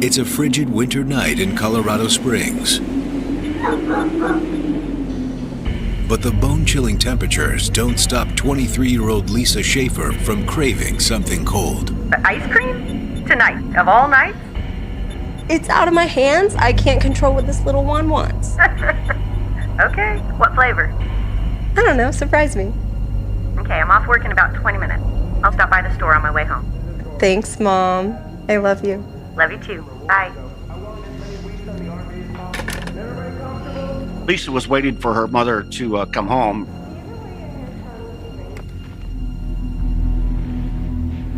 It's a frigid winter night in Colorado Springs. But the bone-chilling temperatures don't stop 23-year-old Lisa Schaefer from craving something cold. Ice cream? Tonight, of all nights? It's out of my hands. I can't control what this little one wants. Okay, what flavor? I don't know, surprise me. Okay, I'm off work in about 20 minutes. I'll stop by the store on my way home. Thanks, Mom. I love you. Love you too. Bye. Lisa was waiting for her mother to come home.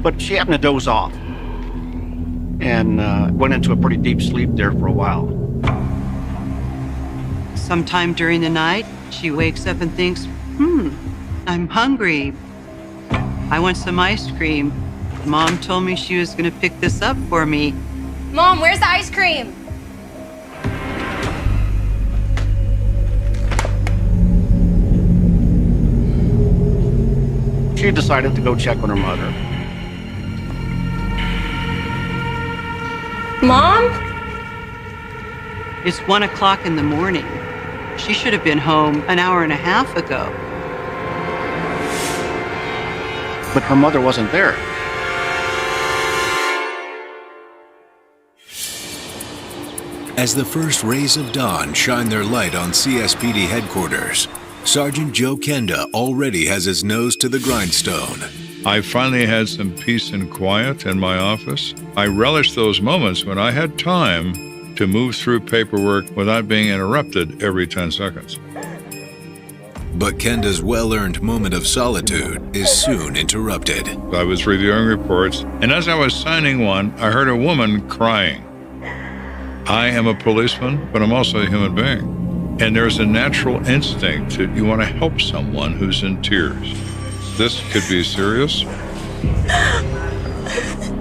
But she happened to doze off and went into a pretty deep sleep there for a while. Sometime during the night, she wakes up and thinks, I'm hungry. I want some ice cream. Mom told me she was going to pick this up for me. Mom, where's the ice cream? She decided to go check on her mother. Mom? It's 1 o'clock in the morning. She should have been home an hour and a half ago. But her mother wasn't there. As the first rays of dawn shine their light on CSPD headquarters, Sergeant Joe Kenda already has his nose to the grindstone. I finally had some peace and quiet in my office. I relished those moments when I had time to move through paperwork without being interrupted every 10 seconds. But Kenda's well-earned moment of solitude is soon interrupted. I was reviewing reports, and as I was signing one, I heard a woman crying. I am a policeman, but I'm also a human being. And there's a natural instinct that you want to help someone who's in tears. This could be serious.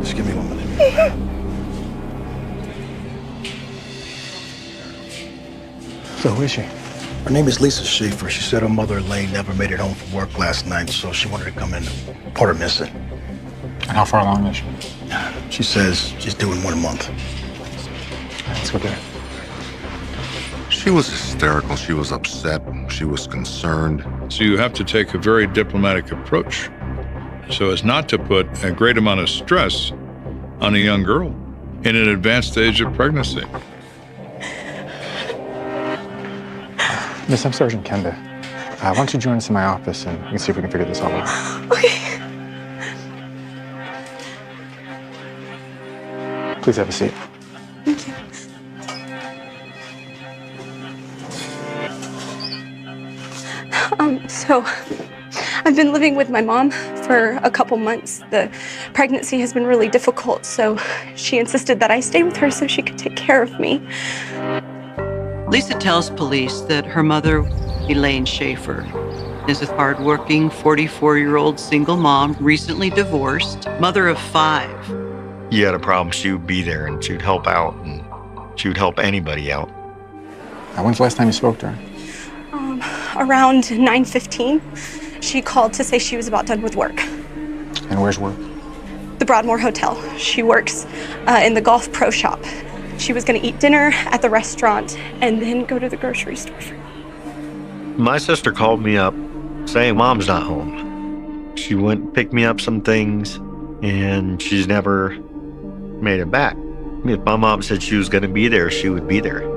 Just give me 1 minute. So who is she? Her name is Lisa Schaefer. She said her mother, Elaine, never made it home from work last night, so she wanted to come in and report her missing. And how far along is she? She says she's due in 1 month. Let's go get her. She was hysterical. She was upset. She was concerned. So you have to take a very diplomatic approach so as not to put a great amount of stress on a young girl in an advanced stage of pregnancy. Miss, I'm Sergeant Kenda. Why don't you join us in my office and we can see if we can figure this all out. Okay. Please have a seat. Thank you. So I've been living with my mom for a couple months. The pregnancy has been really difficult, so she insisted that I stay with her so she could take care of me. Lisa tells police that her mother, Elaine Schaefer, is a hardworking 44-year-old single mom, recently divorced, mother of 5. You had a problem, she would be there and she would help out and she would help anybody out. When's the last time you spoke to her? Around 9:15, she called to say she was about done with work. And where's work? The Broadmoor Hotel. She works in the golf pro shop. She was going to eat dinner at the restaurant and then go to the grocery store. My sister called me up saying Mom's not home. She went and picked me up some things and she's never made it back. If my mom said she was going to be there, she would be there.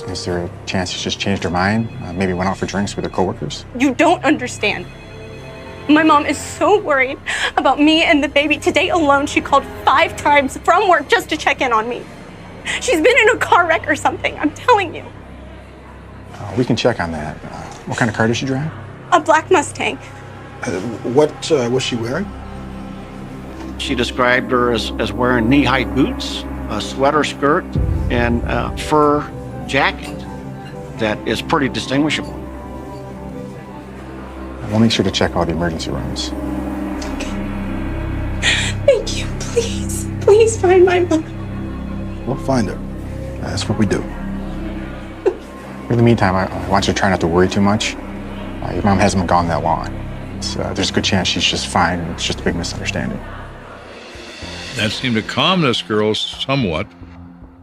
Is there a chance she just changed her mind? Maybe went out for drinks with her coworkers? You don't understand. My mom is so worried about me and the baby. Today alone, she called 5 times from work just to check in on me. She's been in a car wreck or something, I'm telling you. We can check on that. What kind of car does she drive? A black Mustang. What was she wearing? She described her as wearing knee-high boots, a sweater skirt, and a fur jacket that is pretty distinguishable. We'll make sure to check all the emergency rooms. Okay. Thank you. Please, please find my mother. We'll find her. That's what we do. In the meantime, I want you to try not to worry too much. Your mom hasn't been gone that long. There's a good chance she's just fine. It's just a big misunderstanding. That seemed to calm this girl somewhat.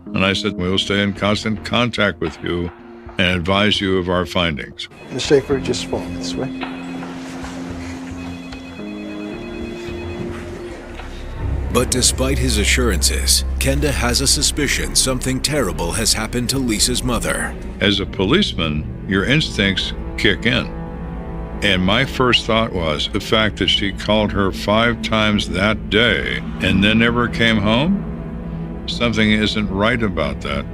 And I said, we will stay in constant contact with you and advise you of our findings. Miss Schaefer, just follow me this way. But despite his assurances, Kenda has a suspicion something terrible has happened to Lisa's mother. As a policeman, your instincts kick in. And my first thought was the fact that she called her 5 times that day and then never came home? Something isn't right about that.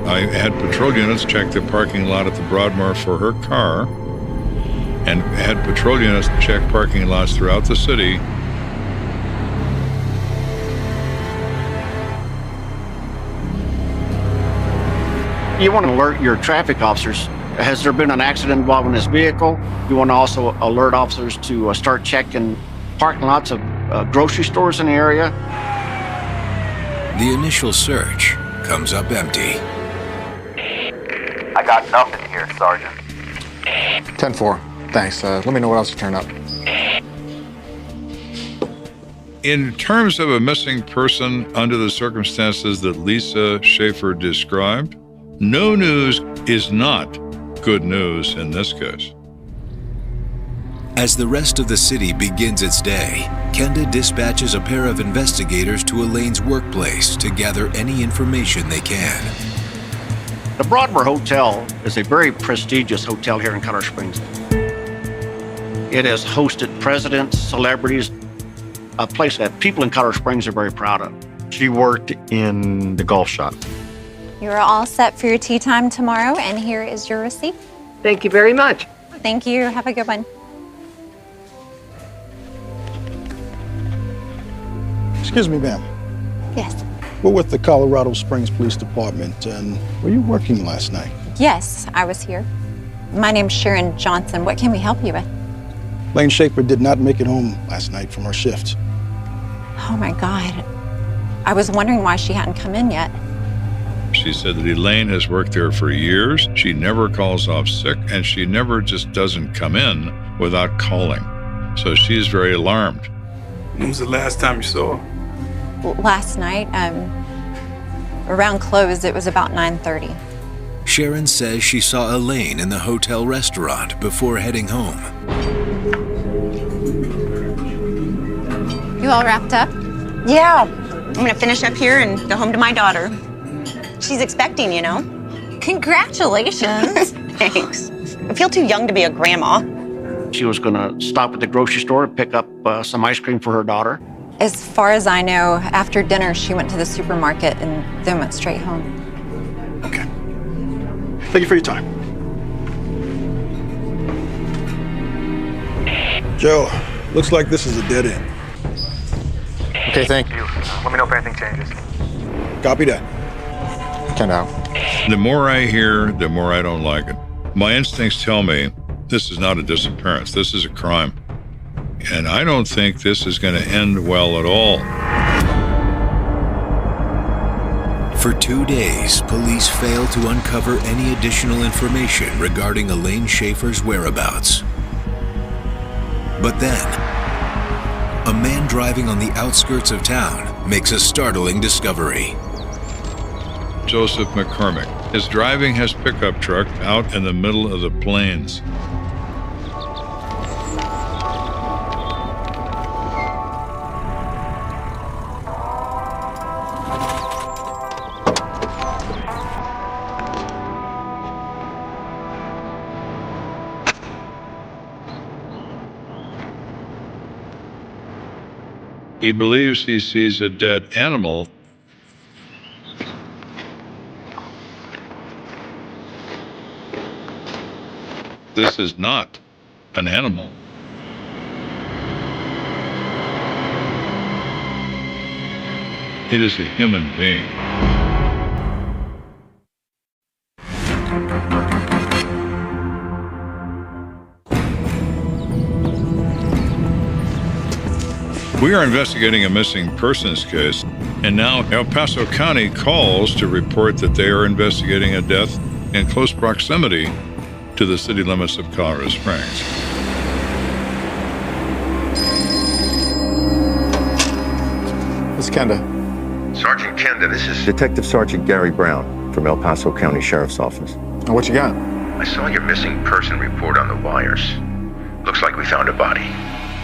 I had patrol units check the parking lot at the Broadmoor for her car, and had patrol units check parking lots throughout the city. You want to alert your traffic officers. Has there been an accident involving this vehicle? You want to also alert officers to start checking parking lots of grocery stores in the area. The initial search comes up empty. I got nothing here, Sergeant. 10-4. Thanks. Let me know what else you turn up. In terms of a missing person under the circumstances that Lisa Schaefer described, no news is not good news in this case. As the rest of the city begins its day, Kenda dispatches a pair of investigators to Elaine's workplace to gather any information they can. The Broadmoor Hotel is a very prestigious hotel here in Colorado Springs. It has hosted presidents, celebrities, a place that people in Colorado Springs are very proud of. She worked in the golf shop. You're all set for your tea time tomorrow, and here is your receipt. Thank you very much. Thank you. Have a good one. Excuse me, ma'am. Yes. We're with the Colorado Springs Police Department, and were you working last night? Yes, I was here. My name's Sharon Johnson. What can we help you with? Lane Schaefer did not make it home last night from her shift. Oh my God. I was wondering why she hadn't come in yet. She said that Elaine has worked there for years. She never calls off sick, and she never just doesn't come in without calling. So she's very alarmed. When was the last time you saw her? Last night, around close, it was about 9:30. Sharon says she saw Elaine in the hotel restaurant before heading home. You all wrapped up? Yeah. I'm gonna finish up here and go home to my daughter. She's expecting, you know. Congratulations. Thanks. I feel too young to be a grandma. She was going to stop at the grocery store and pick up some ice cream for her daughter. As far as I know, after dinner, she went to the supermarket and then went straight home. Okay. Thank you for your time. Joe, looks like this is a dead end. Okay, thank you. Let me know if anything changes. Copy that. Kenda. The more I hear, the more I don't like it. My instincts tell me this is not a disappearance. This is a crime. And I don't think this is going to end well at all. For 2 days, police failed to uncover any additional information regarding Elaine Schaefer's whereabouts. But then, a man driving on the outskirts of town makes a startling discovery. Joseph McCormick is driving his pickup truck out in the middle of the plains. He believes he sees a dead animal. This is not an animal. It is a human being. We are investigating a missing persons case, and now El Paso County calls to report that they are investigating a death in close proximity to the city limits of Colorado Springs. This is Kenda. Sergeant Kenda, this is Detective Sergeant Gary Brown from El Paso County Sheriff's Office. Oh, what you got? I saw your missing person report on the wires. Looks like we found a body.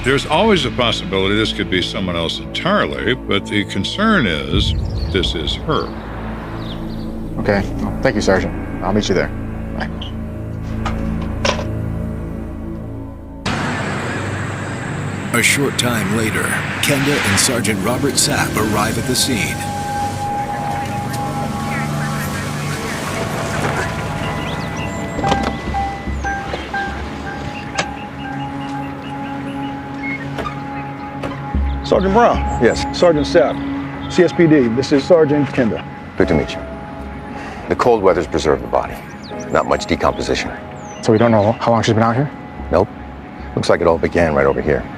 There's always a possibility this could be someone else entirely, but the concern is this is her. Okay. Well, thank you, Sergeant. I'll meet you there. Bye. A short time later, Kenda and Sergeant Robert Sapp arrive at the scene. Sergeant Brown. Yes. Sergeant Sapp. CSPD. This is Sergeant Kenda. Good to meet you. The cold weather's preserved the body. Not much decomposition. So we don't know how long she's been out here? Nope. Looks like it all began right over here.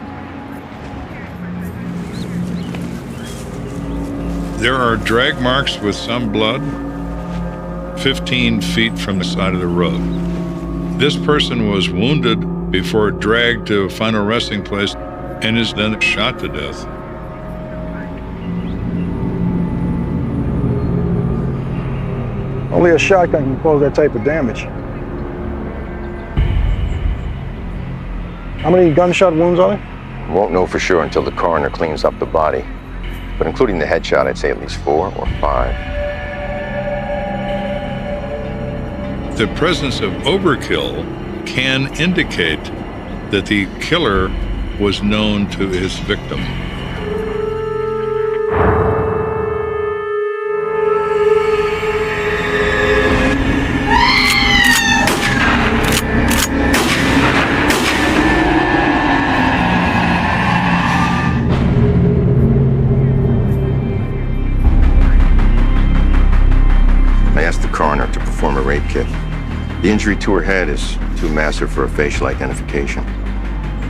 There are drag marks with some blood 15 feet from the side of the road. This person was wounded before dragged to a final resting place and is then shot to death. Only a shotgun can cause that type of damage. How many gunshot wounds are there? Won't know for sure until the coroner cleans up the body. But including the headshot, I'd say at least 4 or 5. The presence of overkill can indicate that the killer was known to his victim. I asked the coroner to perform a rape kit. The injury to her head is too massive for a facial identification.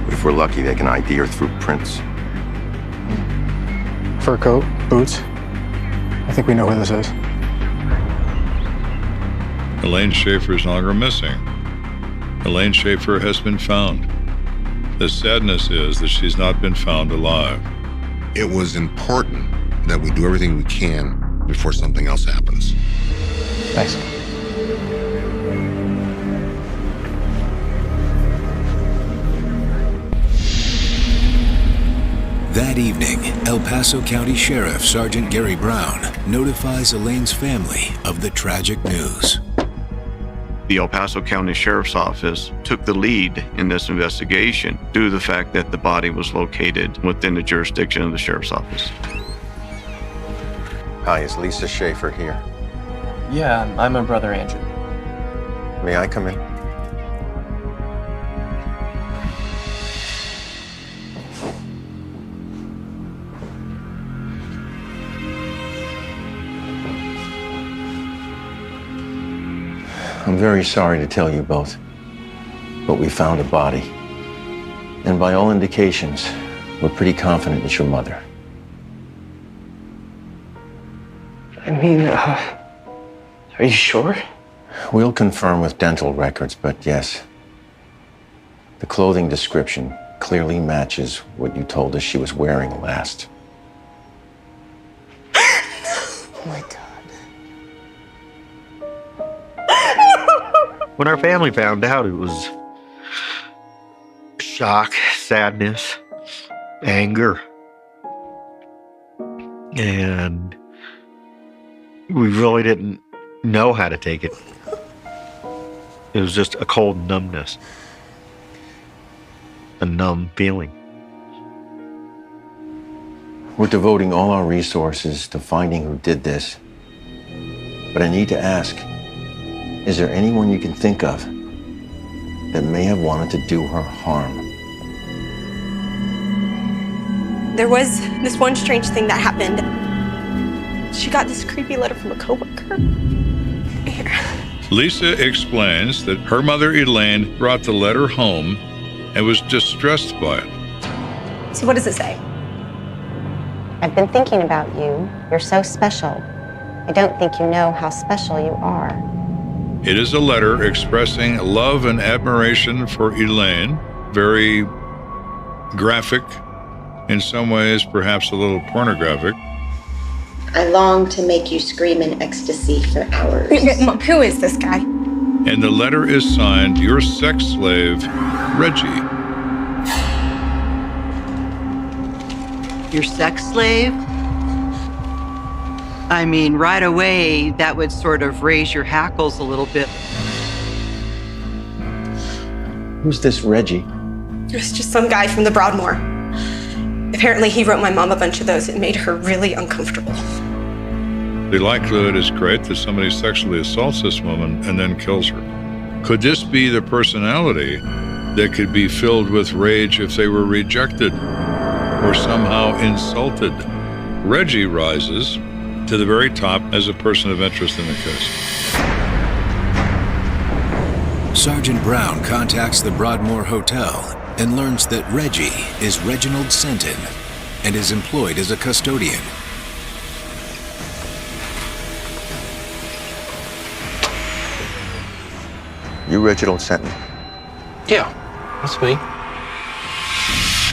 But if we're lucky, they can ID her through prints. Fur coat, boots. I think we know who this is. Elaine Schaefer is no longer missing. Elaine Schaefer has been found. The sadness is that she's not been found alive. It was important that we do everything we can before something else happens. Thanks. That evening, El Paso County Sheriff Sergeant Gary Brown notifies Elaine's family of the tragic news. The El Paso County Sheriff's Office took the lead in this investigation due to the fact that the body was located within the jurisdiction of the Sheriff's Office. Hi, is Lisa Schaefer here? Yeah, I'm her brother Andrew. May I come in? I'm very sorry to tell you both, but we found a body. And by all indications, we're pretty confident it's your mother. I mean, are you sure? We'll confirm with dental records, but yes. The clothing description clearly matches what you told us she was wearing last. Oh my God. When our family found out, it was shock, sadness, anger. And we really didn't know how to take it. It was just a cold numbness, a numb feeling. We're devoting all our resources to finding who did this. But I need to ask, is there anyone you can think of that may have wanted to do her harm? There was this one strange thing that happened. She got this creepy letter from a coworker. Here. Lisa explains that her mother Elaine brought the letter home and was distressed by it. So what does it say? I've been thinking about you. You're so special. I don't think you know how special you are. It is a letter expressing love and admiration for Elaine, very graphic, in some ways perhaps a little pornographic. I long to make you scream in ecstasy for hours. Mom, who is this guy? And the letter is signed, your sex slave, Reggie. Your sex slave? I mean, right away, that would sort of raise your hackles a little bit. Who's this Reggie? It was just some guy from the Broadmoor. Apparently, he wrote my mom a bunch of those. It made her really uncomfortable. The likelihood is great that somebody sexually assaults this woman and then kills her. Could this be the personality that could be filled with rage if they were rejected or somehow insulted? Reggie rises to the very top as a person of interest in the case. Sergeant Brown contacts the Broadmoor Hotel and learns that Reggie is Reginald Senton and is employed as a custodian. You Reginald Senton? Yeah, that's me.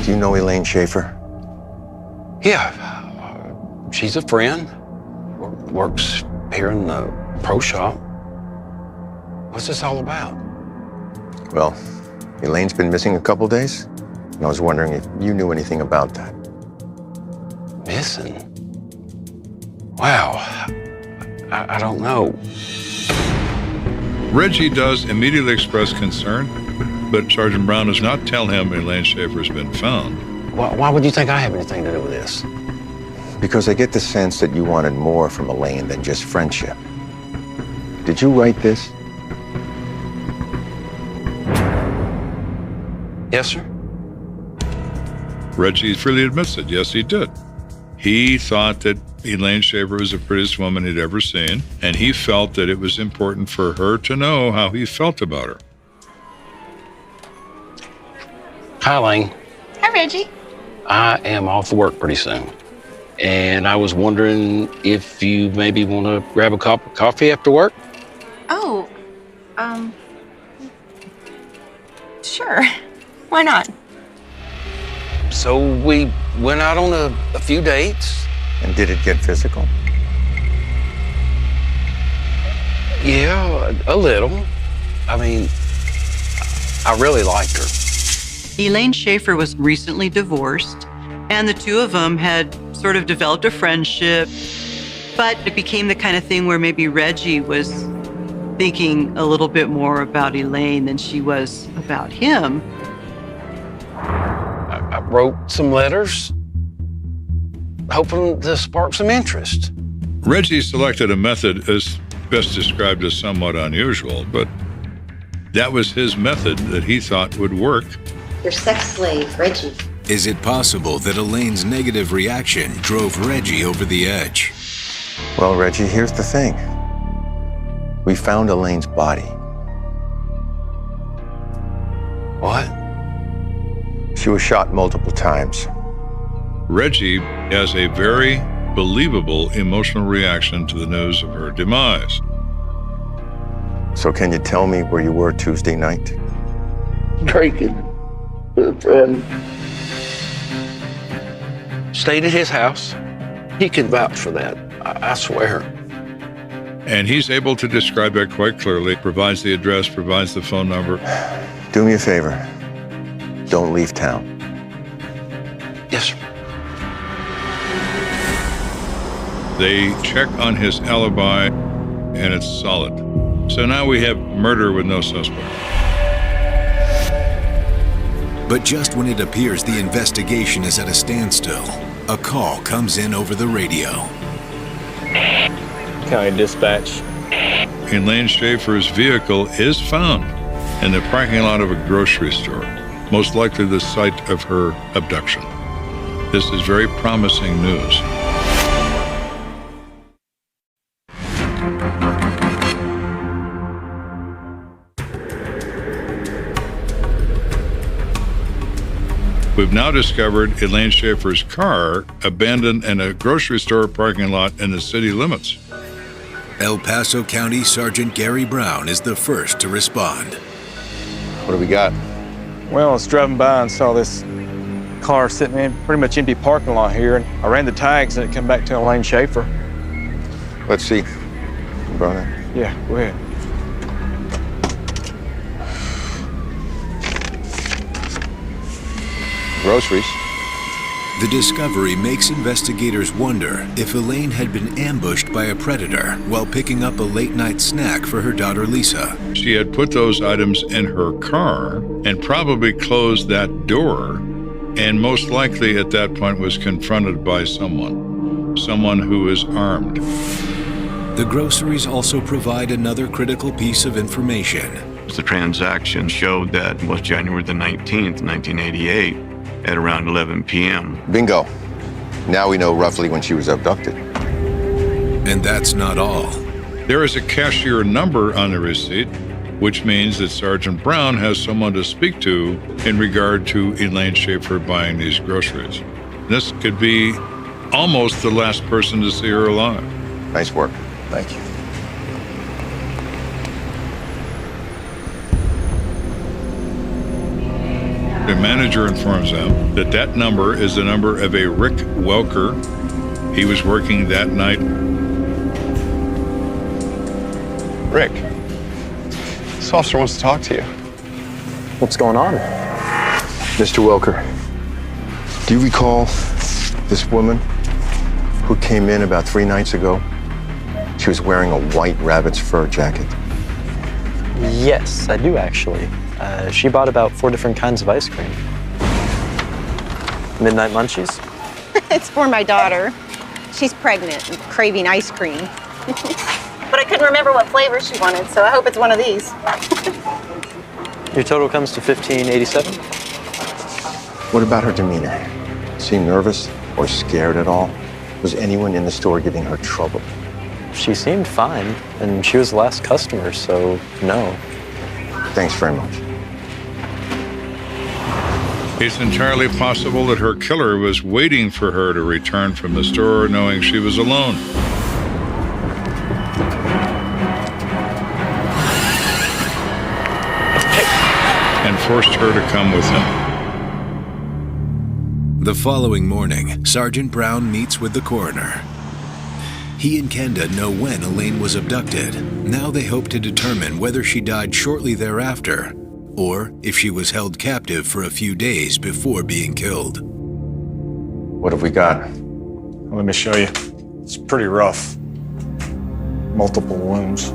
Do you know Elaine Schaefer? Yeah, she's a friend. Works here in the pro shop. What's this all about? Well, Elaine's been missing a couple days, and I was wondering if you knew anything about that. Missing? Wow, I don't know. Reggie does immediately express concern, but Sergeant Brown does not tell him Elaine Schaefer's been found. Why would you think I have anything to do with this? Because I get the sense that you wanted more from Elaine than just friendship. Did you write this? Yes, sir. Reggie freely admits it. Yes, he did. He thought that Elaine Schaefer was the prettiest woman he'd ever seen, and he felt that it was important for her to know how he felt about her. Hi, Elaine. Hi, Reggie. I am off work pretty soon. And I was wondering if you maybe want to grab a cup of coffee after work? Oh, sure. Why not? So we went out on a few dates. And did it get physical? Yeah, a little. I mean, I really liked her. Elaine Schaefer was recently divorced, and the two of them had sort of developed a friendship, but it became the kind of thing where maybe Reggie was thinking a little bit more about Elaine than she was about him. I wrote some letters, hoping to spark some interest. Reggie selected a method as best described as somewhat unusual, but that was his method that he thought would work. Your sex slave, Reggie. Is it possible that Elaine's negative reaction drove Reggie over the edge? Well, Reggie, here's the thing. We found Elaine's body. What? She was shot multiple times. Reggie has a very believable emotional reaction to the news of her demise. So can you tell me where you were Tuesday night? Drinking with a friend. Stayed at his house. He can vouch for that, I swear. And he's able to describe that quite clearly, provides the address, provides the phone number. Do me a favor. Don't leave town. Yes, sir. They check on his alibi, and it's solid. So now we have murder with no suspect. But just when it appears the investigation is at a standstill, a call comes in over the radio. County Dispatch. Elaine Schaefer's vehicle is found in the parking lot of a grocery store, most likely the site of her abduction. This is very promising news. We've now discovered Elaine Schaefer's car abandoned in a grocery store parking lot in the city limits. El Paso County Sergeant Gary Brown is the first to respond. What do we got? Well, I was driving by and saw this car sitting in pretty much empty parking lot here, and I ran the tags and it came back to Elaine Schaefer. Let's see. Brother. Yeah, go ahead. Groceries. The discovery makes investigators wonder if Elaine had been ambushed by a predator while picking up a late-night snack for her daughter Lisa. She had put those items in her car and probably closed that door, and most likely at that point was confronted by someone who is armed. The groceries also provide another critical piece of information. The transaction showed that it was January the 19th, 1988, at around 11 p.m. Bingo. Now we know roughly when she was abducted. And that's not all. There is a cashier number on the receipt, which means that Sergeant Brown has someone to speak to in regard to Elaine Schaefer buying these groceries. This could be almost the last person to see her alive. Nice work. Thank you. The manager informs them that that number is the number of a Rick Welker. He was working that night. Rick, this officer wants to talk to you. What's going on? Mr. Welker, do you recall this woman who came in about 3 nights ago? She was wearing a white rabbit's fur jacket. Yes, I do actually. She bought about 4 different kinds of ice cream. Midnight munchies? It's for my daughter. She's pregnant and craving ice cream. But I couldn't remember what flavor she wanted, so I hope it's one of these. Your total comes to $15.87. What about her demeanor? Seemed nervous or scared at all? Was anyone in the store giving her trouble? She seemed fine, and she was the last customer, so no. Thanks very much. It's entirely possible that her killer was waiting for her to return from the store, knowing she was alone. And forced her to come with him. The following morning, Sergeant Brown meets with the coroner. He and Kenda know when Elaine was abducted. Now they hope to determine whether she died shortly thereafter, or if she was held captive for a few days before being killed. What have we got? Let me show you. It's pretty rough. Multiple wounds.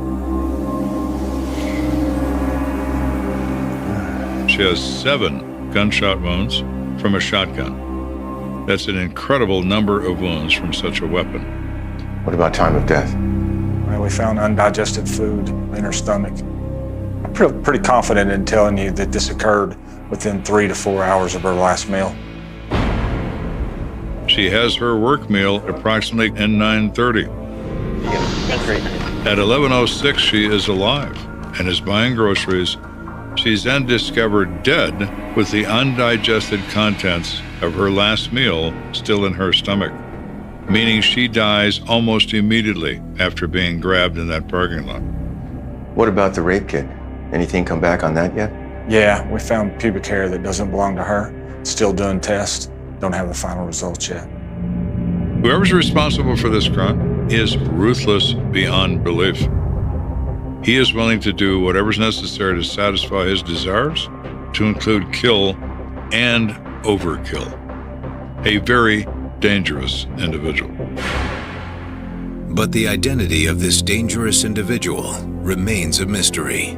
She has 7 gunshot wounds from a shotgun. That's an incredible number of wounds from such a weapon. What about time of death? Well, we found undigested food in her stomach. I'm pretty confident in telling you that this occurred within 3 to 4 hours of her last meal. She has her work meal approximately at 9:30. At 11:06, she is alive and is buying groceries. She's then discovered dead with the undigested contents of her last meal still in her stomach, meaning she dies almost immediately after being grabbed in that parking lot. What about the rape kit? Anything come back on that yet? Yeah, we found pubic hair that doesn't belong to her. Still doing tests. Don't have the final results yet. Whoever's responsible for this crime is ruthless beyond belief. He is willing to do whatever's necessary to satisfy his desires, to include kill and overkill. A very dangerous individual. But the identity of this dangerous individual remains a mystery.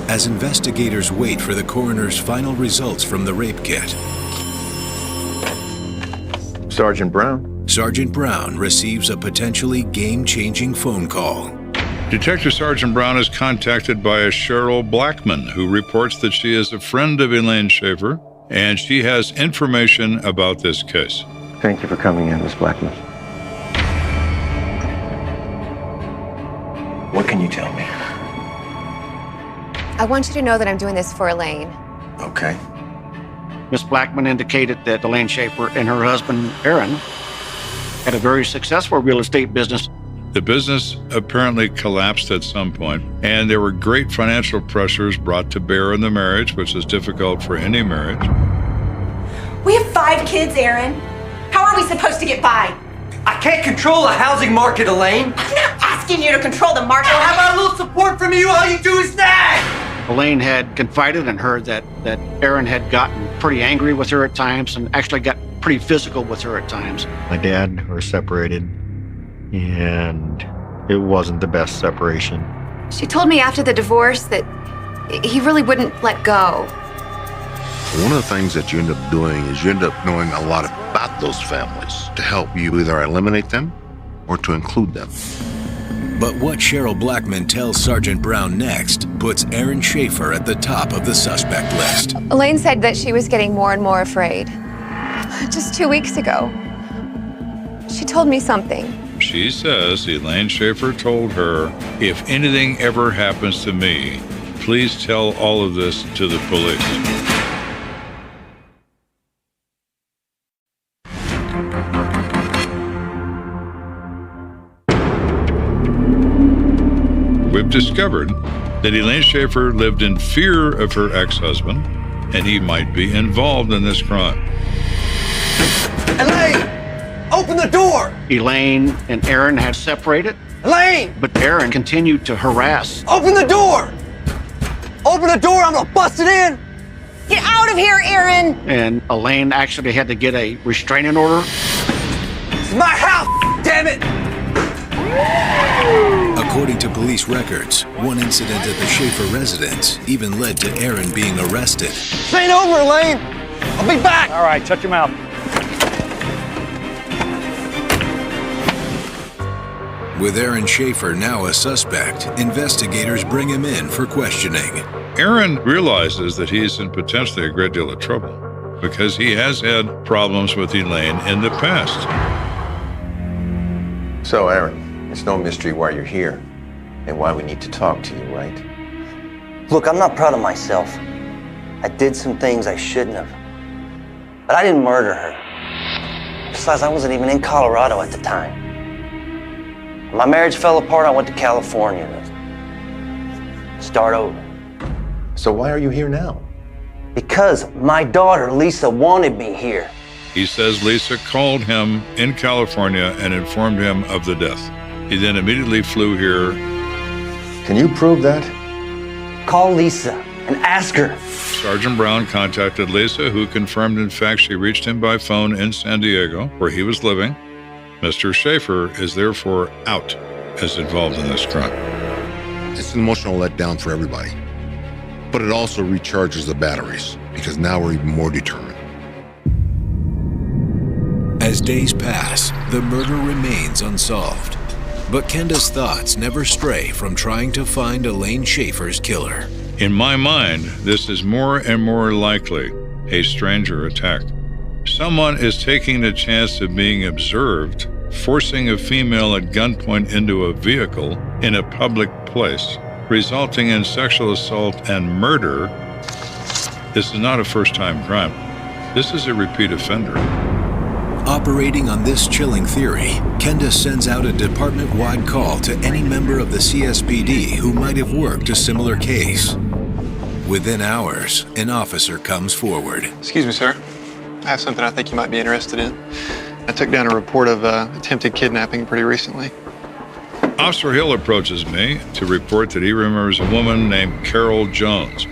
As investigators wait for the coroner's final results from the rape kit, Sergeant Brown. Sergeant Brown receives a potentially game-changing phone call. Detective Sergeant Brown is contacted by a Cheryl Blackman, who reports that she is a friend of Elaine Schaefer, and she has information about this case. Thank you for coming in, Miss Blackman. What can you tell me? I want you to know that I'm doing this for Elaine. Okay. Miss Blackman indicated that Elaine Schaefer and her husband, Aaron, had a very successful real estate business. The business apparently collapsed at some point, and there were great financial pressures brought to bear in the marriage, which is difficult for any marriage. We have 5 kids, Aaron. How are we supposed to get by? I can't control the housing market, Elaine. I'm not asking you to control the market. How about a little support from you? All you do is nag. Elaine had confided in her that Aaron had gotten pretty angry with her at times and actually got pretty physical with her at times. My dad were separated, and it wasn't the best separation. She told me after the divorce that he really wouldn't let go. One of the things that you end up doing is you end up knowing a lot about those families to help you either eliminate them or to include them. But what Cheryl Blackman tells Sergeant Brown next puts Aaron Schaefer at the top of the suspect list. Elaine said that she was getting more and more afraid. Just 2 weeks ago, she told me something. She says Elaine Schaefer told her, if anything ever happens to me, please tell all of this to the police. We've discovered that Elaine Schaefer lived in fear of her ex-husband, and he might be involved in this crime. Elaine, open the door. Elaine and Aaron had separated. Elaine, but Aaron continued to harass. Open the door. Open the door, I'm gonna bust it in. Get out of here, Aaron. And Elaine actually had to get a restraining order. It's my house, damn it. According to police records, one incident at the Schaefer residence even led to Aaron being arrested. This ain't over, Elaine. I'll be back. All right, shut your mouth. With Aaron Schaefer now a suspect, investigators bring him in for questioning. Aaron realizes that he's in potentially a great deal of trouble because he has had problems with Elaine in the past. So, Aaron, it's no mystery why you're here and why we need to talk to you, right? Look, I'm not proud of myself. I did some things I shouldn't have. But I didn't murder her. Besides, I wasn't even in Colorado at the time. When my marriage fell apart, I went to California to start over. So why are you here now? Because my daughter, Lisa, wanted me here. He says Lisa called him in California and informed him of the death. He then immediately flew here. Can you prove that? Call Lisa and ask her. Sergeant Brown contacted Lisa, who confirmed in fact she reached him by phone in San Diego, where he was living. Mr. Schaefer is therefore out as involved in this crime. It's an emotional letdown for everybody, but it also recharges the batteries because now we're even more determined. As days pass, the murder remains unsolved. But Kenda's thoughts never stray from trying to find Elaine Schaefer's killer. In my mind, this is more and more likely a stranger attack. Someone is taking the chance of being observed, forcing a female at gunpoint into a vehicle in a public place, resulting in sexual assault and murder. This is not a first-time crime. This is a repeat offender. Operating on this chilling theory, Kenda sends out a department-wide call to any member of the CSPD who might have worked a similar case. Within hours, an officer comes forward. Excuse me, sir. I have something I think you might be interested in. I took down a report of attempted kidnapping pretty recently. Officer Hill approaches me to report that he remembers a woman named Carol Jones,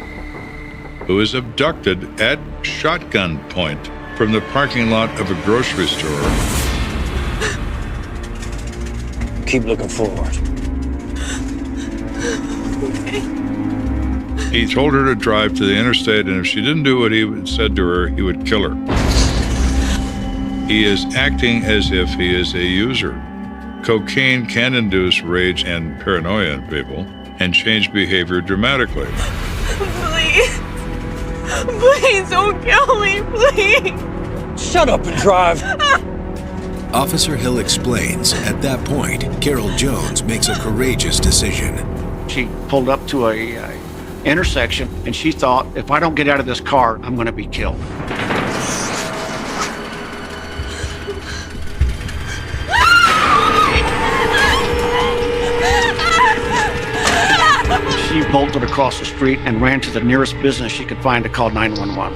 who was abducted at shotgun point from the parking lot of a grocery store. Keep looking forward. He told her to drive to the interstate, and if she didn't do what he said to her, he would kill her. He is acting as if he is a user. Cocaine can induce rage and paranoia in people and change behavior dramatically. Please. Please don't kill me, please. Shut up and drive. Officer Hill explains, at that point, Carol Jones makes a courageous decision. She pulled up to a intersection, and she thought, if I don't get out of this car, I'm going to be killed. She bolted across the street and ran to the nearest business she could find to call 911.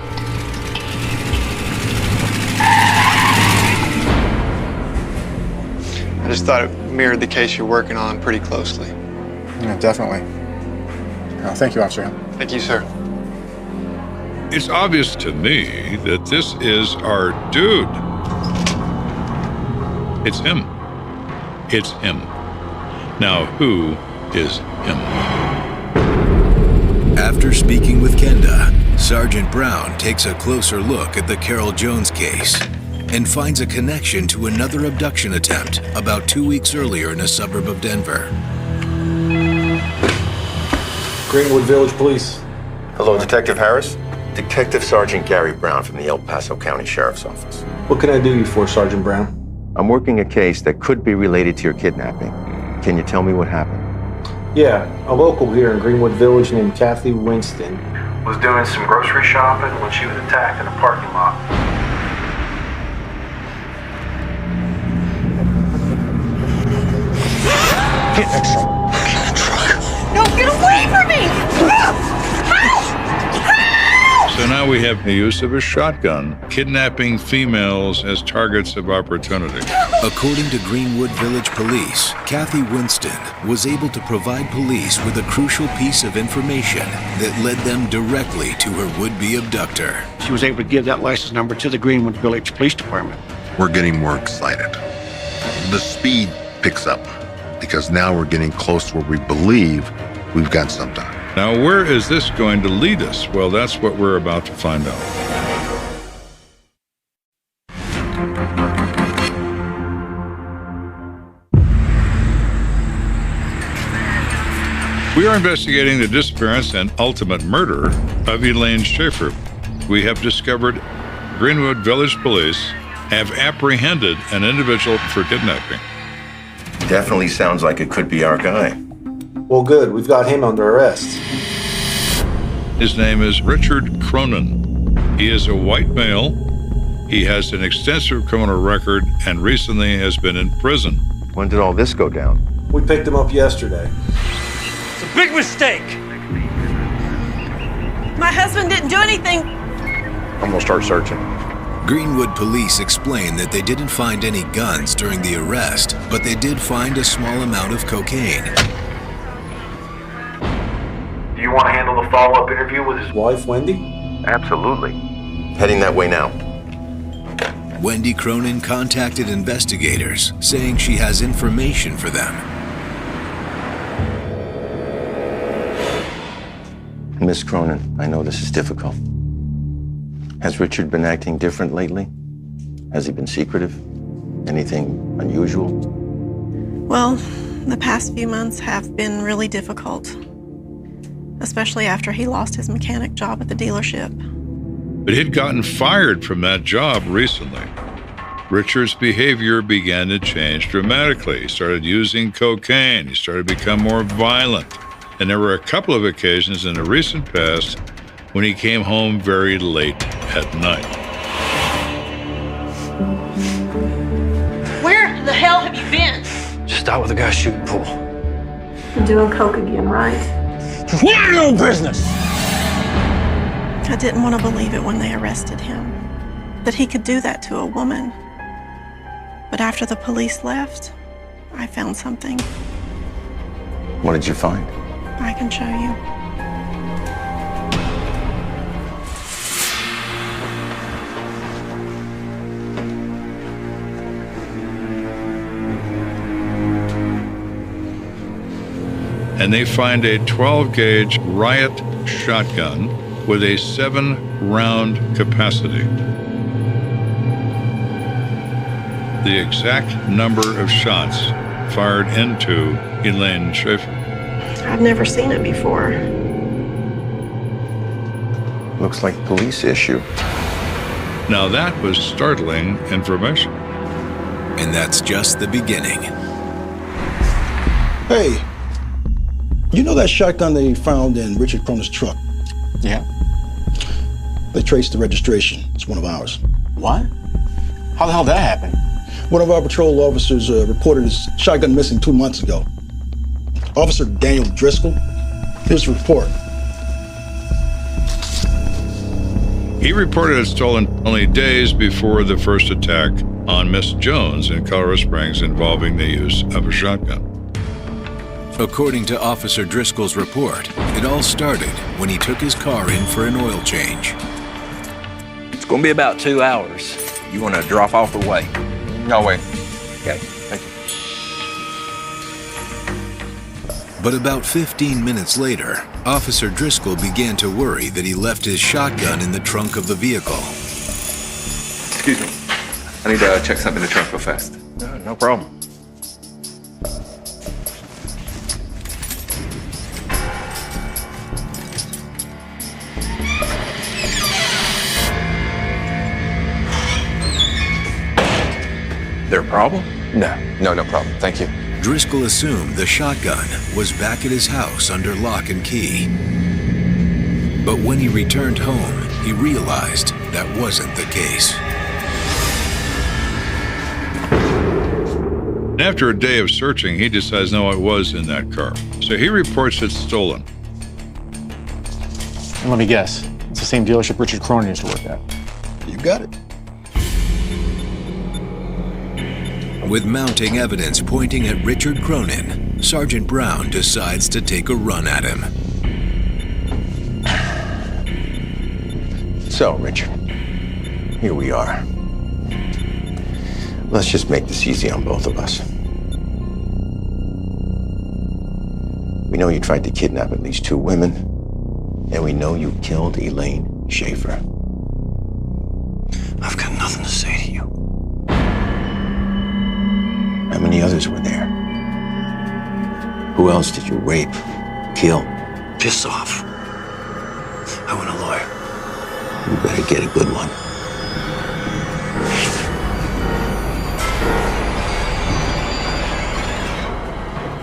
I just thought it mirrored the case you're working on pretty closely. Yeah, definitely. Thank you, Officer Hill. Thank you, sir. It's obvious to me that this is our dude. It's him. It's him. Now, who is him? After speaking with Kenda, Sergeant Brown takes a closer look at the Carol Jones case and finds a connection to another abduction attempt about 2 weeks earlier in a suburb of Denver. Greenwood Village Police. Hello, Detective Harris. Detective Sergeant Gary Brown from the El Paso County Sheriff's Office. What can I do you for, Sergeant Brown? I'm working a case that could be related to your kidnapping. Can you tell me what happened? Yeah, a local here in Greenwood Village named Kathy Winston Was doing some grocery shopping when she was attacked in a parking lot. Get in that truck. Get in that truck. No, get away from me! So now we have the use of a shotgun, kidnapping females as targets of opportunity. According to Greenwood Village Police, Kathy Winston was able to provide police with a crucial piece of information that led them directly to her would-be abductor. She was able to give that license number to the Greenwood Village Police Department. We're getting more excited. The speed picks up because now we're getting close to where we believe we've got something. Now, where is this going to lead us? Well, that's what we're about to find out. We are investigating the disappearance and ultimate murder of Elaine Schaefer. We have discovered Greenwood Village Police have apprehended an individual for kidnapping. Definitely sounds like it could be our guy. Well, good. We've got him under arrest. His name is Richard Cronin. He is a white male. He has an extensive criminal record and recently has been in prison. When did all this go down? We picked him up yesterday. It's a big mistake. My husband didn't do anything. I'm gonna start searching. Greenwood police explained that they didn't find any guns during the arrest, but they did find a small amount of cocaine. Do you want to handle the follow-up interview with his Wife, Wendy? Absolutely. Heading that way now. Wendy Cronin contacted investigators, saying she has information for them. Miss Cronin, I know this is difficult. Has Richard been acting different lately? Has he been secretive? Anything unusual? Well, the past few months have been really difficult, especially after he lost his mechanic job at the dealership. But he'd gotten fired from that job recently. Richard's behavior began to change dramatically. He started using cocaine. He started to become more violent. And there were a couple of occasions in the recent past when he came home very late at night. Where the hell have you been? Just out with a guy shooting pool. You're doing coke again, right? Mind your own business! I didn't want to believe it when they arrested him, that he could do that to a woman. But after the police left, I found something. What did you find? I can show you. And they find a 12-gauge riot shotgun with a 7-round capacity. The exact number of shots fired into Elaine Schaefer. I've never seen it before. Looks like police issue. Now that was startling information. And that's just the beginning. Hey, you know that shotgun they found in Richard Cronin's truck? Yeah. They traced the registration. It's one of ours. What? How the hell did that happen? One of our patrol officers reported his shotgun missing 2 months ago. Officer Daniel Driscoll. Here's the report. He reported it stolen only days before the first attack on Miss Jones in Colorado Springs involving the use of a shotgun. According to Officer Driscoll's report, it all started when he took his car in for an oil change. It's going to be about 2 hours. You want to drop off or wait? No, wait. Okay, thank you. But about 15 minutes later, Officer Driscoll began to worry that he left his shotgun in the trunk of the vehicle. Excuse me. I need to check something in the trunk real fast. No problem. There a problem? No problem. Thank you. Driscoll assumed the shotgun was back at his house under lock and key. But when he returned home, he realized that wasn't the case. After a day of searching, he decides, no, it was in that car. So he reports it's stolen. And let me guess, it's the same dealership Richard Cronin used to work at. You got it. With mounting evidence pointing at Richard Cronin, Sergeant Brown decides to take a run at him. So, Richard, here we are. Let's just make this easy on both of us. We know you tried to kidnap at least 2 women, and we know you killed Elaine Schaefer. I've got nothing to say to you. How many others were there? Who else did you rape, kill? Piss off. I want a lawyer. You better get a good one.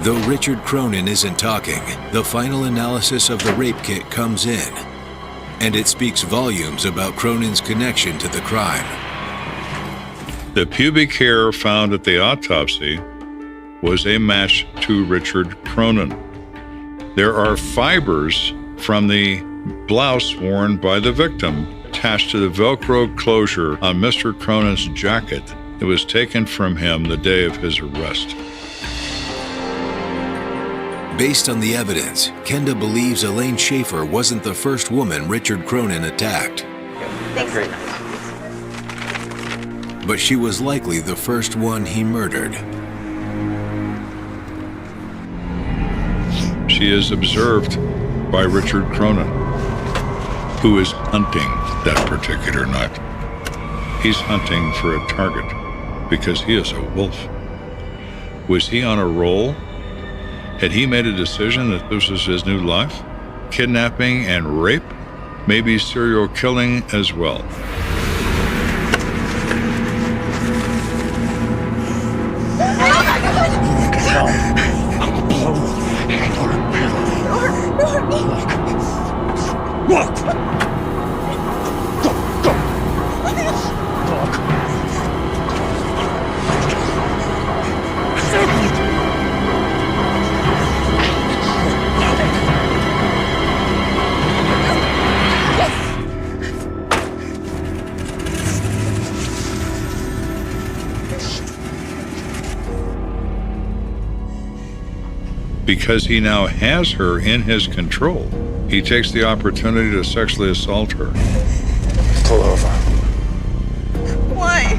Though Richard Cronin isn't talking, the final analysis of the rape kit comes in, and it speaks volumes about Cronin's connection to the crime. The pubic hair found at the autopsy was a match to Richard Cronin. There are fibers from the blouse worn by the victim attached to the Velcro closure on Mr. Cronin's jacket that was taken from him the day of his arrest. Based on the evidence, Kenda believes Elaine Schaefer wasn't the first woman Richard Cronin attacked. Thanks. Great. But she was likely the first one he murdered. She is observed by Richard Cronin, who is hunting that particular night. He's hunting for a target because he is a wolf. Was he on a roll? Had he made a decision that this was his new life? Kidnapping and rape? Maybe serial killing as well. Because he now has her in his control, he takes the opportunity to sexually assault her. Pull over. Why?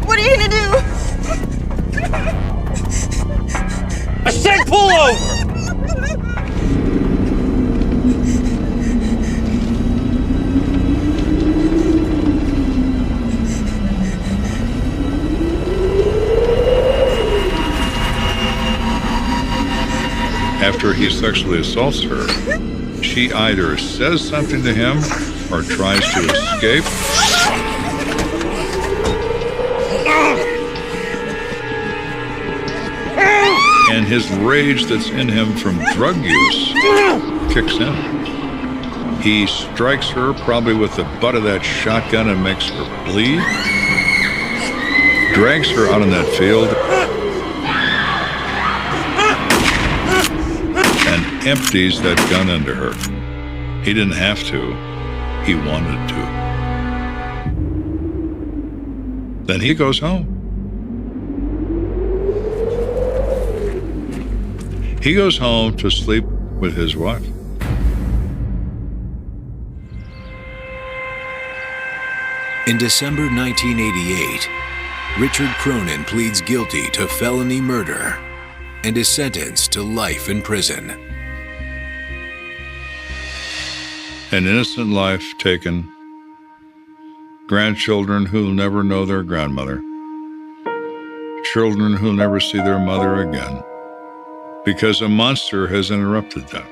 What are you gonna do? I said pull over! After he sexually assaults her, she either says something to him or tries to escape. And his rage that's in him from drug use kicks in. He strikes her probably with the butt of that shotgun and makes her bleed. Drags her out in that field and empties that gun into her. He didn't have to. He wanted to. Then he goes home. He goes home to sleep with his wife. In December 1988, Richard Cronin pleads guilty to felony murder and is sentenced to life in prison. An innocent life taken. Grandchildren who'll never know their grandmother. Children who'll never see their mother again. Because a monster has interrupted them.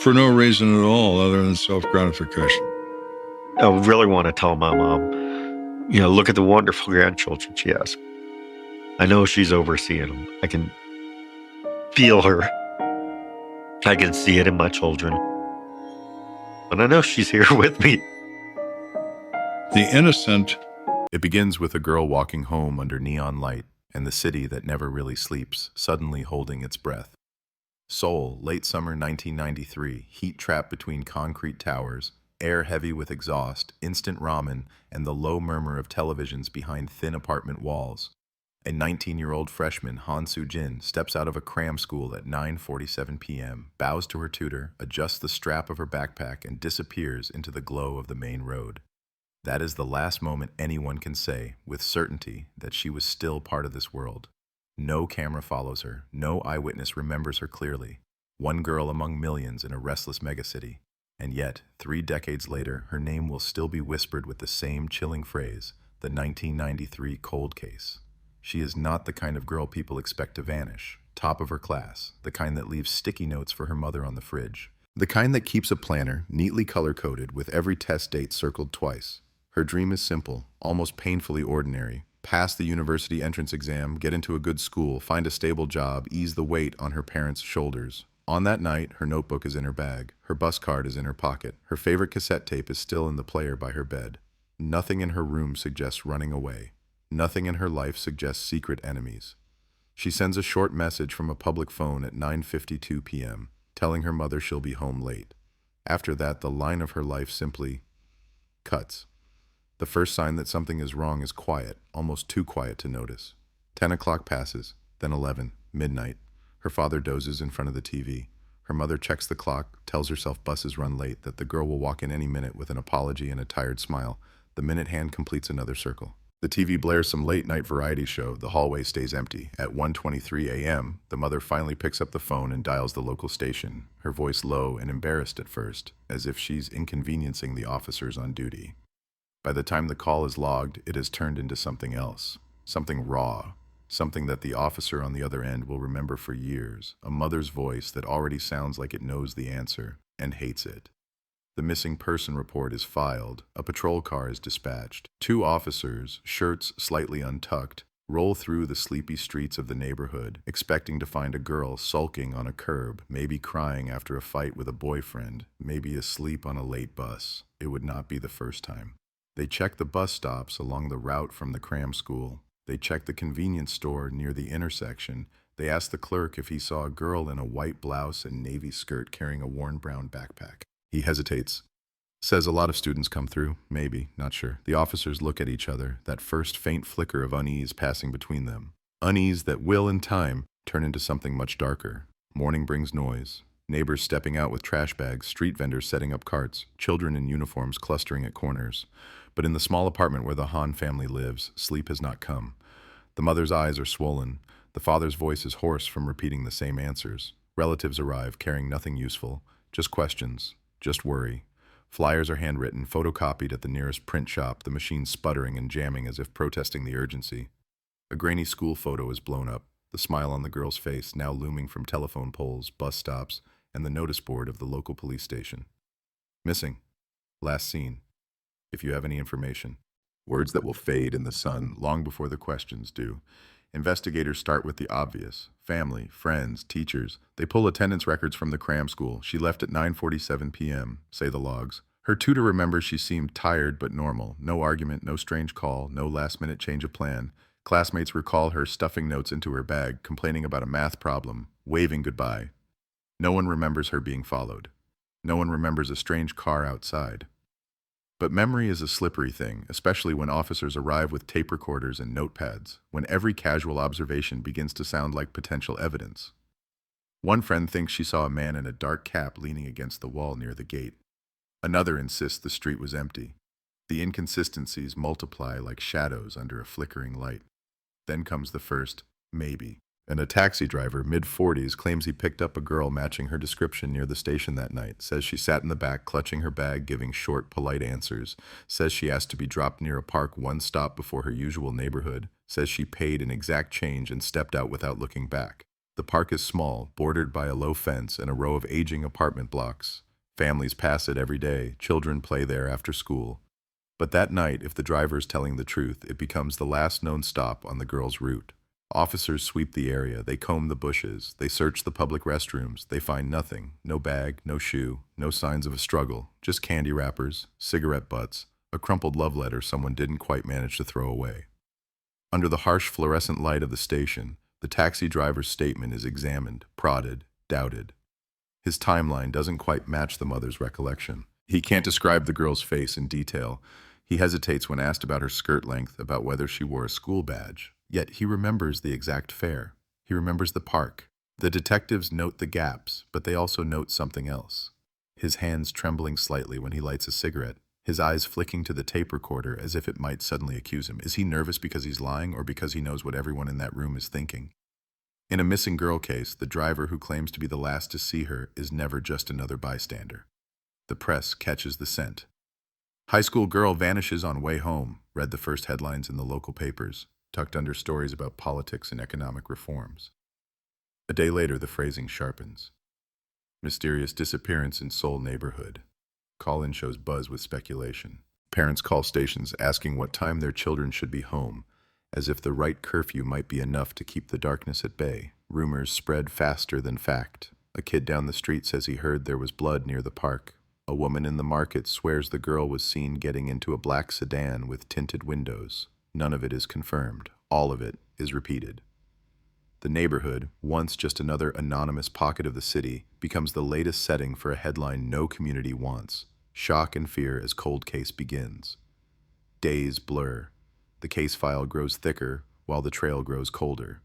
For no reason at all other than self-gratification. I would really want to tell my mom, look at the wonderful grandchildren she has. I know she's overseeing them. I can feel her. I can see it in my children. And I know she's here with me. The innocent. It begins with a girl walking home under neon light and the city that never really sleeps, suddenly holding its breath. Seoul, late summer 1993, heat trapped between concrete towers, air heavy with exhaust, instant ramen, and the low murmur of televisions behind thin apartment walls. A 19-year-old freshman, Han Soo-jin, steps out of a cram school at 9:47 p.m., bows to her tutor, adjusts the strap of her backpack, and disappears into the glow of the main road. That is the last moment anyone can say, with certainty, that she was still part of this world. No camera follows her, no eyewitness remembers her clearly. One girl among millions in a restless megacity. And yet, 3 decades later, her name will still be whispered with the same chilling phrase, the 1993 cold case. She is not the kind of girl people expect to vanish, top of her class, the kind that leaves sticky notes for her mother on the fridge, the kind that keeps a planner neatly color-coded with every test date circled twice. Her dream is simple, almost painfully ordinary. Pass the university entrance exam, get into a good school, find a stable job, ease the weight on her parents' shoulders. On that night, her notebook is in her bag, her bus card is in her pocket, her favorite cassette tape is still in the player by her bed. Nothing in her room suggests running away. Nothing in her life suggests secret enemies. She sends a short message from a public phone at 9:52 p.m., telling her mother she'll be home late. After that, the line of her life simply cuts. The first sign that something is wrong is quiet, almost too quiet to notice. 10 o'clock passes, then 11, midnight. Her father dozes in front of the TV. Her mother checks the clock, tells herself buses run late, that the girl will walk in any minute with an apology and a tired smile. The minute hand completes another circle. The TV blares some late-night variety show. The hallway stays empty. At 1:23 a.m., the mother finally picks up the phone and dials the local station, her voice low and embarrassed at first, as if she's inconveniencing the officers on duty. By the time the call is logged, it has turned into something else, something raw, something that the officer on the other end will remember for years, a mother's voice that already sounds like it knows the answer and hates it. The missing person report is filed, a patrol car is dispatched. 2 officers, shirts slightly untucked, roll through the sleepy streets of the neighborhood, expecting to find a girl sulking on a curb, maybe crying after a fight with a boyfriend, maybe asleep on a late bus. It would not be the first time. They check the bus stops along the route from the cram school. They check the convenience store near the intersection. They ask the clerk if he saw a girl in a white blouse and navy skirt carrying a worn brown backpack. He hesitates. Says a lot of students come through. Maybe, not sure. The officers look at each other, that first faint flicker of unease passing between them. Unease that will, in time, turn into something much darker. Morning brings noise. Neighbors stepping out with trash bags, street vendors setting up carts, children in uniforms clustering at corners. But in the small apartment where the Han family lives, sleep has not come. The mother's eyes are swollen. The father's voice is hoarse from repeating the same answers. Relatives arrive, carrying nothing useful. Just questions. Just worry. Flyers are handwritten, photocopied at the nearest print shop, the machine sputtering and jamming as if protesting the urgency. A grainy school photo is blown up, the smile on the girl's face now looming from telephone poles, bus stops, and the notice board of the local police station. Missing. Last seen. If you have any information. Words that will fade in the sun long before the questions do. Investigators start with the obvious. Family, friends, teachers. They pull attendance records from the cram school. She left at 9:47 p.m., say the logs. Her tutor remembers she seemed tired but normal. No argument, no strange call, no last-minute change of plan. Classmates recall her stuffing notes into her bag, complaining about a math problem, waving goodbye. No one remembers her being followed. No one remembers a strange car outside. But memory is a slippery thing, especially when officers arrive with tape recorders and notepads, when every casual observation begins to sound like potential evidence. One friend thinks she saw a man in a dark cap leaning against the wall near the gate. Another insists the street was empty. The inconsistencies multiply like shadows under a flickering light. Then comes the first maybe. And a taxi driver, mid-40s, claims he picked up a girl matching her description near the station that night, says she sat in the back clutching her bag, giving short, polite answers, says she asked to be dropped near a park one stop before her usual neighborhood, says she paid an exact change and stepped out without looking back. The park is small, bordered by a low fence and a row of aging apartment blocks. Families pass it every day, children play there after school. But that night, if the driver's telling the truth, it becomes the last known stop on the girl's route. Officers sweep the area, they comb the bushes, they search the public restrooms, they find nothing, no bag, no shoe, no signs of a struggle, just candy wrappers, cigarette butts, a crumpled love letter someone didn't quite manage to throw away. Under the harsh fluorescent light of the station, the taxi driver's statement is examined, prodded, doubted. His timeline doesn't quite match the mother's recollection. He can't describe the girl's face in detail. He hesitates when asked about her skirt length, about whether she wore a school badge. Yet he remembers the exact fare. He remembers the park. The detectives note the gaps, but they also note something else. His hands trembling slightly when he lights a cigarette, his eyes flicking to the tape recorder as if it might suddenly accuse him. Is he nervous because he's lying or because he knows what everyone in that room is thinking? In a missing girl case, the driver who claims to be the last to see her is never just another bystander. The press catches the scent. High school girl vanishes on way home, read the first headlines in the local papers, tucked under stories about politics and economic reforms. A day later, the phrasing sharpens. Mysterious disappearance in Seoul neighborhood. Call-in shows buzz with speculation. Parents call stations asking what time their children should be home, as if the right curfew might be enough to keep the darkness at bay. Rumors spread faster than fact. A kid down the street says he heard there was blood near the park. A woman in the market swears the girl was seen getting into a black sedan with tinted windows. None of it is confirmed. All of it is repeated. The neighborhood, once just another anonymous pocket of the city, becomes the latest setting for a headline no community wants. Shock and fear as cold case begins. Days blur. The case file grows thicker while the trail grows colder.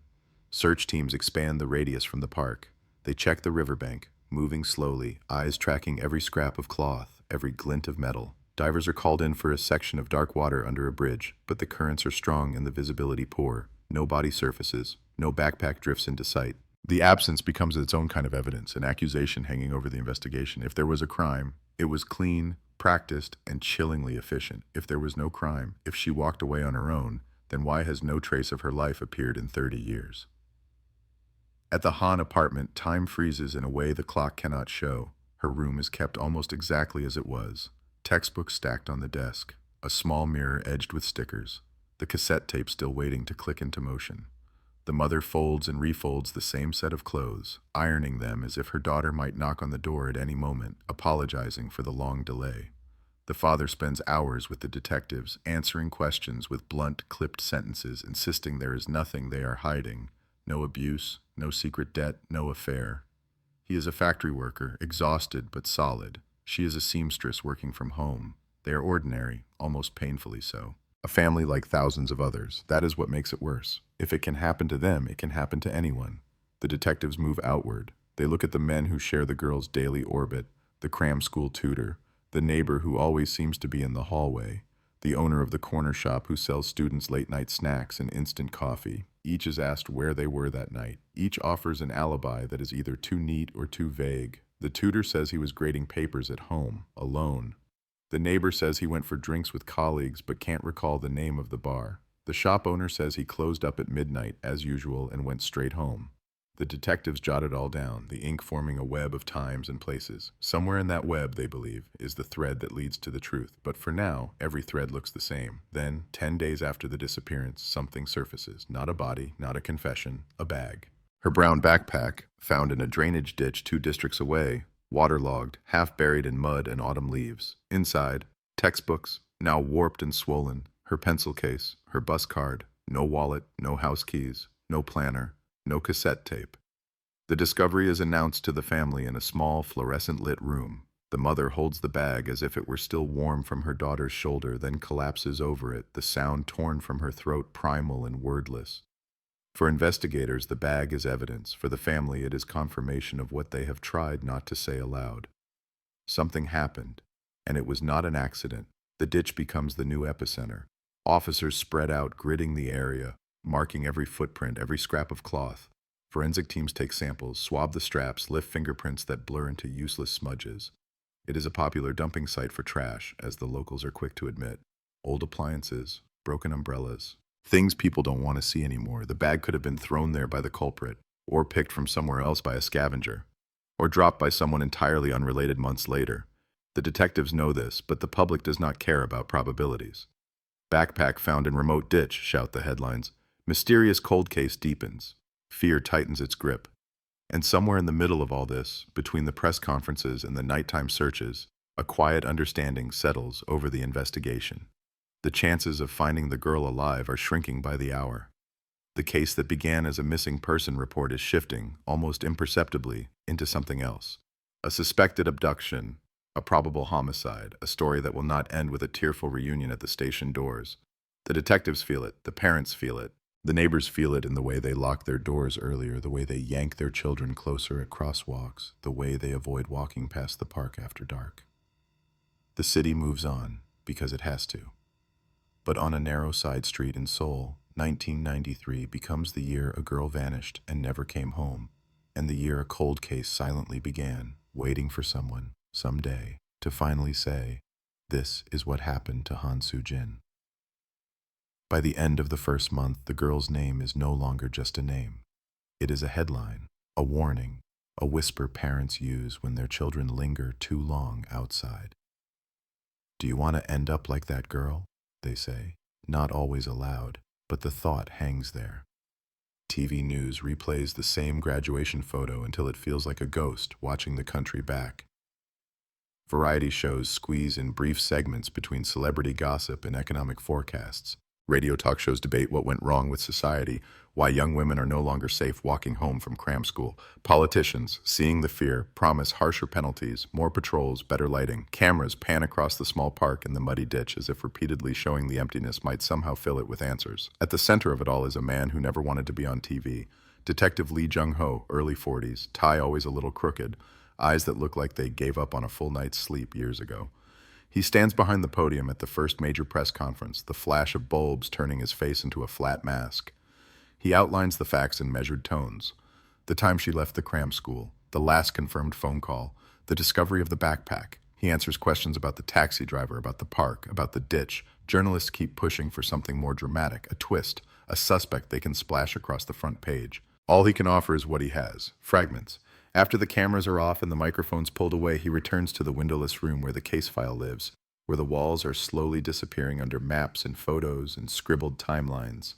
Search teams expand the radius from the park. They check the riverbank, moving slowly, eyes tracking every scrap of cloth, every glint of metal. Divers are called in for a section of dark water under a bridge, but the currents are strong and the visibility poor. No body surfaces, no backpack drifts into sight. The absence becomes its own kind of evidence, an accusation hanging over the investigation. If there was a crime, it was clean, practiced, and chillingly efficient. If there was no crime, if she walked away on her own, then why has no trace of her life appeared in 30 years? At the Han apartment, time freezes in a way the clock cannot show. Her room is kept almost exactly as it was. Textbooks stacked on the desk, a small mirror edged with stickers, the cassette tape still waiting to click into motion. The mother folds and refolds the same set of clothes, ironing them as if her daughter might knock on the door at any moment, apologizing for the long delay. The father spends hours with the detectives, answering questions with blunt, clipped sentences, insisting there is nothing they are hiding, no abuse, no secret debt, no affair. He is a factory worker, exhausted but solid. She is a seamstress working from home. They are ordinary, almost painfully so. A family like thousands of others. That is what makes it worse. If it can happen to them, it can happen to anyone. The detectives move outward. They look at the men who share the girl's daily orbit, the cram school tutor, the neighbor who always seems to be in the hallway, the owner of the corner shop who sells students late-night snacks and instant coffee. Each is asked where they were that night. Each offers an alibi that is either too neat or too vague. The tutor says he was grading papers at home, alone. The neighbor says he went for drinks with colleagues but can't recall the name of the bar. The shop owner says he closed up at midnight, as usual, and went straight home. The detectives jot it all down, the ink forming a web of times and places. Somewhere in that web, they believe, is the thread that leads to the truth. But for now, every thread looks the same. Then, 10 days after the disappearance, something surfaces. Not a body, not a confession, a bag. Her brown backpack, found in a drainage ditch 2 districts away, waterlogged, half buried in mud and autumn leaves. Inside, textbooks, now warped and swollen, her pencil case, her bus card, no wallet, no house keys, no planner, no cassette tape. The discovery is announced to the family in a small, fluorescent-lit room. The mother holds the bag as if it were still warm from her daughter's shoulder, then collapses over it, the sound torn from her throat, primal and wordless. For investigators, the bag is evidence. For the family, it is confirmation of what they have tried not to say aloud. Something happened, and it was not an accident. The ditch becomes the new epicenter. Officers spread out, gridding the area, marking every footprint, every scrap of cloth. Forensic teams take samples, swab the straps, lift fingerprints that blur into useless smudges. It is a popular dumping site for trash, as the locals are quick to admit. Old appliances, broken umbrellas, things people don't want to see anymore. The bag could have been thrown there by the culprit, or picked from somewhere else by a scavenger, or dropped by someone entirely unrelated months later. The detectives know this, but the public does not care about probabilities. Backpack found in remote ditch, shout the headlines. Mysterious cold case deepens. Fear tightens its grip. And somewhere in the middle of all this, between the press conferences and the nighttime searches, a quiet understanding settles over the investigation. The chances of finding the girl alive are shrinking by the hour. The case that began as a missing person report is shifting, almost imperceptibly, into something else. A suspected abduction, a probable homicide, a story that will not end with a tearful reunion at the station doors. The detectives feel it, the parents feel it, the neighbors feel it in the way they lock their doors earlier, the way they yank their children closer at crosswalks, the way they avoid walking past the park after dark. The city moves on, because it has to. But on a narrow side street in Seoul, 1993 becomes the year a girl vanished and never came home, and the year a cold case silently began, waiting for someone, someday, to finally say, this is what happened to Han Soo-jin. By the end of the first month, the girl's name is no longer just a name. It is a headline, a warning, a whisper parents use when their children linger too long outside. Do you want to end up like that girl? They say, not always aloud, but the thought hangs there. TV news replays the same graduation photo until it feels like a ghost watching the country back. Variety shows squeeze in brief segments between celebrity gossip and economic forecasts. Radio talk shows debate what went wrong with society, why young women are no longer safe walking home from cram school. Politicians, seeing the fear, promise harsher penalties, more patrols, better lighting. Cameras pan across the small park and the muddy ditch as if repeatedly showing the emptiness might somehow fill it with answers. At the center of it all is a man who never wanted to be on TV. Detective Lt.Joe, early 40s, tie always a little crooked, eyes that look like they gave up on a full night's sleep years ago. He stands behind the podium at the first major press conference, the flash of bulbs turning his face into a flat mask. He outlines the facts in measured tones. The time she left the cram school, the last confirmed phone call, the discovery of the backpack. He answers questions about the taxi driver, about the park, about the ditch. Journalists keep pushing for something more dramatic, a twist, a suspect they can splash across the front page. All he can offer is what he has, fragments. After the cameras are off and the microphones pulled away, he returns to the windowless room where the case file lives, where the walls are slowly disappearing under maps and photos and scribbled timelines.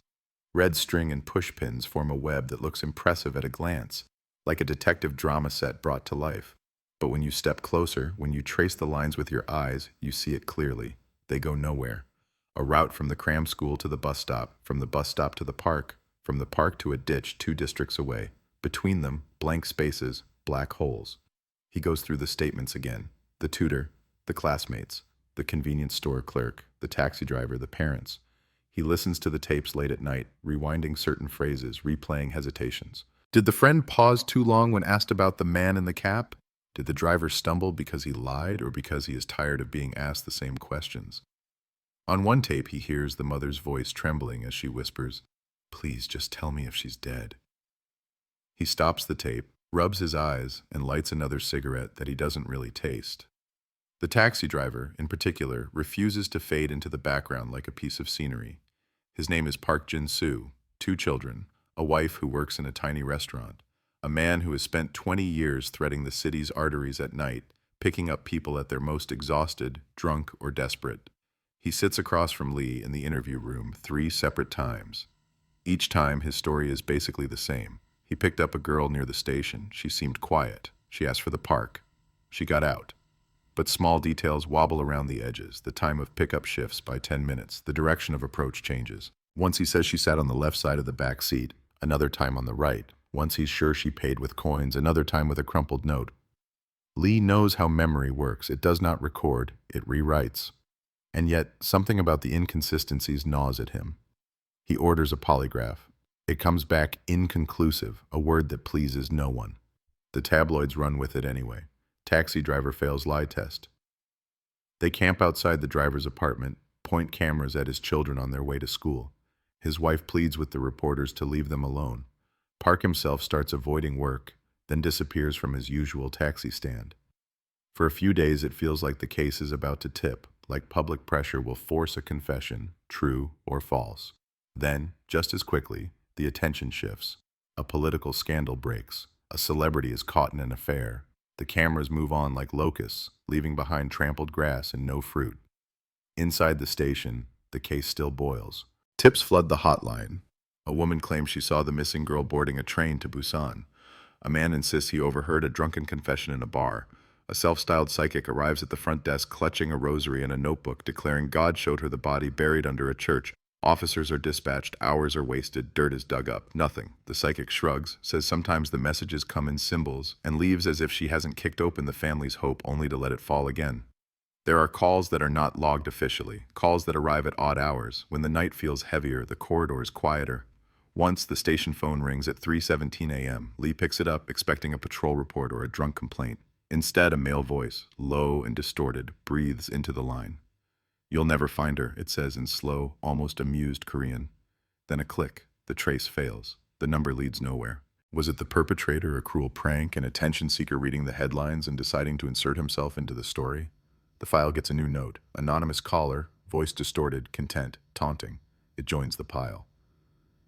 Red string and push pins form a web that looks impressive at a glance, like a detective drama set brought to life. But when you step closer, when you trace the lines with your eyes, you see it clearly. They go nowhere. A route from the cram school to the bus stop, from the bus stop to the park, from the park to a ditch 2 districts away. Between them, blank spaces, black holes. He goes through the statements again. The tutor, the classmates, the convenience store clerk, the taxi driver, the parents. He listens to the tapes late at night, rewinding certain phrases, replaying hesitations. Did the friend pause too long when asked about the man in the cap? Did the driver stumble because he lied or because he is tired of being asked the same questions? On one tape, he hears the mother's voice trembling as she whispers, "Please just tell me if she's dead." He stops the tape, rubs his eyes, and lights another cigarette that he doesn't really taste. The taxi driver, in particular, refuses to fade into the background like a piece of scenery. His name is Park Jin-soo, 2 children, a wife who works in a tiny restaurant, a man who has spent 20 years threading the city's arteries at night, picking up people at their most exhausted, drunk, or desperate. He sits across from Lee in the interview room 3 separate times. Each time, his story is basically the same. He picked up a girl near the station. She seemed quiet. She asked for the park. She got out. But small details wobble around the edges. The time of pickup shifts by 10 minutes. The direction of approach changes. Once he says she sat on the left side of the back seat, another time on the right. Once he's sure she paid with coins, another time with a crumpled note. Lee knows how memory works. It does not record, it rewrites. And yet, something about the inconsistencies gnaws at him. He orders a polygraph. It comes back inconclusive, a word that pleases no one. The tabloids run with it anyway. Taxi driver fails lie test. They camp outside the driver's apartment, point cameras at his children on their way to school. His wife pleads with the reporters to leave them alone. Park himself starts avoiding work, then disappears from his usual taxi stand. For a few days, it feels like the case is about to tip, like public pressure will force a confession, true or false. Then, just as quickly, the attention shifts. A political scandal breaks. A celebrity is caught in an affair. The cameras move on like locusts, leaving behind trampled grass and no fruit. Inside the station, the case still boils. Tips flood the hotline. A woman claims she saw the missing girl boarding a train to Busan. A man insists he overheard a drunken confession in a bar. A self-styled psychic arrives at the front desk clutching a rosary and a notebook, declaring God showed her the body buried under a church. Officers are dispatched, hours are wasted, dirt is dug up. Nothing. The psychic shrugs, says sometimes the messages come in symbols, and leaves as if she hasn't kicked open the family's hope only to let it fall again. There are calls that are not logged officially, calls that arrive at odd hours. When the night feels heavier, the corridors quieter. Once, the station phone rings at 3:17 a.m. Lee picks it up, expecting a patrol report or a drunk complaint. Instead, a male voice, low and distorted, breathes into the line. "You'll never find her," it says in slow, almost amused Korean. Then a click. The trace fails. The number leads nowhere. Was it the perpetrator, a cruel prank, an attention seeker reading the headlines and deciding to insert himself into the story? The file gets a new note. Anonymous caller, voice distorted, content, taunting. It joins the pile.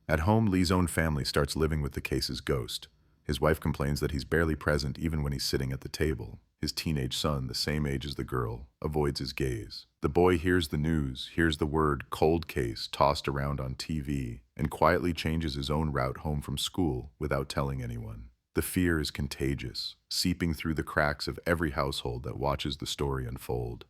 At home, Lee's own family starts living with the case's ghost. His wife complains that he's barely present even when he's sitting at the table. His teenage son, the same age as the girl, avoids his gaze. The boy hears the news, hears the word cold case tossed around on TV, and quietly changes his own route home from school without telling anyone. The fear is contagious, seeping through the cracks of every household that watches the story unfold.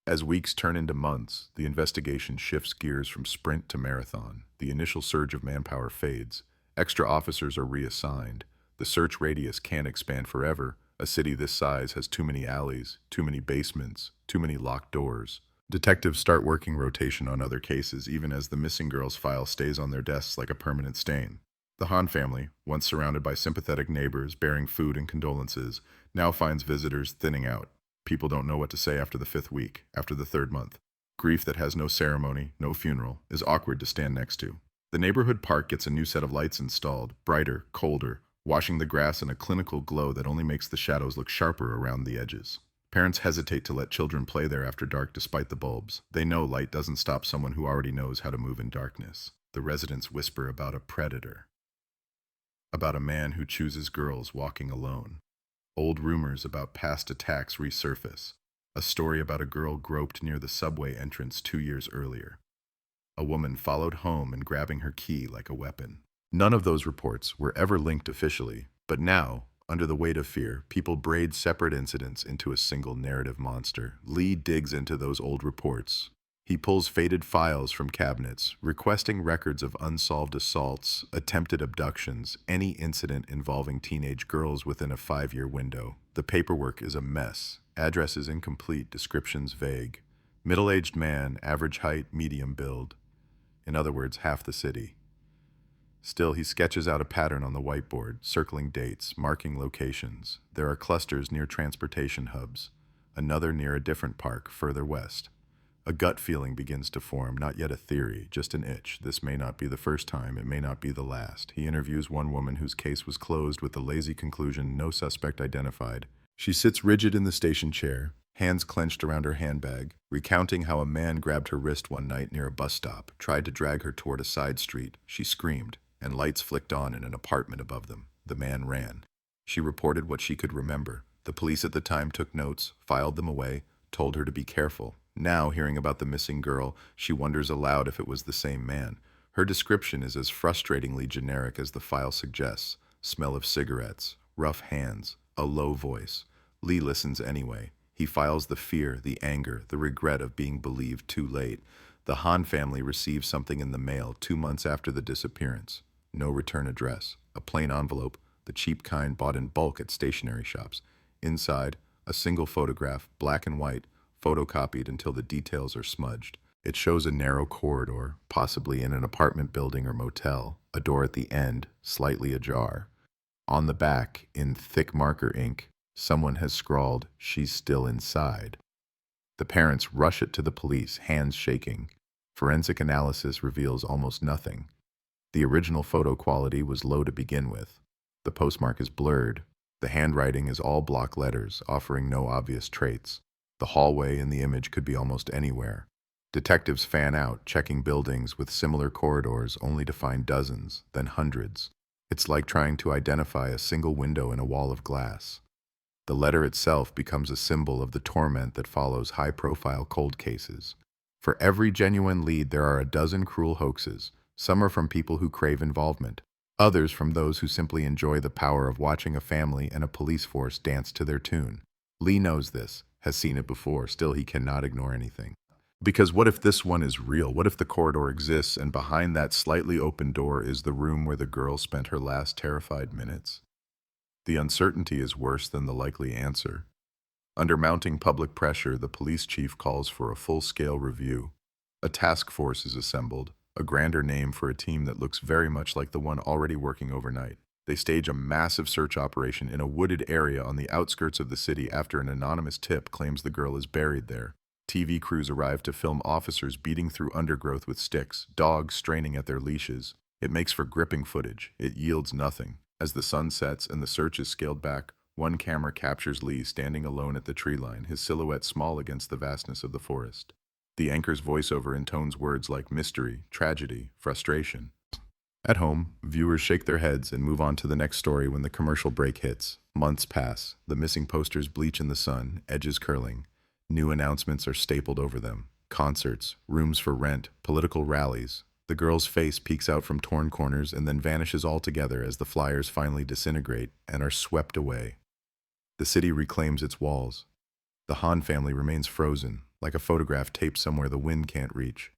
As weeks turn into months, the investigation shifts gears from sprint to marathon. The initial surge of manpower fades. Extra officers are reassigned. The search radius can't expand forever. A city this size has too many alleys, too many basements, too many locked doors. Detectives start working rotation on other cases, even as the missing girl's file stays on their desks like a permanent stain. The Han family, once surrounded by sympathetic neighbors bearing food and condolences, now finds visitors thinning out. People don't know what to say after the 5th week, after the 3rd month. Grief that has no ceremony, no funeral, is awkward to stand next to. The neighborhood park gets a new set of lights installed, brighter, colder, washing the grass in a clinical glow that only makes the shadows look sharper around the edges. Parents hesitate to let children play there after dark despite the bulbs. They know light doesn't stop someone who already knows how to move in darkness. The residents whisper about a predator. About a man who chooses girls walking alone. Old rumors about past attacks resurface. A story about a girl groped near the subway entrance 2 years earlier. A woman followed home and grabbing her key like a weapon. None of those reports were ever linked officially, but now, under the weight of fear, people braid separate incidents into a single narrative monster. Lee digs into those old reports. He pulls faded files from cabinets, requesting records of unsolved assaults, attempted abductions, any incident involving teenage girls within a 5-year window. The paperwork is a mess. Addresses incomplete, descriptions vague. Middle-aged man, average height, medium build. In other words, half the city. Still, he sketches out a pattern on the whiteboard, circling dates, marking locations. There are clusters near transportation hubs, another near a different park further west. A gut feeling begins to form, not yet a theory, just an itch. This may not be the first time, it may not be the last. He interviews one woman whose case was closed with the lazy conclusion, no suspect identified. She sits rigid in the station chair, hands clenched around her handbag, recounting how a man grabbed her wrist one night near a bus stop, tried to drag her toward a side street. She screamed, and lights flicked on in an apartment above them. The man ran. She reported what she could remember. The police at the time took notes, filed them away, told her to be careful. Now, hearing about the missing girl, she wonders aloud if it was the same man. Her description is as frustratingly generic as the file suggests. Smell of cigarettes, rough hands, a low voice. Lee listens anyway. He files the fear, the anger, the regret of being believed too late. The Han family receives something in the mail 2 months after the disappearance. No return address. A plain envelope, the cheap kind bought in bulk at stationery shops. Inside, a single photograph, black and white, photocopied until the details are smudged. It shows a narrow corridor, possibly in an apartment building or motel, a door at the end, slightly ajar. On the back, in thick marker ink, someone has scrawled, "She's still inside." The parents rush it to the police, hands shaking. Forensic analysis reveals almost nothing. The original photo quality was low to begin with. The postmark is blurred. The handwriting is all block letters, offering no obvious traits. The hallway in the image could be almost anywhere. Detectives fan out, checking buildings with similar corridors only to find dozens, then hundreds. It's like trying to identify a single window in a wall of glass. The letter itself becomes a symbol of the torment that follows high-profile cold cases. For every genuine lead, there are a dozen cruel hoaxes. Some are from people who crave involvement. Others from those who simply enjoy the power of watching a family and a police force dance to their tune. Lee knows this, has seen it before, still he cannot ignore anything. Because what if this one is real? What if the corridor exists and behind that slightly open door is the room where the girl spent her last terrified minutes? The uncertainty is worse than the likely answer. Under mounting public pressure, the police chief calls for a full-scale review. A task force is assembled, a grander name for a team that looks very much like the one already working overnight. They stage a massive search operation in a wooded area on the outskirts of the city after an anonymous tip claims the girl is buried there. TV crews arrive to film officers beating through undergrowth with sticks, dogs straining at their leashes. It makes for gripping footage. It yields nothing. As the sun sets and the search is scaled back, one camera captures Lee standing alone at the tree line, his silhouette small against the vastness of the forest. The anchor's voiceover intones words like mystery, tragedy, frustration. At home, viewers shake their heads and move on to the next story when the commercial break hits. Months pass. The missing posters bleach in the sun, edges curling. New announcements are stapled over them. Concerts, rooms for rent, political rallies. The girl's face peeks out from torn corners and then vanishes altogether as the flyers finally disintegrate and are swept away. The city reclaims its walls. The Hahn family remains frozen, like a photograph taped somewhere the wind can't reach.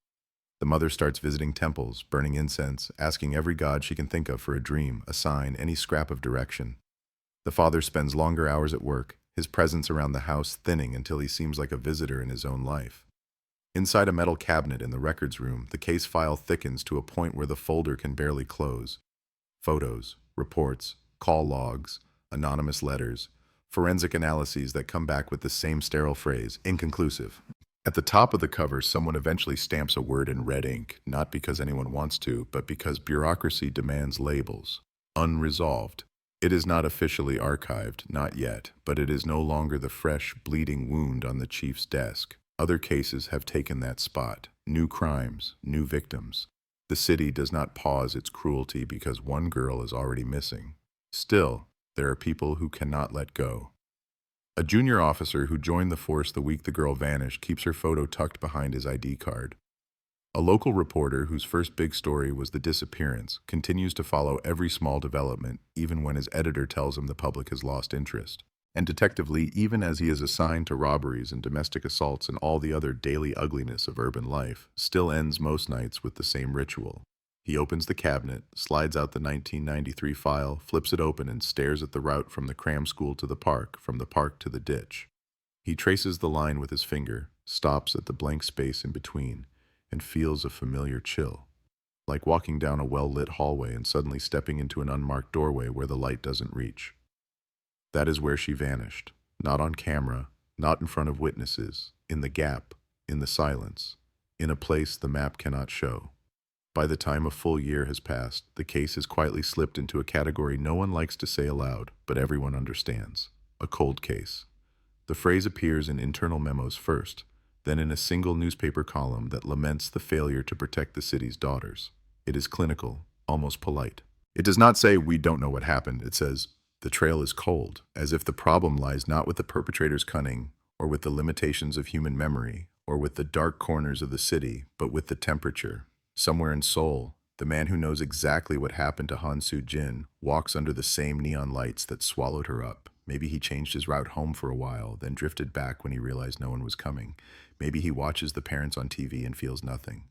The mother starts visiting temples, burning incense, asking every god she can think of for a dream, a sign, any scrap of direction. The father spends longer hours at work, his presence around the house thinning until he seems like a visitor in his own life. Inside a metal cabinet in the records room, the case file thickens to a point where the folder can barely close. Photos, reports, call logs, anonymous letters, forensic analyses that come back with the same sterile phrase, inconclusive. At the top of the cover, someone eventually stamps a word in red ink, not because anyone wants to, but because bureaucracy demands labels. Unresolved. It is not officially archived, not yet, but it is no longer the fresh, bleeding wound on the chief's desk. Other cases have taken that spot. New crimes, new victims. The city does not pause its cruelty because one girl is already missing. Still, there are people who cannot let go. A junior officer who joined the force the week the girl vanished keeps her photo tucked behind his ID card. A local reporter whose first big story was the disappearance continues to follow every small development, even when his editor tells him the public has lost interest. And Detective Lee, even as he is assigned to robberies and domestic assaults and all the other daily ugliness of urban life, still ends most nights with the same ritual. He opens the cabinet, slides out the 1993 file, flips it open and stares at the route from the cram school to the park, from the park to the ditch. He traces the line with his finger, stops at the blank space in between, and feels a familiar chill, like walking down a well-lit hallway and suddenly stepping into an unmarked doorway where the light doesn't reach. That is where she vanished, not on camera, not in front of witnesses, in the gap, in the silence, in a place the map cannot show. By the time a full year has passed, the case has quietly slipped into a category no one likes to say aloud, but everyone understands. A cold case. The phrase appears in internal memos first, then in a single newspaper column that laments the failure to protect the city's daughters. It is clinical, almost polite. It does not say, "We don't know what happened." It says, "The trail is cold," as if the problem lies not with the perpetrator's cunning, or with the limitations of human memory, or with the dark corners of the city, but with the temperature. Somewhere in Seoul, the man who knows exactly what happened to Han Soo-jin walks under the same neon lights that swallowed her up. Maybe he changed his route home for a while, then drifted back when he realized no one was coming. Maybe he watches the parents on TV and feels nothing.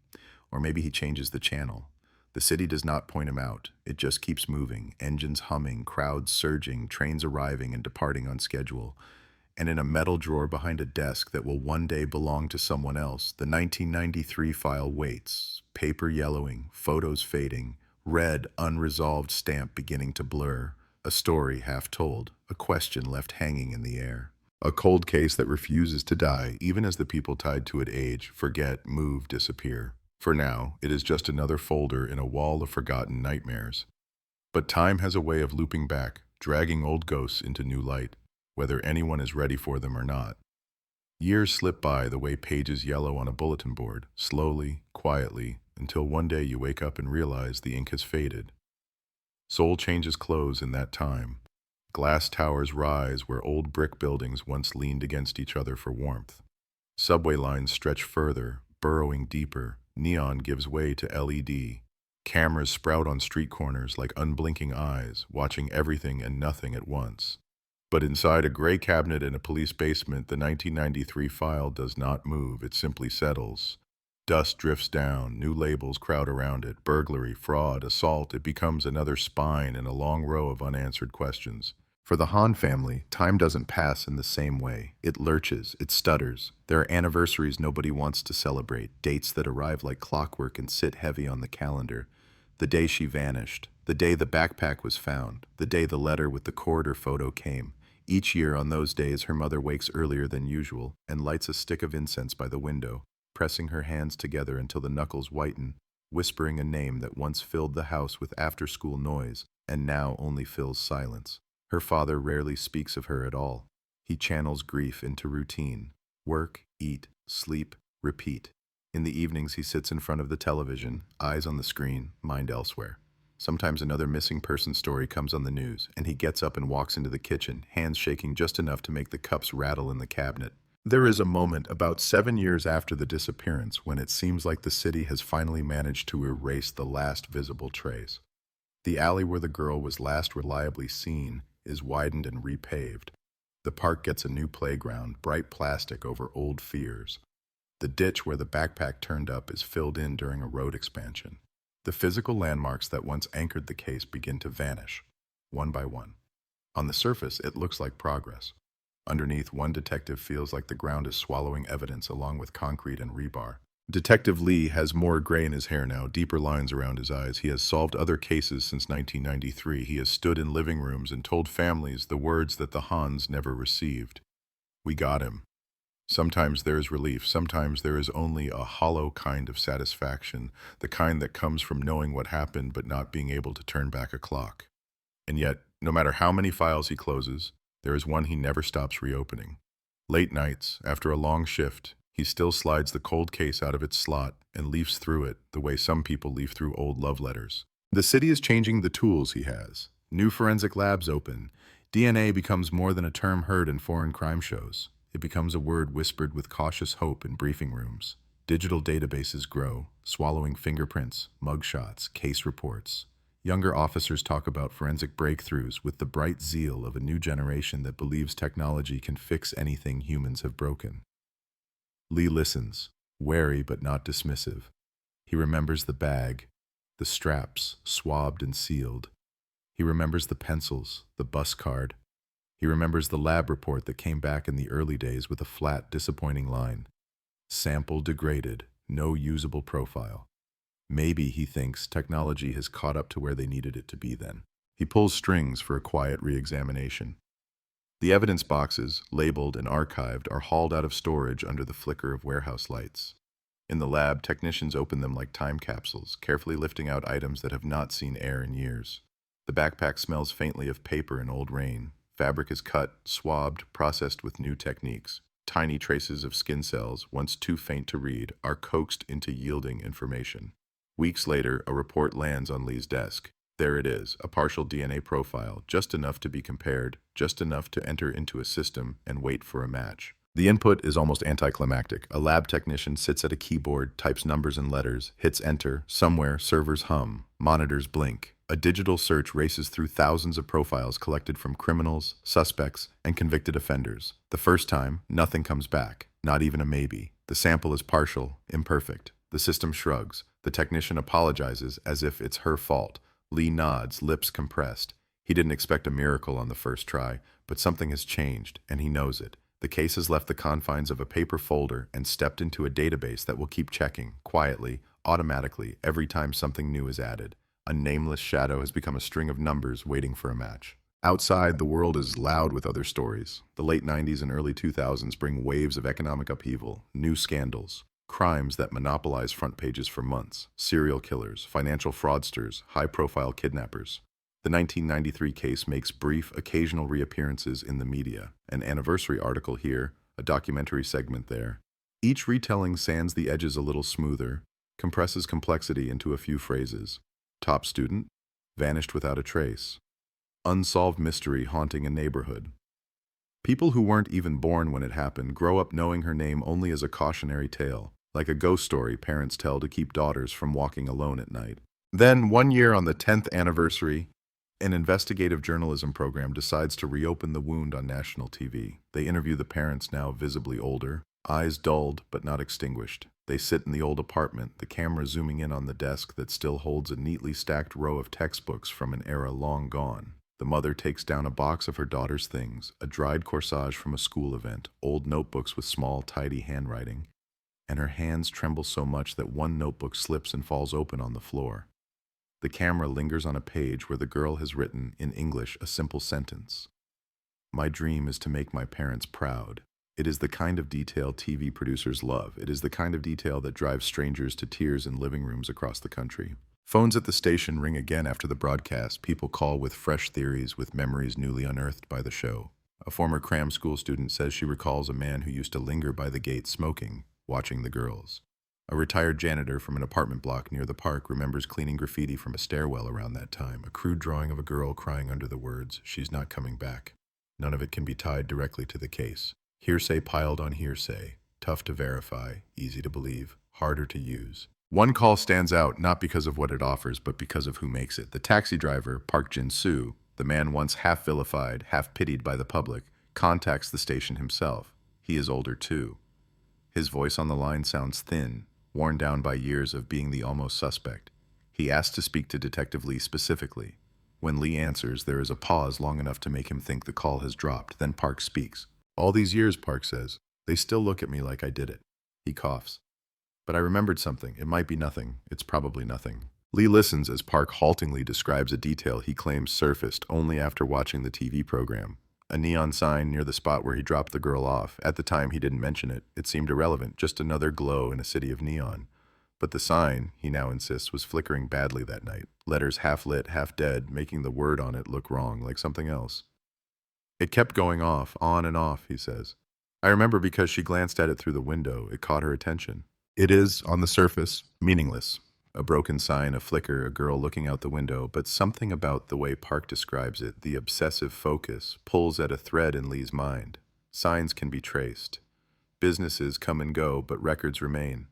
Or maybe he changes the channel. The city does not point him out. It just keeps moving, engines humming, crowds surging, trains arriving and departing on schedule. And in a metal drawer behind a desk that will one day belong to someone else, the 1993 file waits, paper yellowing, photos fading, red, unresolved stamp beginning to blur, a story half told, a question left hanging in the air. A cold case that refuses to die, even as the people tied to it age, forget, move, disappear. For now, it is just another folder in a wall of forgotten nightmares. But time has a way of looping back, dragging old ghosts into new light, whether anyone is ready for them or not. Years slip by the way pages yellow on a bulletin board, slowly, quietly, until one day you wake up and realize the ink has faded. Soul changes clothes in that time. Glass towers rise where old brick buildings once leaned against each other for warmth. Subway lines stretch further, burrowing deeper. Neon gives way to LED. Cameras sprout on street corners like unblinking eyes, watching everything and nothing at once. But inside a gray cabinet in a police basement, the 1993 file does not move, it simply settles. Dust drifts down, new labels crowd around it, burglary, fraud, assault. It becomes another spine in a long row of unanswered questions. For the Hahn family, time doesn't pass in the same way. It lurches, it stutters. There are anniversaries nobody wants to celebrate, dates that arrive like clockwork and sit heavy on the calendar. The day she vanished, the day the backpack was found, the day the letter with the corridor photo came. Each year on those days, her mother wakes earlier than usual and lights a stick of incense by the window, pressing her hands together until the knuckles whiten, whispering a name that once filled the house with after-school noise and now only fills silence. Her father rarely speaks of her at all. He channels grief into routine. Work, eat, sleep, repeat. In the evenings, he sits in front of the television, eyes on the screen, mind elsewhere. Sometimes another missing person story comes on the news, and he gets up and walks into the kitchen, hands shaking just enough to make the cups rattle in the cabinet. There is a moment about 7 years after the disappearance when it seems like the city has finally managed to erase the last visible trace. The alley where the girl was last reliably seen is widened and repaved. The park gets a new playground, bright plastic over old fears. The ditch where the backpack turned up is filled in during a road expansion. The physical landmarks that once anchored the case begin to vanish, one by one. On the surface, it looks like progress. Underneath, one detective feels like the ground is swallowing evidence along with concrete and rebar. Detective Lee has more gray in his hair now, deeper lines around his eyes. He has solved other cases since 1993. He has stood in living rooms and told families the words that the Hans never received. We got him. Sometimes there is relief. Sometimes there is only a hollow kind of satisfaction, the kind that comes from knowing what happened but not being able to turn back a clock. And yet, no matter how many files he closes, there is one he never stops reopening. Late nights, after a long shift, he still slides the cold case out of its slot and leafs through it the way some people leaf through old love letters. The city is changing the tools he has. New forensic labs open. DNA becomes more than a term heard in foreign crime shows. It becomes a word whispered with cautious hope in briefing rooms. Digital databases grow, swallowing fingerprints, mugshots, case reports. Younger officers talk about forensic breakthroughs with the bright zeal of a new generation that believes technology can fix anything humans have broken. Lee listens, wary but not dismissive. He remembers the bag, the straps, swabbed and sealed. He remembers the pencils, the bus card. He remembers the lab report that came back in the early days with a flat, disappointing line. Sample degraded, no usable profile. Maybe, he thinks, technology has caught up to where they needed it to be then. He pulls strings for a quiet re-examination. The evidence boxes, labeled and archived, are hauled out of storage under the flicker of warehouse lights. In the lab, technicians open them like time capsules, carefully lifting out items that have not seen air in years. The backpack smells faintly of paper and old rain. Fabric is cut, swabbed, processed with new techniques. Tiny traces of skin cells, once too faint to read, are coaxed into yielding information. Weeks later, a report lands on Lee's desk. There it is, a partial DNA profile, just enough to be compared, just enough to enter into a system and wait for a match. The input is almost anticlimactic. A lab technician sits at a keyboard, types numbers and letters, hits enter. Somewhere, servers hum, monitors blink. A digital search races through thousands of profiles collected from criminals, suspects, and convicted offenders. The first time, nothing comes back, not even a maybe. The sample is partial, imperfect. The system shrugs. The technician apologizes as if it's her fault. Lee nods, lips compressed. He didn't expect a miracle on the first try, but something has changed, and he knows it. The case has left the confines of a paper folder and stepped into a database that will keep checking, quietly, automatically, every time something new is added. A nameless shadow has become a string of numbers waiting for a match. Outside, the world is loud with other stories. The late 90s and early 2000s bring waves of economic upheaval, new scandals, crimes that monopolize front pages for months, serial killers, financial fraudsters, high-profile kidnappers. The 1993 case makes brief, occasional reappearances in the media. An anniversary article here, a documentary segment there. Each retelling sands the edges a little smoother, compresses complexity into a few phrases. Top student, vanished without a trace. Unsolved mystery haunting a neighborhood. People who weren't even born when it happened grow up knowing her name only as a cautionary tale, like a ghost story parents tell to keep daughters from walking alone at night. Then, 1 year on the 10th anniversary, an investigative journalism program decides to reopen the wound on national TV. They interview the parents, now visibly older, eyes dulled but not extinguished. They sit in the old apartment, the camera zooming in on the desk that still holds a neatly stacked row of textbooks from an era long gone. The mother takes down a box of her daughter's things, a dried corsage from a school event, old notebooks with small, tidy handwriting, and her hands tremble so much that one notebook slips and falls open on the floor. The camera lingers on a page where the girl has written, in English, a simple sentence. My dream is to make my parents proud. It is the kind of detail TV producers love. It is the kind of detail that drives strangers to tears in living rooms across the country. Phones at the station ring again after the broadcast. People call with fresh theories, with memories newly unearthed by the show. A former cram school student says she recalls a man who used to linger by the gate smoking, watching the girls. A retired janitor from an apartment block near the park remembers cleaning graffiti from a stairwell around that time, a crude drawing of a girl crying under the words, "She's not coming back." None of it can be tied directly to the case. Hearsay piled on hearsay, tough to verify, easy to believe, harder to use. One call stands out not because of what it offers, but because of who makes it. The taxi driver, Park Jin-soo, the man once half vilified, half pitied by the public, contacts the station himself. He is older too. His voice on the line sounds thin, worn down by years of being the almost suspect. He asks to speak to Detective Lee specifically. When Lee answers, there is a pause long enough to make him think the call has dropped. Then Park speaks. All these years, Park says, they still look at me like I did it. He coughs. But I remembered something. It might be nothing. It's probably nothing. Lee listens as Park haltingly describes a detail he claims surfaced only after watching the TV program. A neon sign near the spot where he dropped the girl off. At the time, he didn't mention it. It seemed irrelevant, just another glow in a city of neon. But the sign, he now insists, was flickering badly that night. Letters half lit, half dead, making the word on it look wrong, like something else. It kept going off, on and off, he says. I remember because she glanced at it through the window. It caught her attention. It is, on the surface, meaningless. A broken sign, a flicker, a girl looking out the window, but something about the way Park describes it, the obsessive focus, pulls at a thread in Lee's mind. Signs can be traced. Businesses come and go, but records remain.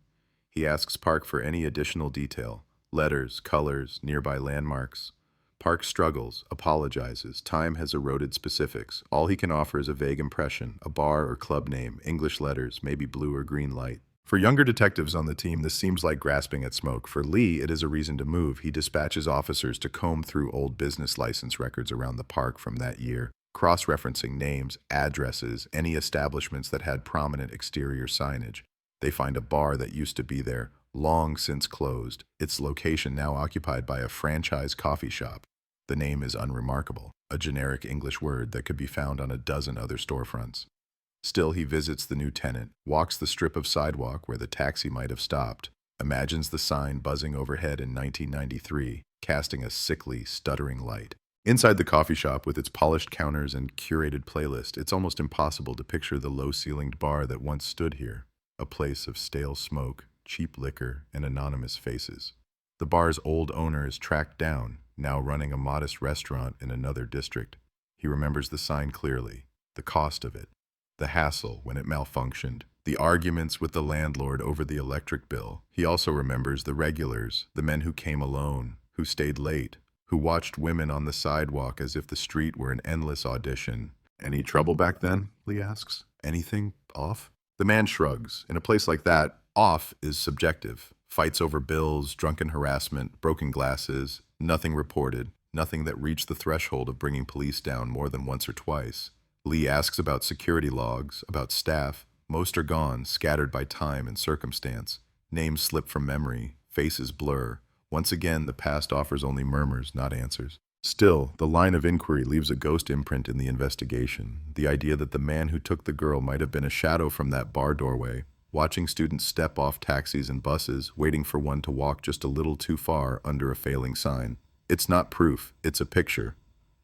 He asks Park for any additional detail, letters, colors, nearby landmarks. Park struggles, apologizes. Time has eroded specifics. All he can offer is a vague impression, a bar or club name, English letters, maybe blue or green light. For younger detectives on the team, this seems like grasping at smoke. For Lee, it is a reason to move. He dispatches officers to comb through old business license records around the park from that year, cross-referencing names, addresses, any establishments that had prominent exterior signage. They find a bar that used to be there, long since closed, its location now occupied by a franchise coffee shop. The name is unremarkable, a generic English word that could be found on a dozen other storefronts. Still, he visits the new tenant, walks the strip of sidewalk where the taxi might have stopped, imagines the sign buzzing overhead in 1993, casting a sickly, stuttering light. Inside the coffee shop, with its polished counters and curated playlist, it's almost impossible to picture the low-ceilinged bar that once stood here, a place of stale smoke, cheap liquor, and anonymous faces. The bar's old owner is tracked down, now running a modest restaurant in another district. He remembers the sign clearly, the cost of it, the hassle when it malfunctioned, the arguments with the landlord over the electric bill. He also remembers the regulars, the men who came alone, who stayed late, who watched women on the sidewalk as if the street were an endless audition. Any trouble back then? Lee asks. Anything off? The man shrugs. In a place like that, off is subjective. Fights over bills, drunken harassment, broken glasses, nothing reported, nothing that reached the threshold of bringing police down more than once or twice. Lee asks about security logs, about staff. Most are gone, scattered by time and circumstance. Names slip from memory, faces blur. Once again, the past offers only murmurs, not answers. Still, the line of inquiry leaves a ghost imprint in the investigation. The idea that the man who took the girl might have been a shadow from that bar doorway, watching students step off taxis and buses, waiting for one to walk just a little too far under a failing sign. It's not proof, it's a picture.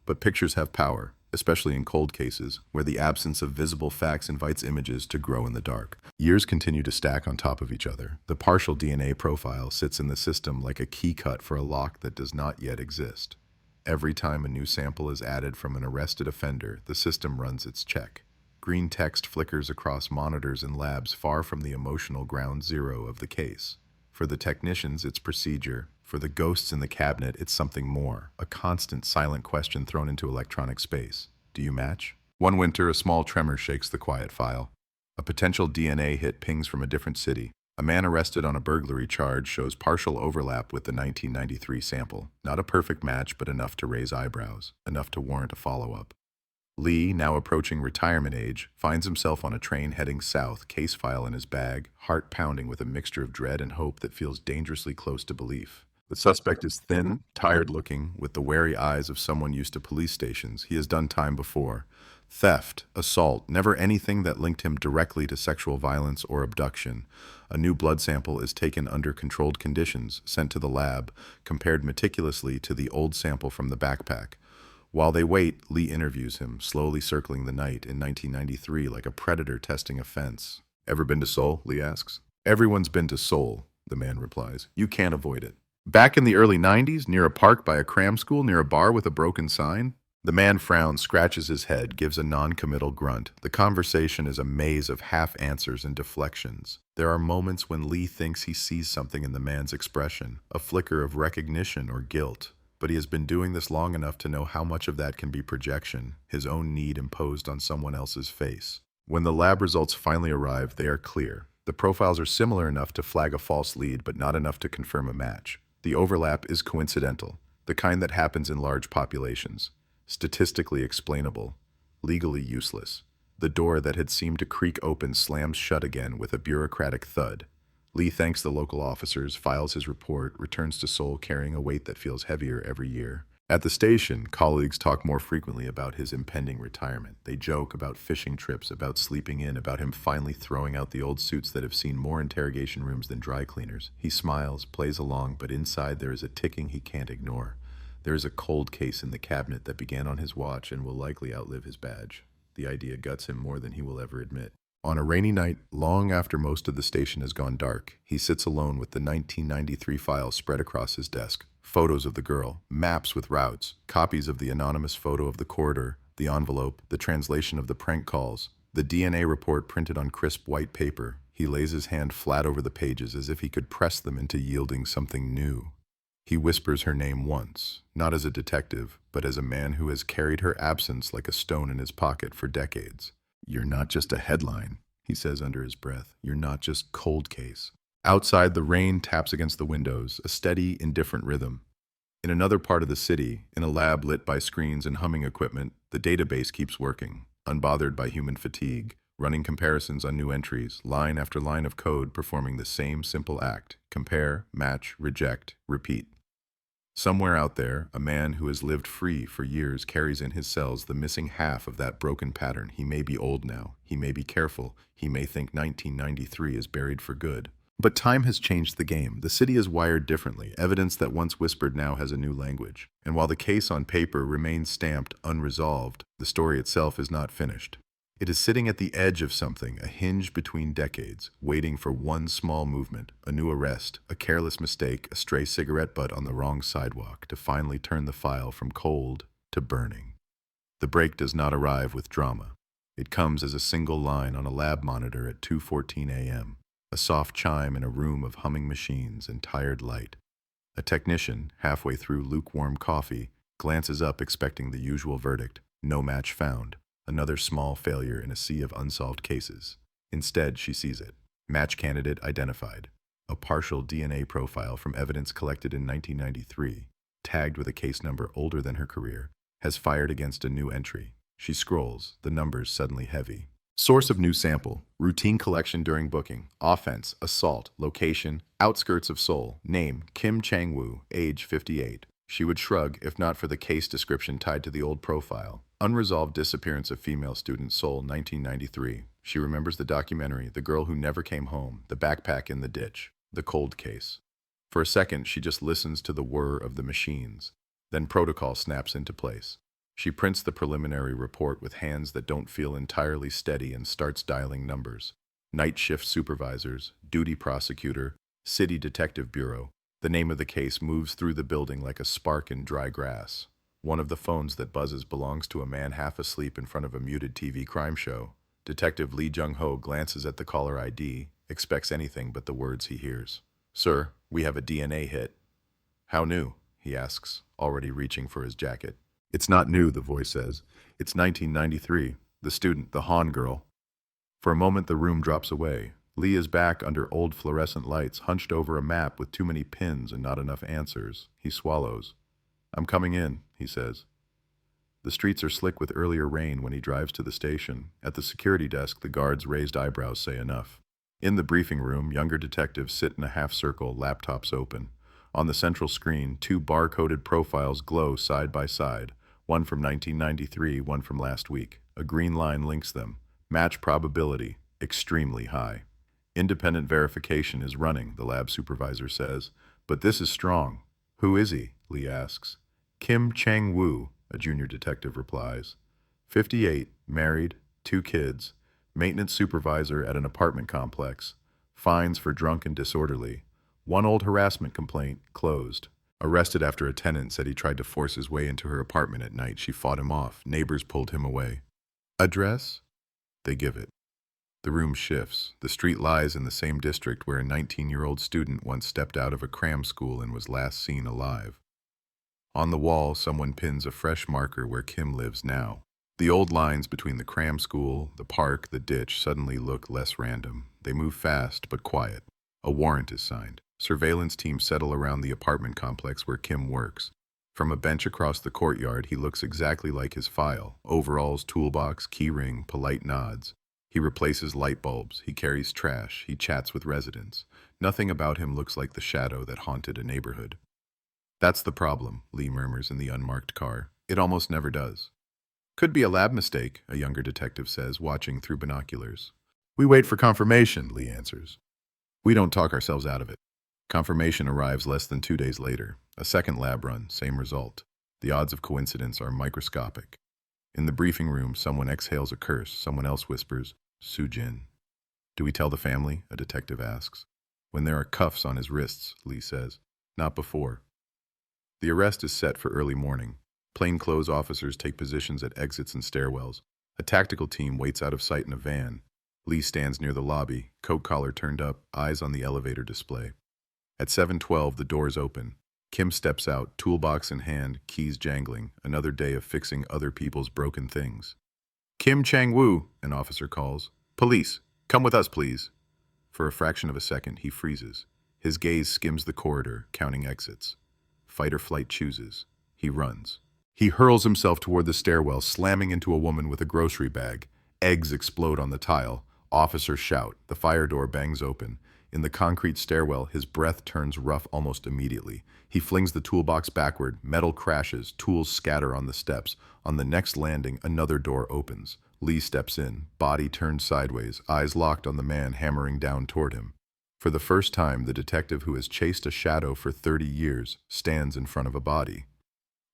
But pictures have power, especially in cold cases, where the absence of visible facts invites images to grow in the dark. Years continue to stack on top of each other. The partial DNA profile sits in the system like a key cut for a lock that does not yet exist. Every time a new sample is added from an arrested offender, the system runs its check. Green text flickers across monitors in labs far from the emotional ground zero of the case. For the technicians, it's procedure. For the ghosts in the cabinet, it's something more, a constant silent question thrown into electronic space. Do you match? One winter, a small tremor shakes the quiet file. A potential DNA hit pings from a different city. A man arrested on a burglary charge shows partial overlap with the 1993 sample. Not a perfect match, but enough to raise eyebrows, enough to warrant a follow-up. Lee, now approaching retirement age, finds himself on a train heading south, case file in his bag, heart pounding with a mixture of dread and hope that feels dangerously close to belief. The suspect is thin, tired-looking, with the wary eyes of someone used to police stations. He has done time before. Theft, assault, never anything that linked him directly to sexual violence or abduction. A new blood sample is taken under controlled conditions, sent to the lab, compared meticulously to the old sample from the backpack. While they wait, Lee interviews him, slowly circling the night in 1993 like a predator testing a fence. Ever been to Seoul? Lee asks. Everyone's been to Seoul, the man replies. You can't avoid it. Back in the early 90s, near a park by a cram school, near a bar with a broken sign? The man frowns, scratches his head, gives a non-committal grunt. The conversation is a maze of half-answers and deflections. There are moments when Lee thinks he sees something in the man's expression, a flicker of recognition or guilt. But he has been doing this long enough to know how much of that can be projection, his own need imposed on someone else's face. When the lab results finally arrive, they are clear. The profiles are similar enough to flag a false lead, but not enough to confirm a match. The overlap is coincidental, the kind that happens in large populations. Statistically explainable, legally useless. The door that had seemed to creak open slams shut again with a bureaucratic thud. Lee thanks the local officers, files his report, returns to Seoul carrying a weight that feels heavier every year. At the station, colleagues talk more frequently about his impending retirement. They joke about fishing trips, about sleeping in, about him finally throwing out the old suits that have seen more interrogation rooms than dry cleaners. He smiles, plays along, but inside there is a ticking he can't ignore. There is a cold case in the cabinet that began on his watch and will likely outlive his badge. The idea guts him more than he will ever admit. On a rainy night, long after most of the station has gone dark, he sits alone with the 1993 file spread across his desk. Photos of the girl, maps with routes, copies of the anonymous photo of the corridor, the envelope, the translation of the prank calls, the DNA report printed on crisp white paper. He lays his hand flat over the pages as if he could press them into yielding something new. He whispers her name once, not as a detective, but as a man who has carried her absence like a stone in his pocket for decades. You're not just a headline, he says under his breath. You're not just cold case. Outside, the rain taps against the windows, a steady, indifferent rhythm. In another part of the city, in a lab lit by screens and humming equipment, the database keeps working, unbothered by human fatigue, running comparisons on new entries, line after line of code performing the same simple act: compare, match, reject, repeat. Somewhere out there, a man who has lived free for years carries in his cells the missing half of that broken pattern. He may be old now. He may be careful. He may think 1993 is buried for good. But time has changed the game. The city is wired differently. Evidence that once whispered now has a new language. And while the case on paper remains stamped unresolved, the story itself is not finished. It is sitting at the edge of something, a hinge between decades, waiting for one small movement, a new arrest, a careless mistake, a stray cigarette butt on the wrong sidewalk, to finally turn the file from cold to burning. The break does not arrive with drama. It comes as a single line on a lab monitor at 2:14 a.m., a soft chime in a room of humming machines and tired light. A technician, halfway through lukewarm coffee, glances up expecting the usual verdict: no match found. Another small failure in a sea of unsolved cases. Instead, she sees it. Match candidate identified. a partial DNA profile from evidence collected in 1993, tagged with a case number older than her career, has fired against a new entry. She scrolls, the numbers suddenly heavy. Source of new sample, routine collection during booking, offense, assault, location, outskirts of Seoul, name, Kim Chang-woo, age 58. She would shrug if not for the case description tied to the old profile. Unresolved disappearance of female student, Seoul, 1993. She remembers the documentary, The Girl Who Never Came Home, The Backpack in the Ditch, the cold case. For a second, she just listens to the whir of the machines. Then protocol snaps into place. She prints the preliminary report with hands that don't feel entirely steady and starts dialing numbers. Night shift supervisors, duty prosecutor, city detective bureau. The name of the case moves through the building like a spark in dry grass. One of the phones that buzzes belongs to a man half asleep in front of a muted TV crime show. Detective Lt.Joe glances at the caller ID, expects anything but the words he hears. "Sir, we have a DNA hit." "How new?" he asks, already reaching for his jacket. "It's not new," the voice says. "It's 1993. The student, the Han girl." For a moment, the room drops away. Lee is back under old fluorescent lights, hunched over a map with too many pins and not enough answers. He swallows. "I'm coming in," he says. The streets are slick with earlier rain when he drives to the station. At the security desk, the guard's raised eyebrows say enough. In the briefing room, younger detectives sit in a half-circle, laptops open. On the central screen, two bar-coded profiles glow side by side, one from 1993, one from last week. A green line links them. Match probability, extremely high. Independent verification is running, the lab supervisor says. "But this is strong." "Who is he?" Lee asks. "Kim Chang-woo," a junior detective replies. 58, married, 2 kids, maintenance supervisor at an apartment complex, fines for drunk and disorderly, 1 old harassment complaint, closed. Arrested after a tenant said he tried to force his way into her apartment at night. She fought him off. Neighbors pulled him away. "Address?" They give it. The room shifts. The street lies in the same district where a 19-year-old student once stepped out of a cram school and was last seen alive. On the wall, someone pins a fresh marker where Kim lives now. The old lines between the cram school, the park, the ditch suddenly look less random. They move fast but quiet. A warrant is signed. Surveillance teams settle around the apartment complex where Kim works. From a bench across the courtyard, he looks exactly like his file. Overalls, toolbox, keyring, polite nods. He replaces light bulbs. He carries trash. He chats with residents. Nothing about him looks like the shadow that haunted a neighborhood. "That's the problem," Lee murmurs in the unmarked car. "It almost never does." "Could be a lab mistake," a younger detective says, watching through binoculars. "We wait for confirmation," Lee answers. "We don't talk ourselves out of it." Confirmation arrives less than 2 days later. A second lab run, same result. The odds of coincidence are microscopic. In the briefing room, someone exhales a curse. Someone else whispers, "Soo-jin." "Do we tell the family?" a detective asks. "When there are cuffs on his wrists," Lee says. "Not before." The arrest is set for early morning. Plainclothes officers take positions at exits and stairwells. A tactical team waits out of sight in a van. Lee stands near the lobby, coat collar turned up, eyes on the elevator display. At 7:12, the doors open. Kim steps out, toolbox in hand, keys jangling. Another day of fixing other people's broken things. "Kim Chang-woo," an officer calls. "Police, come with us, please." For a fraction of a second, he freezes. His gaze skims the corridor, counting exits. Fight or flight chooses. He runs. He hurls himself toward the stairwell, slamming into a woman with a grocery bag. Eggs explode on the tile. Officers shout. The fire door bangs open. In the concrete stairwell, his breath turns rough almost immediately. He flings the toolbox backward. Metal crashes. Tools scatter on the steps. On the next landing, another door opens. Lee steps in, body turned sideways, eyes locked on the man hammering down toward him. For the first time, the detective who has chased a shadow for 30 years stands in front of a body.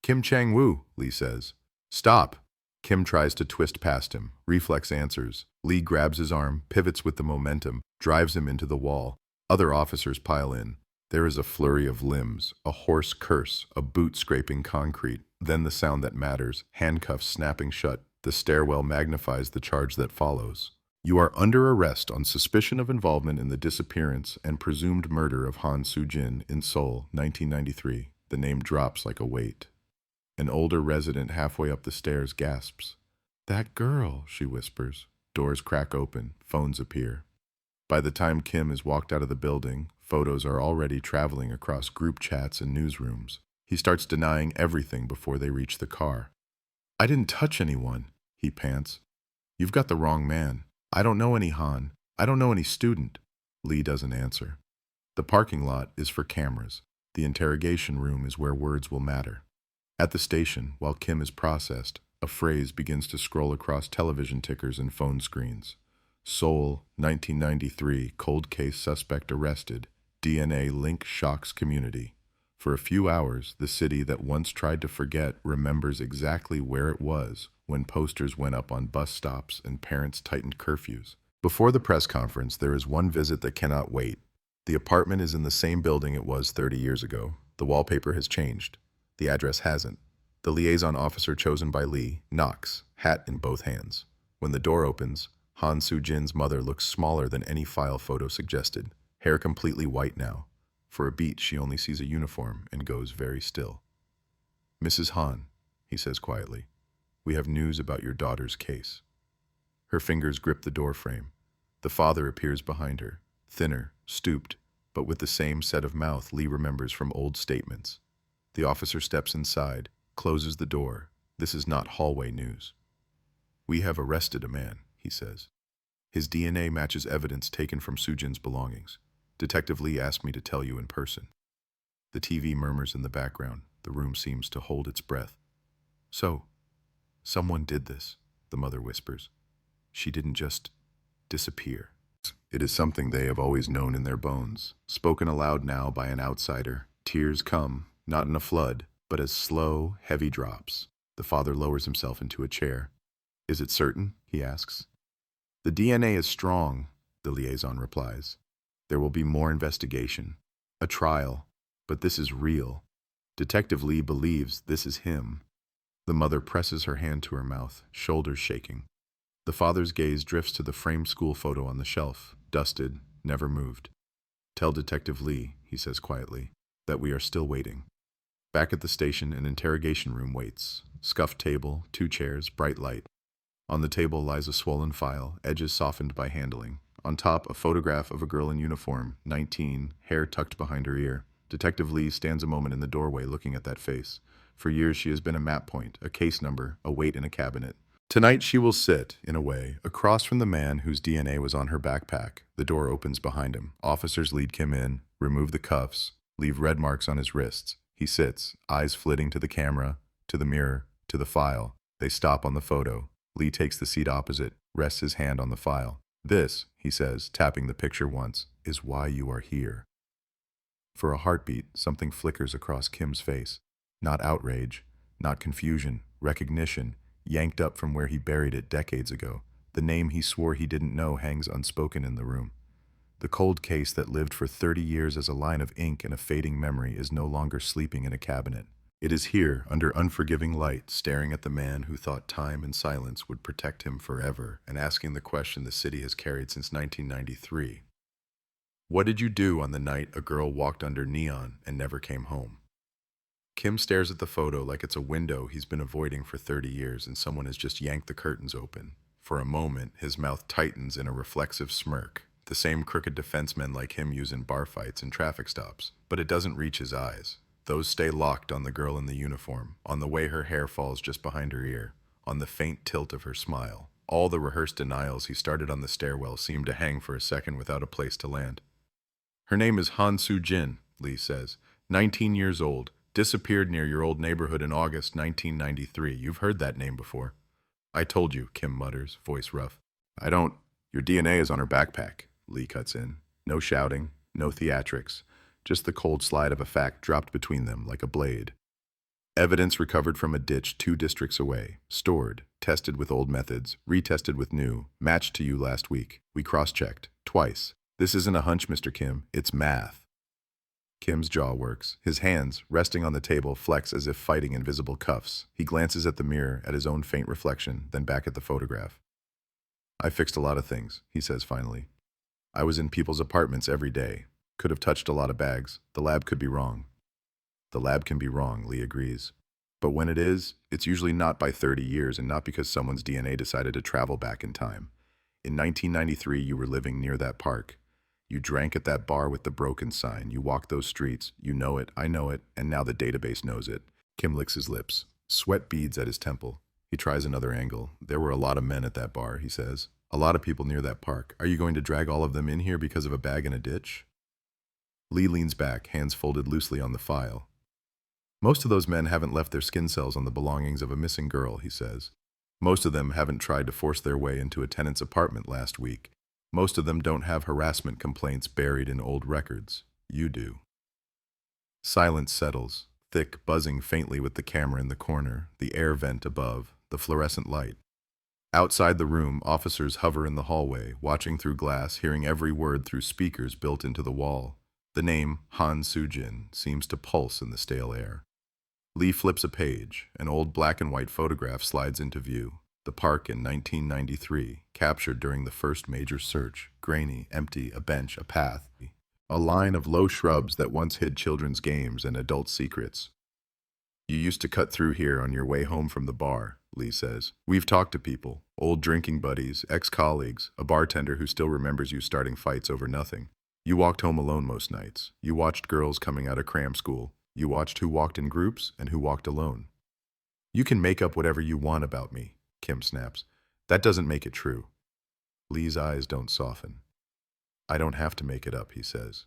"Kim Chang-woo," Lee says. "Stop." Kim tries to twist past him. Reflex answers. Lee grabs his arm, pivots with the momentum, drives him into the wall. Other officers pile in. There is a flurry of limbs, a hoarse curse, a boot scraping concrete. Then the sound that matters, handcuffs snapping shut. The stairwell magnifies the charge that follows. "You are under arrest on suspicion of involvement in the disappearance and presumed murder of Han Soo-jin in Seoul, 1993. The name drops like a weight. An older resident halfway up the stairs gasps. "That girl," she whispers. Doors crack open. Phones appear. By the time Kim is walked out of the building, photos are already traveling across group chats and newsrooms. He starts denying everything before they reach the car. I didn't touch anyone, he pants. You've got the wrong man. I don't know any Han. I don't know any student. Lee doesn't answer. The parking lot is for cameras. The interrogation room is where words will matter. At the station, while Kim is processed, a phrase begins to scroll across television tickers and phone screens. Seoul, 1993, cold case suspect arrested. DNA link shocks community. For a few hours, the city that once tried to forget remembers exactly where it was when posters went up on bus stops and parents tightened curfews. Before the press conference, there is one visit that cannot wait. The apartment is in the same building it was 30 years ago. The wallpaper has changed. The address hasn't. The liaison officer chosen by Lee knocks, hat in both hands. When the door opens, Han Soo-jin's mother looks smaller than any file photo suggested, hair completely white now. For a beat, she only sees a uniform and goes very still. Mrs. Han, he says quietly, we have news about your daughter's case. Her fingers grip the doorframe. The father appears behind her, thinner, stooped, but with the same set of mouth Lee remembers from old statements. The officer steps inside, closes the door. This is not hallway news. We have arrested a man, he says. His DNA matches evidence taken from Soo-jin's belongings. Detective Lee asked me to tell you in person. The TV murmurs in the background. The room seems to hold its breath. So, someone did this, the mother whispers. She didn't just disappear. It is something they have always known in their bones, spoken aloud now by an outsider. Tears come, not in a flood, but as slow, heavy drops. The father lowers himself into a chair. Is it certain? He asks. The DNA is strong, the liaison replies. There will be more investigation, a trial, but this is real. Detective Lee believes this is him. The mother presses her hand to her mouth, shoulders shaking. The father's gaze drifts to the framed school photo on the shelf, dusted, never moved. Tell Detective Lee, he says quietly, that we are still waiting. Back at the station, an interrogation room waits. Scuffed table, 2 chairs, bright light. On the table lies a swollen file, edges softened by handling. On top, a photograph of a girl in uniform, 19, hair tucked behind her ear. Detective Lee stands a moment in the doorway looking at that face. For years she has been a map point, a case number, a weight in a cabinet. Tonight she will sit, in a way, across from the man whose DNA was on her backpack. The door opens behind him. Officers lead Kim in, remove the cuffs, leave red marks on his wrists. He sits, eyes flitting to the camera, to the mirror, to the file. They stop on the photo. Lee takes the seat opposite, rests his hand on the file. This, he says, tapping the picture once, is why you are here. For a heartbeat, something flickers across Kim's face. Not outrage, not confusion, recognition, yanked up from where he buried it decades ago. The name he swore he didn't know hangs unspoken in the room. The cold case that lived for 30 years as a line of ink and a fading memory is no longer sleeping in a cabinet. It is here, under unforgiving light, staring at the man who thought time and silence would protect him forever, and asking the question the city has carried since 1993. What did you do on the night a girl walked under neon and never came home? Kim stares at the photo like it's a window he's been avoiding for 30 years and someone has just yanked the curtains open. For a moment, his mouth tightens in a reflexive smirk, the same crooked defensemen like him use in bar fights and traffic stops, but it doesn't reach his eyes. Those stay locked on the girl in the uniform, on the way her hair falls just behind her ear, on the faint tilt of her smile. All the rehearsed denials he started on the stairwell seem to hang for a second without a place to land. Her name is Han Soo-jin, Lee says, 19 years old, disappeared near your old neighborhood in August 1993. You've heard that name before. I told you, Kim mutters, voice rough. I don't. Your DNA is on her backpack, Lee cuts in. No shouting, no theatrics. Just the cold slide of a fact dropped between them like a blade. Evidence recovered from a ditch 2 districts away, stored, tested with old methods, retested with new, matched to you last week. We cross-checked, twice. This isn't a hunch, Mr. Kim, it's math. Kim's jaw works. His hands, resting on the table, flex as if fighting invisible cuffs. He glances at the mirror, at his own faint reflection, then back at the photograph. I fixed a lot of things, he says finally. I was in people's apartments every day. Could have touched a lot of bags. The lab could be wrong. The lab can be wrong, Lee agrees. But when it is, it's usually not by 30 years and not because someone's DNA decided to travel back in time. In 1993, you were living near that park. You drank at that bar with the broken sign. You walked those streets. You know it, I know it, and now the database knows it. Kim licks his lips. Sweat beads at his temple. He tries another angle. There were a lot of men at that bar, he says. A lot of people near that park. Are you going to drag all of them in here because of a bag in a ditch? Lee leans back, hands folded loosely on the file. Most of those men haven't left their skin cells on the belongings of a missing girl, he says. Most of them haven't tried to force their way into a tenant's apartment last week. Most of them don't have harassment complaints buried in old records. You do. Silence settles, thick, buzzing faintly with the camera in the corner, the air vent above, the fluorescent light. Outside the room, officers hover in the hallway, watching through glass, hearing every word through speakers built into the wall. The name, Han Soo-jin, seems to pulse in the stale air. Lee flips a page. An old black and white photograph slides into view. The park in 1993, captured during the first major search. Grainy, empty, a bench, a path. A line of low shrubs that once hid children's games and adult secrets. You used to cut through here on your way home from the bar, Lee says. We've talked to people, old drinking buddies, ex-colleagues, a bartender who still remembers you starting fights over nothing. You walked home alone most nights. You watched girls coming out of cram school. You watched who walked in groups and who walked alone. You can make up whatever you want about me, Kim snaps. That doesn't make it true. Lee's eyes don't soften. I don't have to make it up, he says.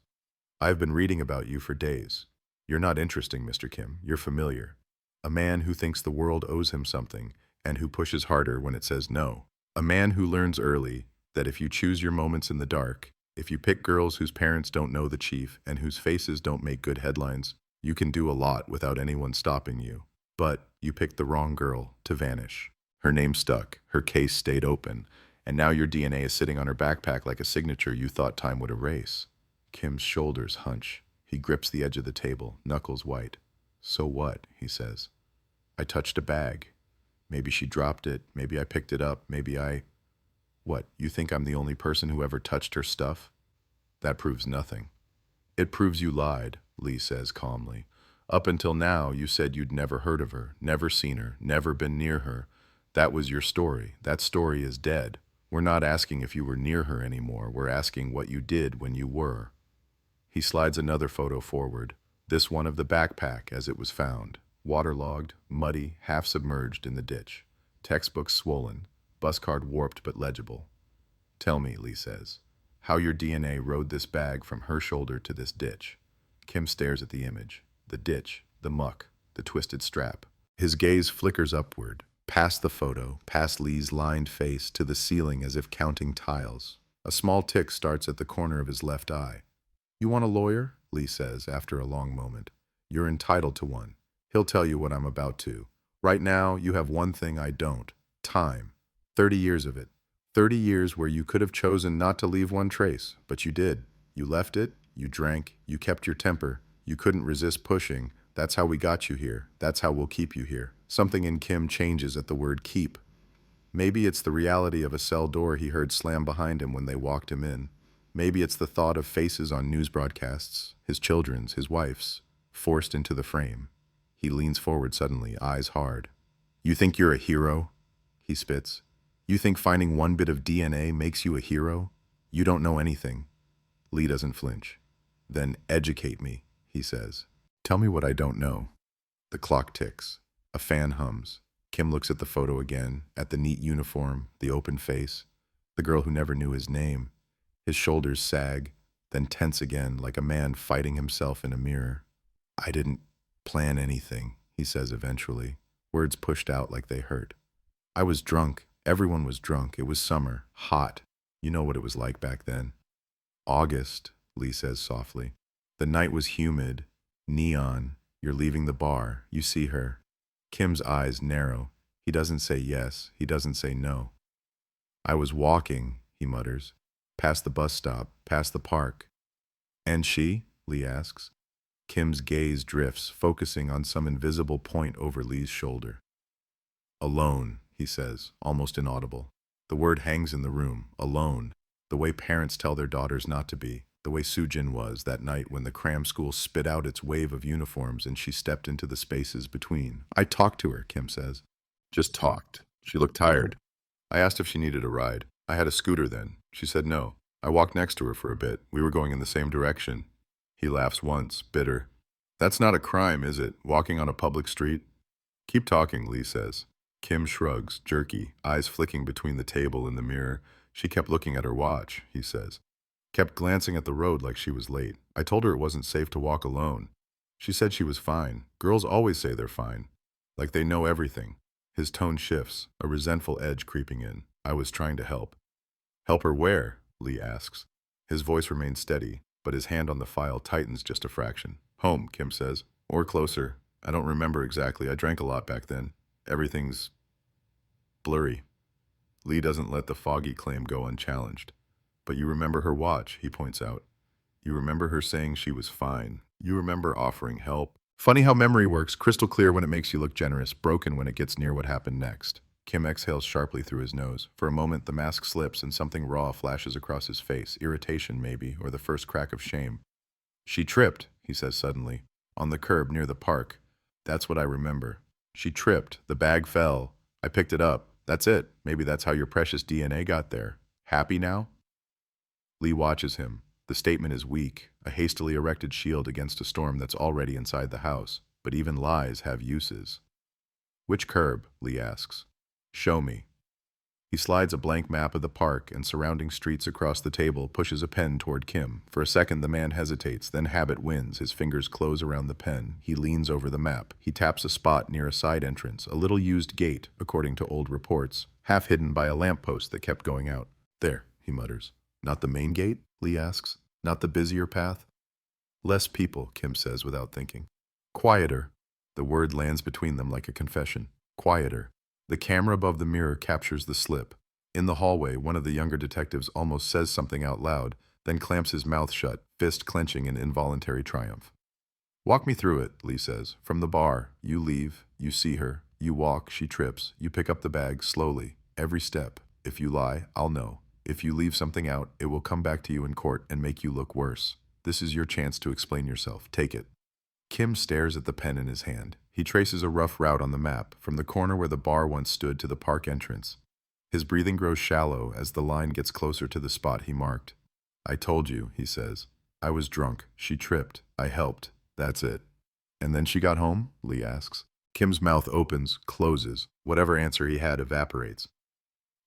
I've been reading about you for days. You're not interesting, Mr. Kim. You're familiar. A man who thinks the world owes him something and who pushes harder when it says no. A man who learns early that if you choose your moments in the dark, if you pick girls whose parents don't know the chief and whose faces don't make good headlines, you can do a lot without anyone stopping you. But you picked the wrong girl to vanish. Her name stuck, her case stayed open, and now your DNA is sitting on her backpack like a signature you thought time would erase. Kim's shoulders hunch. He grips the edge of the table, knuckles white. So what, he says. I touched a bag. Maybe she dropped it, maybe I picked it up, maybe I... What, you think I'm the only person who ever touched her stuff? That proves nothing. It proves you lied, Lee says calmly. Up until now, you said you'd never heard of her, never seen her, never been near her. That was your story. That story is dead. We're not asking if you were near her anymore. We're asking what you did when you were. He slides another photo forward, this one of the backpack as it was found, waterlogged, muddy, half-submerged in the ditch, textbooks swollen, bus card warped but legible. Tell me, Lee says, how your DNA rode this bag from her shoulder to this ditch. Kim stares at the image, the ditch, the muck, the twisted strap. His gaze flickers upward, past the photo, past Lee's lined face to the ceiling as if counting tiles. A small tick starts at the corner of his left eye. You want a lawyer? Lee says after a long moment. You're entitled to one. He'll tell you what I'm about to. Right now, you have one thing I don't. Time. 30 years of it. 30 years where you could have chosen not to leave one trace, but you did. You left it, you drank, you kept your temper. You couldn't resist pushing. That's how we got you here. That's how we'll keep you here. Something in Kim changes at the word keep. Maybe it's the reality of a cell door he heard slam behind him when they walked him in. Maybe it's the thought of faces on news broadcasts, his children's, his wife's, forced into the frame. He leans forward suddenly, eyes hard. You think you're a hero? He spits. You think finding one bit of DNA makes you a hero? You don't know anything. Lee doesn't flinch. Then educate me, he says. Tell me what I don't know. The clock ticks. A fan hums. Kim looks at the photo again, at the neat uniform, the open face, the girl who never knew his name. His shoulders sag, then tense again like a man fighting himself in a mirror. I didn't plan anything, he says eventually, words pushed out like they hurt. I was drunk. Everyone was drunk. It was summer, hot. You know what it was like back then. August, Lee says softly. The night was humid, neon. You're leaving the bar. You see her. Kim's eyes narrow. He doesn't say yes. He doesn't say no. I was walking, he mutters. Past the bus stop, past the park. And she? Lee asks. Kim's gaze drifts, focusing on some invisible point over Lee's shoulder. Alone, he says, almost inaudible. The word hangs in the room, alone, the way parents tell their daughters not to be, the way Soo-jin was that night when the cram school spit out its wave of uniforms and she stepped into the spaces between. I talked to her, Kim says. Just talked. She looked tired. I asked if she needed a ride. I had a scooter then. She said no. I walked next to her for a bit. We were going in the same direction. He laughs once, bitter. That's not a crime, is it? Walking on a public street? Keep talking, Lee says. Kim shrugs, jerky, eyes flicking between the table and the mirror. She kept looking at her watch, he says. Kept glancing at the road like she was late. I told her it wasn't safe to walk alone. She said she was fine. Girls always say they're fine. Like they know everything. His tone shifts, a resentful edge creeping in. I was trying to help. Help her where? Lee asks. His voice remains steady, but his hand on the file tightens just a fraction. Home, Kim says. Or closer. I don't remember exactly. I drank a lot back then. Everything's blurry. Lee doesn't let the foggy claim go unchallenged. But you remember her watch, he points out. You remember her saying she was fine. You remember offering help. Funny how memory works, crystal clear when it makes you look generous, broken when it gets near what happened next. Kim exhales sharply through his nose. For a moment, the mask slips and something raw flashes across his face. Irritation, maybe, or the first crack of shame. She tripped, he says suddenly, on the curb near the park. That's what I remember. She tripped. The bag fell. I picked it up. That's it. Maybe that's how your precious DNA got there. Happy now? Lee watches him. The statement is weak, a hastily erected shield against a storm that's already inside the house. But even lies have uses. Which curb? Lee asks. Show me. He slides a blank map of the park and surrounding streets across the table, pushes a pen toward Kim. For a second, the man hesitates, then habit wins. His fingers close around the pen. He leans over the map. He taps a spot near a side entrance, a little used gate, according to old reports, half hidden by a lamppost that kept going out. There, he mutters. Not the main gate? Lee asks. Not the busier path? Less people, Kim says without thinking. Quieter. The word lands between them like a confession. Quieter. The camera above the mirror captures the slip. In the hallway, one of the younger detectives almost says something out loud, then clamps his mouth shut, fist clenching in involuntary triumph. Walk me through it, Lee says. From the bar, you leave, you see her, you walk, she trips, you pick up the bag slowly, every step. If you lie, I'll know. If you leave something out, it will come back to you in court and make you look worse. This is your chance to explain yourself. Take it. Kim stares at the pen in his hand. He traces a rough route on the map, from the corner where the bar once stood to the park entrance. His breathing grows shallow as the line gets closer to the spot he marked. I told you, he says. I was drunk. She tripped. I helped. That's it. And then she got home? Lee asks. Kim's mouth opens, closes. Whatever answer he had evaporates.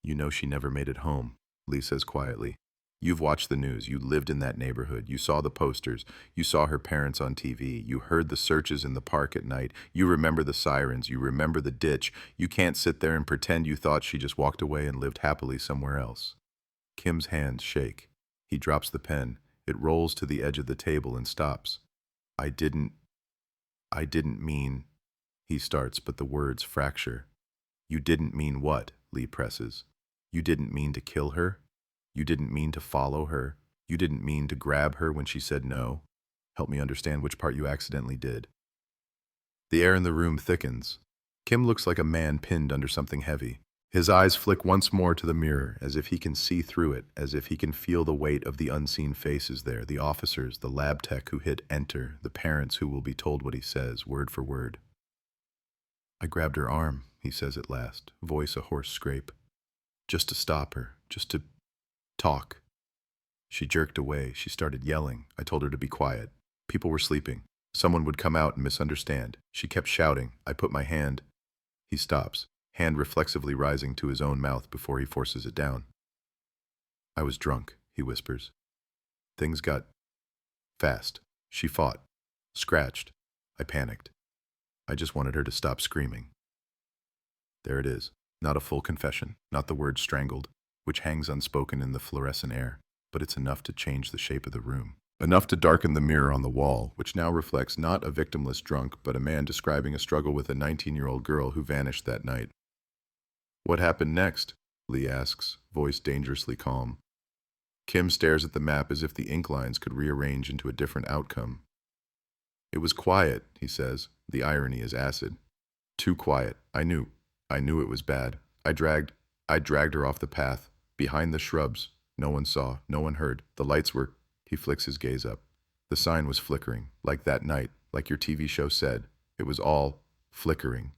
You know she never made it home, Lee says quietly. You've watched the news. You lived in that neighborhood. You saw the posters. You saw her parents on TV. You heard the searches in the park at night. You remember the sirens. You remember the ditch. You can't sit there and pretend you thought she just walked away and lived happily somewhere else. Kim's hands shake. He drops the pen. It rolls to the edge of the table and stops. I didn't mean, he starts, but the words fracture. You didn't mean what? Lee presses. You didn't mean to kill her? You didn't mean to follow her. You didn't mean to grab her when she said no. Help me understand which part you accidentally did. The air in the room thickens. Kim looks like a man pinned under something heavy. His eyes flick once more to the mirror, as if he can see through it, as if he can feel the weight of the unseen faces there, the officers, the lab tech who hit enter, the parents who will be told what he says, word for word. I grabbed her arm, he says at last, voice a hoarse scrape. Just to stop her, just to talk. She jerked away. She started yelling. I told her to be quiet. People were sleeping. Someone would come out and misunderstand. She kept shouting. I put my hand. He stops, hand reflexively rising to his own mouth before he forces it down. I was drunk, he whispers. Things got fast. She fought, scratched. I panicked. I just wanted her to stop screaming. There it is. Not a full confession, not the word strangled, which hangs unspoken in the fluorescent air, but it's enough to change the shape of the room. Enough to darken the mirror on the wall, which now reflects not a victimless drunk, but a man describing a struggle with a 19-year-old girl who vanished that night. What happened next? Lee asks, voice dangerously calm. Kim stares at the map as if the ink lines could rearrange into a different outcome. It was quiet, he says. The irony is acid. Too quiet. I knew it was bad. I dragged her off the path, behind the shrubs. No one saw, no one heard. The lights were... He flicks his gaze up. The sign was flickering, like that night, like your TV show said. It was all flickering.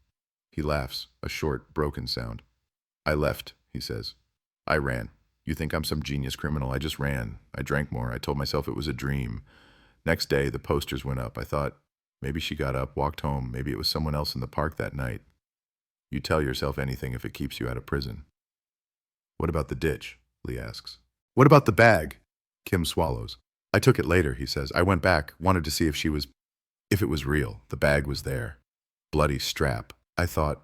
He laughs, a short, broken sound. I left, he says. I ran. You think I'm some genius criminal? I just ran. I drank more. I told myself it was a dream. Next day, the posters went up. I thought, maybe she got up, walked home. Maybe it was someone else in the park that night. You tell yourself anything if it keeps you out of prison. What about the ditch? Lee asks. What about the bag? Kim swallows. I took it later, he says. I went back, wanted to see if it was real. The bag was there. Bloody strap. I thought,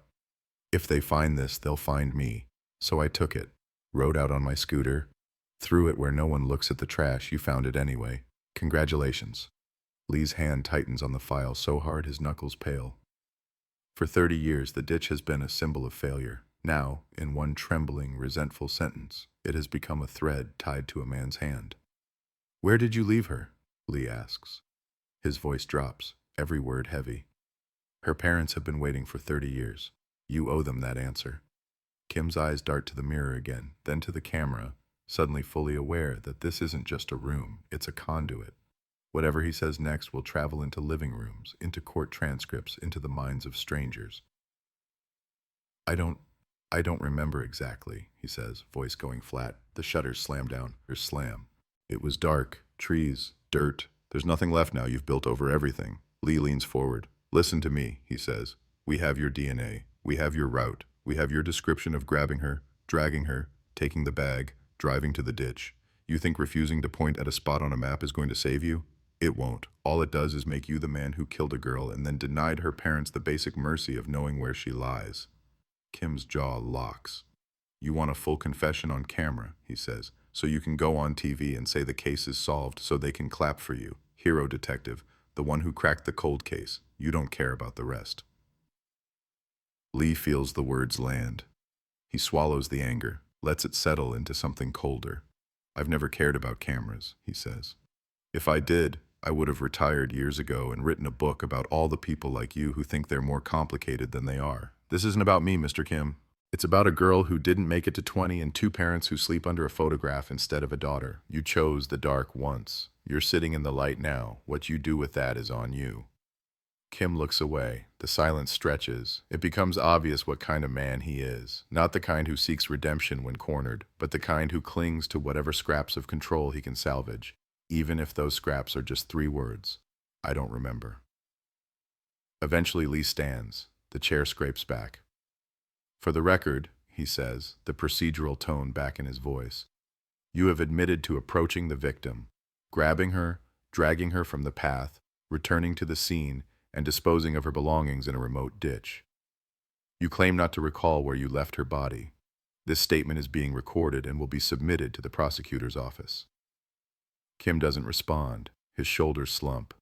if they find this, they'll find me. So I took it, rode out on my scooter, threw it where no one looks at the trash. You found it anyway. Congratulations. Lee's hand tightens on the file so hard his knuckles pale. For 30 years, the ditch has been a symbol of failure. Now, in one trembling, resentful sentence, it has become a thread tied to a man's hand. Where did you leave her? Lee asks. His voice drops, every word heavy. Her parents have been waiting for 30 years. You owe them that answer. Kim's eyes dart to the mirror again, then to the camera, suddenly fully aware that this isn't just a room, it's a conduit. Whatever he says next will travel into living rooms, into court transcripts, into the minds of strangers. I don't remember exactly, he says, voice going flat. The shutters slam down, or slam. It was dark, trees, dirt. There's nothing left now. You've built over everything. Lee leans forward. Listen to me, he says. We have your DNA. We have your route. We have your description of grabbing her, dragging her, taking the bag, driving to the ditch. You think refusing to point at a spot on a map is going to save you? It won't. All it does is make you the man who killed a girl and then denied her parents the basic mercy of knowing where she lies. Kim's jaw locks. You want a full confession on camera, he says, so you can go on TV and say the case is solved so they can clap for you. Hero detective, the one who cracked the cold case. You don't care about the rest. Lee feels the words land. He swallows the anger, lets it settle into something colder. I've never cared about cameras, he says. If I did, I would have retired years ago and written a book about all the people like you who think they're more complicated than they are. This isn't about me, Mr. Kim. It's about a girl who didn't make it to 20 and 2 parents who sleep under a photograph instead of a daughter. You chose the dark once. You're sitting in the light now. What you do with that is on you. Kim looks away. The silence stretches. It becomes obvious what kind of man he is. Not the kind who seeks redemption when cornered, but the kind who clings to whatever scraps of control he can salvage, even if those scraps are just 3 words. I don't remember. Eventually, Lee stands. The chair scrapes back. For the record, he says, the procedural tone back in his voice, you have admitted to approaching the victim, grabbing her, dragging her from the path, returning to the scene, and disposing of her belongings in a remote ditch. You claim not to recall where you left her body. This statement is being recorded and will be submitted to the prosecutor's office. Kim doesn't respond. His shoulders slump.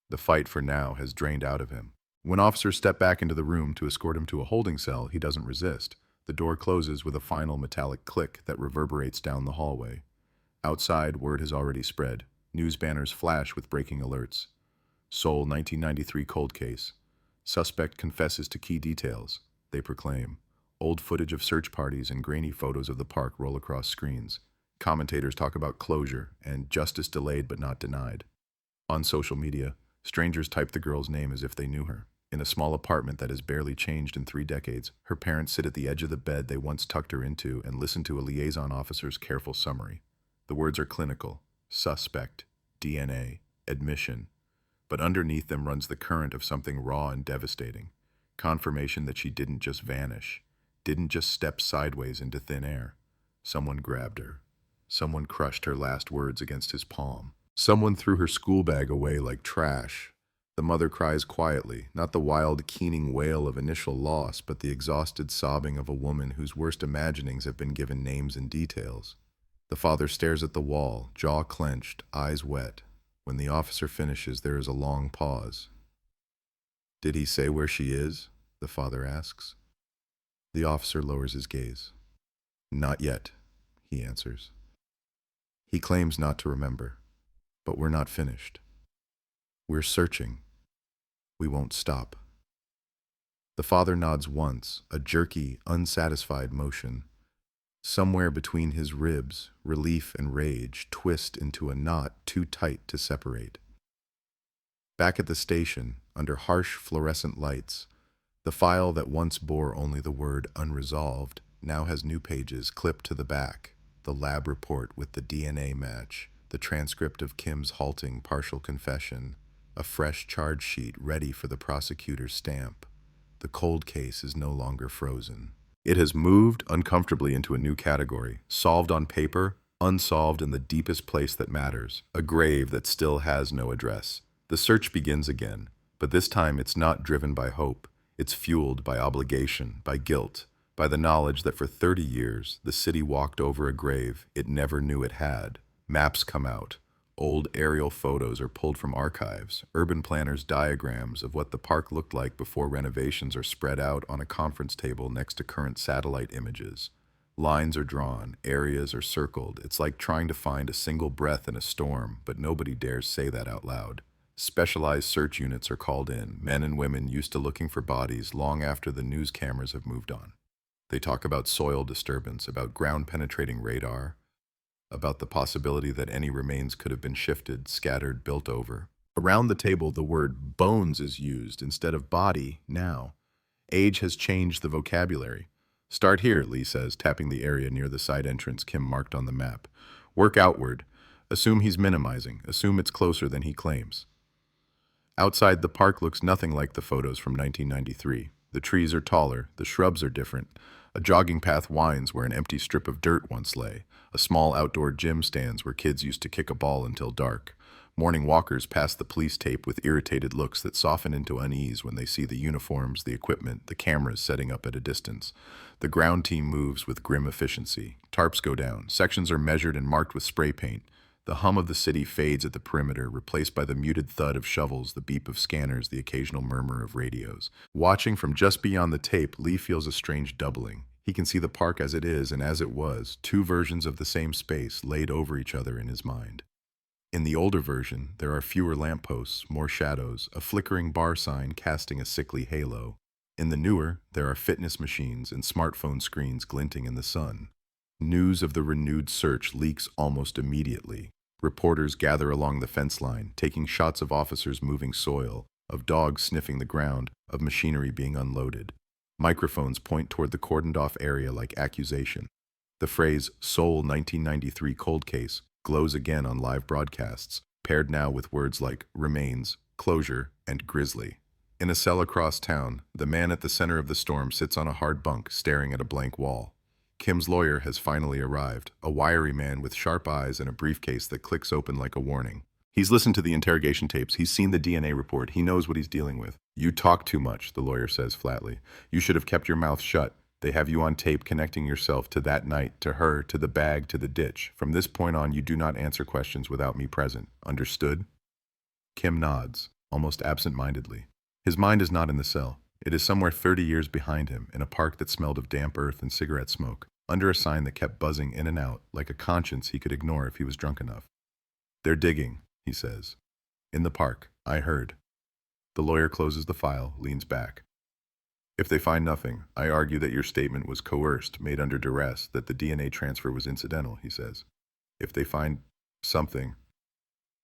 The fight for now has drained out of him. When officers step back into the room to escort him to a holding cell, he doesn't resist. The door closes with a final metallic click that reverberates down the hallway. Outside, word has already spread. News banners flash with breaking alerts. Seoul 1993 cold case. Suspect confesses to key details, they proclaim. Old footage of search parties and grainy photos of the park roll across screens. Commentators talk about closure and justice delayed but not denied. On social media, strangers type the girl's name as if they knew her. In a small apartment that has barely changed in 3 decades, her parents sit at the edge of the bed they once tucked her into and listen to a liaison officer's careful summary. The words are clinical: suspect, DNA, admission. But underneath them runs the current of something raw and devastating. Confirmation that she didn't just vanish, didn't just step sideways into thin air. Someone grabbed her. Someone crushed her last words against his palm. Someone threw her school bag away like trash. The mother cries quietly, not the wild, keening wail of initial loss, but the exhausted sobbing of a woman whose worst imaginings have been given names and details. The father stares at the wall, jaw clenched, eyes wet. When the officer finishes, there is a long pause. Did he say where she is? The father asks. The officer lowers his gaze. Not yet, he answers. He claims not to remember, but we're not finished. We're searching. We won't stop. The father nods once, a jerky, unsatisfied motion. Somewhere between his ribs, relief and rage twist into a knot too tight to separate. Back at the station, under harsh fluorescent lights, the file that once bore only the word unresolved now has new pages clipped to the back. The the lab report with the DNA match, the transcript of Kim's halting partial confession, a fresh charge sheet ready for the prosecutor's stamp. The cold case is no longer frozen. It has moved uncomfortably into a new category, solved on paper, unsolved in the deepest place that matters, a grave that still has no address. The search begins again, but this time it's not driven by hope. It's fueled by obligation, by guilt, by the knowledge that for 30 years, the city walked over a grave it never knew it had. Maps come out. Old aerial photos are pulled from archives. Urban planners' diagrams of what the park looked like before renovations are spread out on a conference table next to current satellite images. Lines are drawn, areas are circled. It's like trying to find a single breath in a storm, but nobody dares say that out loud. Specialized search units are called in, men and women used to looking for bodies long after the news cameras have moved on. They talk about soil disturbance, about ground-penetrating radar, about the possibility that any remains could have been shifted, scattered, built over. Around the table, the word bones is used instead of body now. Age has changed the vocabulary. Start here, Lee says, tapping the area near the side entrance Kim marked on the map. Work outward. Assume he's minimizing. Assume it's closer than he claims. Outside, the park looks nothing like the photos from 1993. The trees are taller, the shrubs are different. A jogging path winds where an empty strip of dirt once lay. A small outdoor gym stands where kids used to kick a ball until dark. Morning walkers pass the police tape with irritated looks that soften into unease when they see the uniforms, the equipment, the cameras setting up at a distance. The ground team moves with grim efficiency. Tarps go down. Sections are measured and marked with spray paint. The hum of the city fades at the perimeter, replaced by the muted thud of shovels, the beep of scanners, the occasional murmur of radios. Watching from just beyond the tape, Lee feels a strange doubling. He can see the park as it is and as it was, two versions of the same space laid over each other in his mind. In the older version, there are fewer lampposts, more shadows, a flickering bar sign casting a sickly halo. In the newer, there are fitness machines and smartphone screens glinting in the sun. News of the renewed search leaks almost immediately. Reporters gather along the fence line, taking shots of officers moving soil, of dogs sniffing the ground, of machinery being unloaded. Microphones point toward the cordoned-off area like accusation. The phrase, Seoul 1993 cold case, glows again on live broadcasts, paired now with words like remains, closure, and grisly. In a cell across town, the man at the center of the storm sits on a hard bunk, staring at a blank wall. Kim's lawyer has finally arrived, a wiry man with sharp eyes and a briefcase that clicks open like a warning. He's listened to the interrogation tapes, he's seen the DNA report, he knows what he's dealing with. You talk too much, the lawyer says flatly. You should have kept your mouth shut. They have you on tape connecting yourself to that night, to her, to the bag, to the ditch. From this point on, you do not answer questions without me present. Understood? Kim nods, almost absent-mindedly. His mind is not in the cell. It is somewhere 30 years behind him, in a park that smelled of damp earth and cigarette smoke, under a sign that kept buzzing in and out, like a conscience he could ignore if he was drunk enough. They're digging, he says. In the park, I heard. The lawyer closes the file, leans back. If they find nothing, I argue that your statement was coerced, made under duress, that the DNA transfer was incidental, he says. If they find something,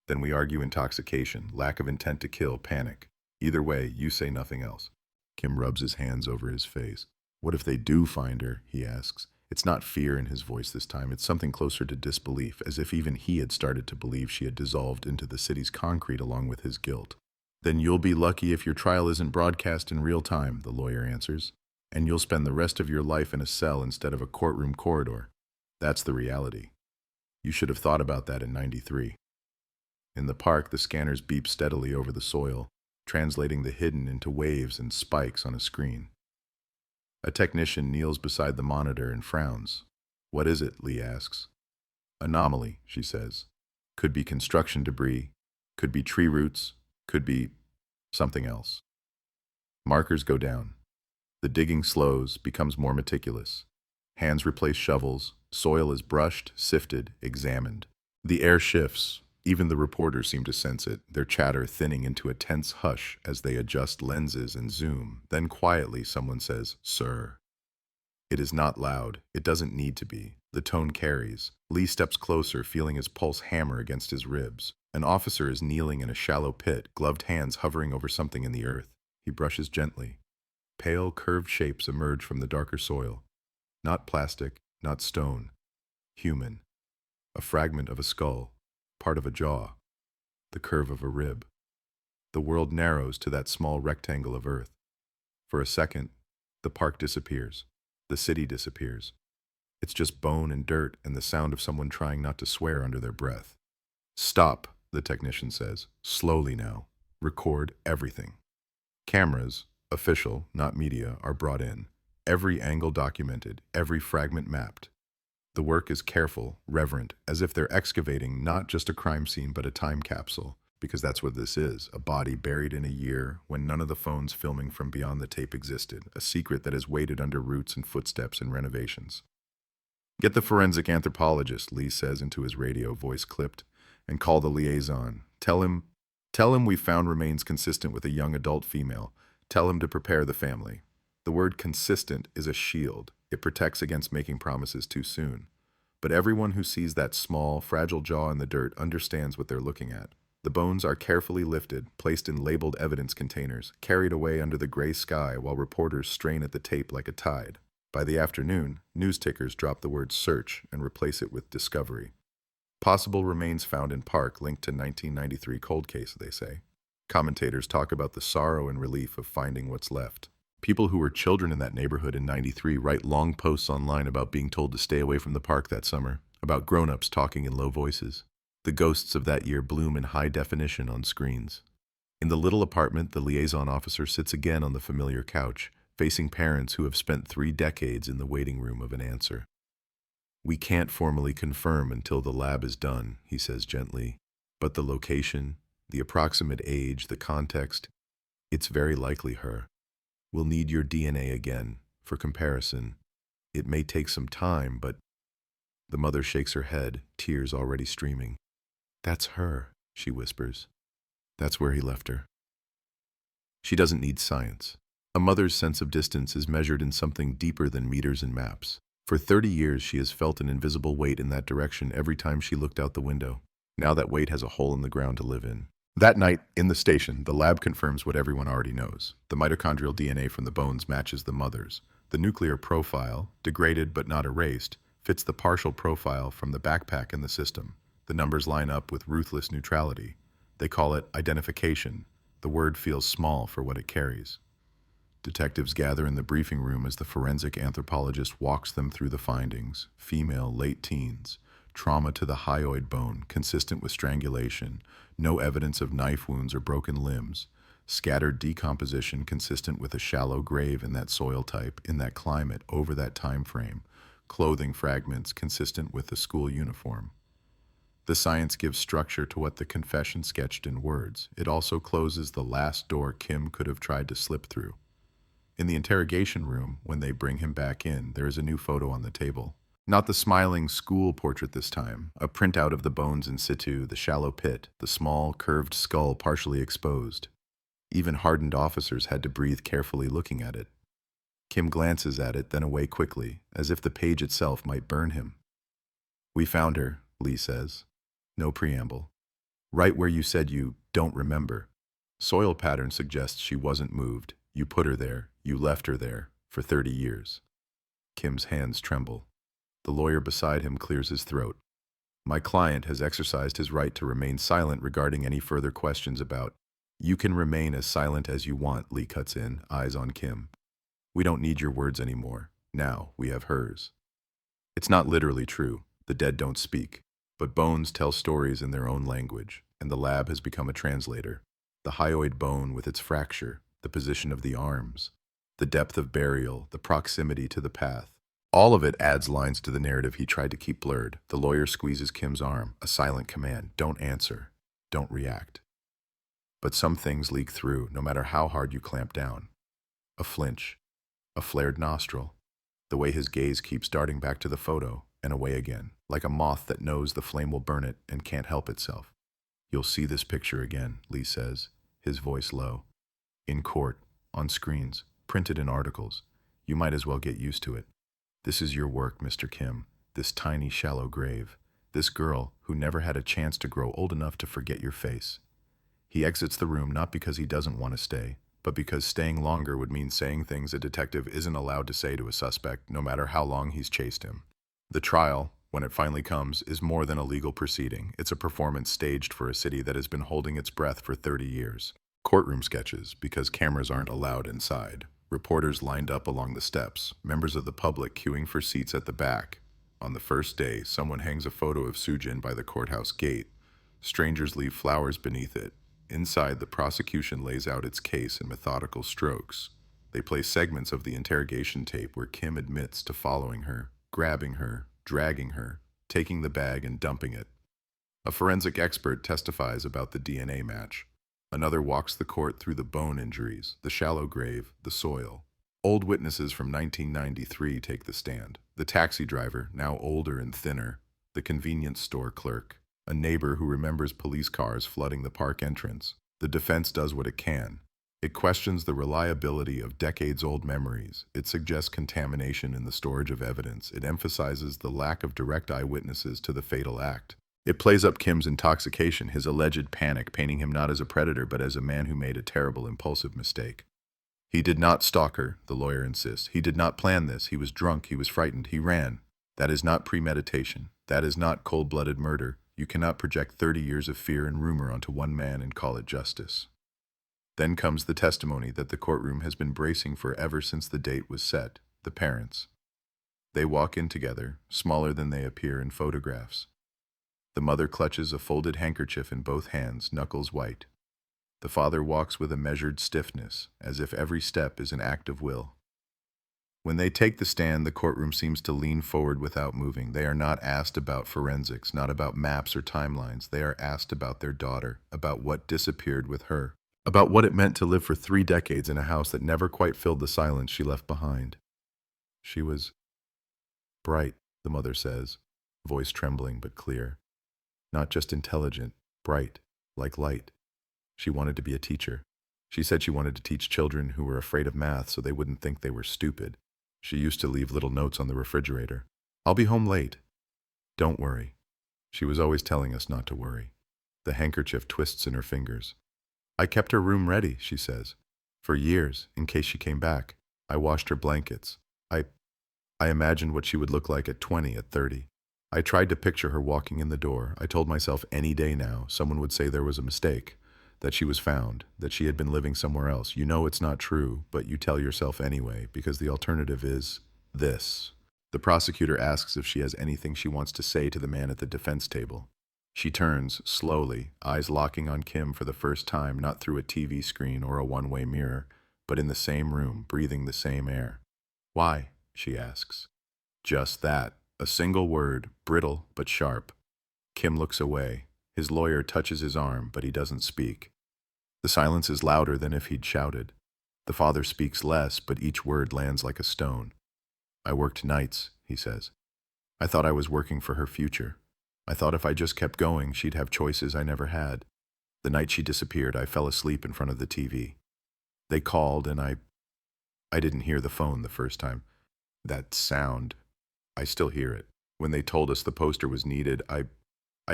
then we argue intoxication, lack of intent to kill, panic. Either way, you say nothing else. Kim rubs his hands over his face. What if they do find her, he asks. It's not fear in his voice this time. It's something closer to disbelief, as if even he had started to believe she had dissolved into the city's concrete along with his guilt. Then you'll be lucky if your trial isn't broadcast in real time, the lawyer answers. And you'll spend the rest of your life in a cell instead of a courtroom corridor. That's the reality. You should have thought about that in '93. In the park, the scanners beep steadily over the soil, translating the hidden into waves and spikes on a screen. A technician kneels beside the monitor and frowns. What is it? Lee asks. Anomaly, she says. Could be construction debris, could be tree roots, could be something else. Markers go down. The digging slows, becomes more meticulous. Hands replace shovels, soil is brushed, sifted, examined. The air shifts. Even the reporters seem to sense it, their chatter thinning into a tense hush as they adjust lenses and zoom. Then quietly someone says, "Sir." It is not loud. It doesn't need to be. The tone carries. Lee steps closer, feeling his pulse hammer against his ribs. An officer is kneeling in a shallow pit, gloved hands hovering over something in the earth. He brushes gently. Pale, curved shapes emerge from the darker soil. Not plastic, not stone. Human. A fragment of a skull, part of a jaw, the curve of a rib. The world narrows to that small rectangle of earth. For a second, the park disappears. The city disappears. It's just bone and dirt and the sound of someone trying not to swear under their breath. Stop, the technician says. Slowly now. Record everything. Cameras, official, not media, are brought in. Every angle documented, every fragment mapped. The work is careful, reverent, as if they're excavating not just a crime scene but a time capsule, because that's what this is, a body buried in a year when none of the phones filming from beyond the tape existed, a secret that has waited under roots and footsteps and renovations. Get the forensic anthropologist, Lee says into his radio, voice clipped, and call the liaison. Tell him we found remains consistent with a young adult female. Tell him to prepare the family. The word consistent is a shield. It protects against making promises too soon. But everyone who sees that small, fragile jaw in the dirt understands what they're looking at. The bones are carefully lifted, placed in labeled evidence containers, carried away under the gray sky while reporters strain at the tape like a tide. By the afternoon, news tickers drop the word search and replace it with discovery. Possible remains found in park linked to 1993 cold case, they say. Commentators talk about the sorrow and relief of finding what's left. People who were children in that neighborhood in '93 write long posts online about being told to stay away from the park that summer, about grown-ups talking in low voices. The ghosts of that year bloom in high definition on screens. In the little apartment, the liaison officer sits again on the familiar couch, facing parents who have spent 3 decades in the waiting room of an answer. We can't formally confirm until the lab is done, he says gently, but the location, the approximate age, the context, it's very likely her. We'll need your DNA again, for comparison. It may take some time, but... The mother shakes her head, tears already streaming. That's her, she whispers. That's where he left her. She doesn't need science. A mother's sense of distance is measured in something deeper than meters and maps. For 30 years, she has felt an invisible weight in that direction every time she looked out the window. Now that weight has a hole in the ground to live in. That night, in the station, the lab confirms what everyone already knows. The mitochondrial DNA from the bones matches the mother's. The nuclear profile, degraded but not erased, fits the partial profile from the backpack in the system. The numbers line up with ruthless neutrality. They call it identification. The word feels small for what it carries. Detectives gather in the briefing room as the forensic anthropologist walks them through the findings. Female, late teens. Trauma to the hyoid bone, consistent with strangulation. No evidence of knife wounds or broken limbs. Scattered decomposition consistent with a shallow grave in that soil type, in that climate, over that time frame. Clothing fragments consistent with the school uniform. The science gives structure to what the confession sketched in words. It also closes the last door Kim could have tried to slip through. In the interrogation room, when they bring him back in, there is a new photo on the table. Not the smiling school portrait this time, a printout of the bones in situ, the shallow pit, the small, curved skull partially exposed. Even hardened officers had to breathe carefully looking at it. Kim glances at it, then away quickly, as if the page itself might burn him. We found her, Lee says. No preamble. Right where you said you don't remember. Soil pattern suggests she wasn't moved. You put her there, you left her there, for 30 years. Kim's hands tremble. The lawyer beside him clears his throat. My client has exercised his right to remain silent regarding any further questions about. You can remain as silent as you want, Lee cuts in, eyes on Kim. We don't need your words anymore. Now we have hers. It's not literally true. The dead don't speak. But bones tell stories in their own language, and the lab has become a translator. The hyoid bone with its fracture, the position of the arms, the depth of burial, the proximity to the path. All of it adds lines to the narrative he tried to keep blurred. The lawyer squeezes Kim's arm, a silent command. Don't answer. Don't react. But some things leak through, no matter how hard you clamp down. A flinch, a flared nostril, the way his gaze keeps darting back to the photo and away again, like a moth that knows the flame will burn it and can't help itself. You'll see this picture again, Lee says, his voice low. In court, on screens, printed in articles. You might as well get used to it. This is your work, Mr. Kim, this tiny, shallow grave, this girl who never had a chance to grow old enough to forget your face. He exits the room not because he doesn't want to stay, but because staying longer would mean saying things a detective isn't allowed to say to a suspect, no matter how long he's chased him. The trial, when it finally comes, is more than a legal proceeding. It's a performance staged for a city that has been holding its breath for 30 years. Courtroom sketches, because cameras aren't allowed inside. Reporters lined up along the steps, members of the public queuing for seats at the back. On the first day, someone hangs a photo of Sujin by the courthouse gate. Strangers leave flowers beneath it. Inside, the prosecution lays out its case in methodical strokes. They play segments of the interrogation tape where Kim admits to following her, grabbing her, dragging her, taking the bag and dumping it. A forensic expert testifies about the DNA match. Another walks the court through the bone injuries, the shallow grave, the soil. Old witnesses from 1993 take the stand. The taxi driver, now older and thinner, the convenience store clerk, a neighbor who remembers police cars flooding the park entrance. The defense does what it can. It questions the reliability of decades-old memories. It suggests contamination in the storage of evidence. It emphasizes the lack of direct eyewitnesses to the fatal act. It plays up Kim's intoxication, his alleged panic, painting him not as a predator but as a man who made a terrible, impulsive mistake. He did not stalk her, the lawyer insists. He did not plan this. He was drunk. He was frightened. He ran. That is not premeditation. That is not cold-blooded murder. You cannot project 30 years of fear and rumor onto one man and call it justice. Then comes the testimony that the courtroom has been bracing for ever since the date was set, the parents. They walk in together, smaller than they appear in photographs. The mother clutches a folded handkerchief in both hands, knuckles white. The father walks with a measured stiffness, as if every step is an act of will. When they take the stand, the courtroom seems to lean forward without moving. They are not asked about forensics, not about maps or timelines. They are asked about their daughter, about what disappeared with her, about what it meant to live for 3 decades in a house that never quite filled the silence she left behind. She was bright, the mother says, voice trembling but clear. Not just intelligent, bright, like light. She wanted to be a teacher. She said she wanted to teach children who were afraid of math so they wouldn't think they were stupid. She used to leave little notes on the refrigerator. I'll be home late. Don't worry. She was always telling us not to worry. The handkerchief twists in her fingers. I kept her room ready, she says. For years, in case she came back. I washed her blankets. I imagined what she would look like at 20, at 30. I tried to picture her walking in the door. I told myself any day now someone would say there was a mistake, that she was found, that she had been living somewhere else. You know it's not true, but you tell yourself anyway, because the alternative is this. The prosecutor asks if she has anything she wants to say to the man at the defense table. She turns, slowly, eyes locking on Kim for the first time, not through a TV screen or a one-way mirror, but in the same room, breathing the same air. Why? She asks. Just that. A single word, brittle but sharp. Kim looks away. His lawyer touches his arm, but he doesn't speak. The silence is louder than if he'd shouted. The father speaks less, but each word lands like a stone. I worked nights, he says. I thought I was working for her future. I thought if I just kept going, she'd have choices I never had. The night she disappeared, I fell asleep in front of the TV. They called, and I didn't hear the phone the first time. That sound, I still hear it. When they told us the poster was needed, I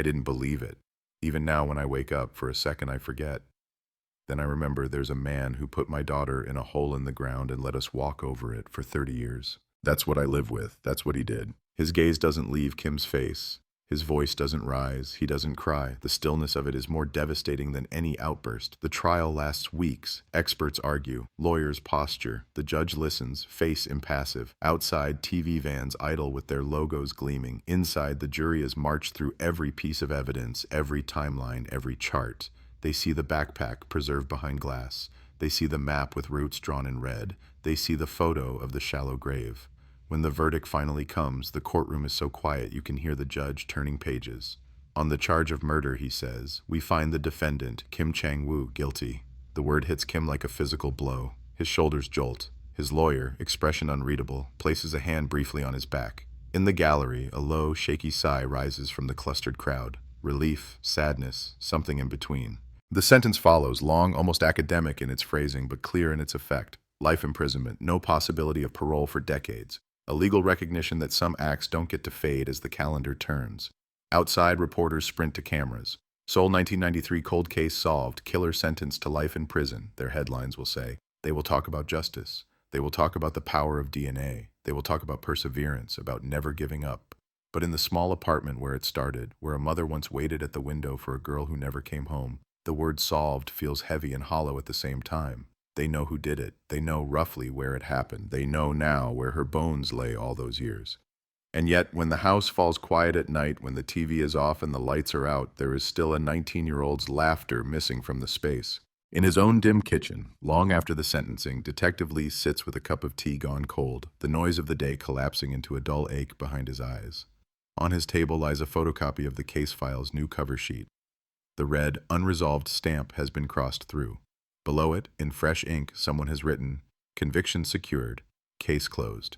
didn't believe it. Even now when I wake up, for a second I forget. Then I remember there's a man who put my daughter in a hole in the ground and let us walk over it for 30 years. That's what I live with. That's what he did. His gaze doesn't leave Kim's face. His voice doesn't rise. He doesn't cry. The stillness of it is more devastating than any outburst. The trial lasts weeks. Experts argue. Lawyers posture. The judge listens, face impassive. Outside, TV vans idle with their logos gleaming. Inside, the jury is marched through every piece of evidence, every timeline, every chart. They see the backpack preserved behind glass. They see the map with routes drawn in red. They see the photo of the shallow grave. When the verdict finally comes, the courtroom is so quiet you can hear the judge turning pages. On the charge of murder, he says, we find the defendant, Kim Chang-woo, guilty. The word hits Kim like a physical blow. His shoulders jolt. His lawyer, expression unreadable, places a hand briefly on his back. In the gallery, a low, shaky sigh rises from the clustered crowd. Relief, sadness, something in between. The sentence follows, long, almost academic in its phrasing, but clear in its effect. Life imprisonment, no possibility of parole for decades. A legal recognition that some acts don't get to fade as the calendar turns. Outside, reporters sprint to cameras. Seoul 1993 cold case solved, killer sentenced to life in prison, their headlines will say. They will talk about justice. They will talk about the power of DNA. They will talk about perseverance, about never giving up. But in the small apartment where it started, where a mother once waited at the window for a girl who never came home, the word solved feels heavy and hollow at the same time. They know who did it. They know roughly where it happened. They know now where her bones lay all those years. And yet, when the house falls quiet at night, when the TV is off and the lights are out, there is still a 19-year-old's laughter missing from the space. In his own dim kitchen, long after the sentencing, Detective Lee sits with a cup of tea gone cold, the noise of the day collapsing into a dull ache behind his eyes. On his table lies a photocopy of the case file's new cover sheet. The red, unresolved stamp has been crossed through. Below it, in fresh ink, someone has written, "Conviction secured, case closed."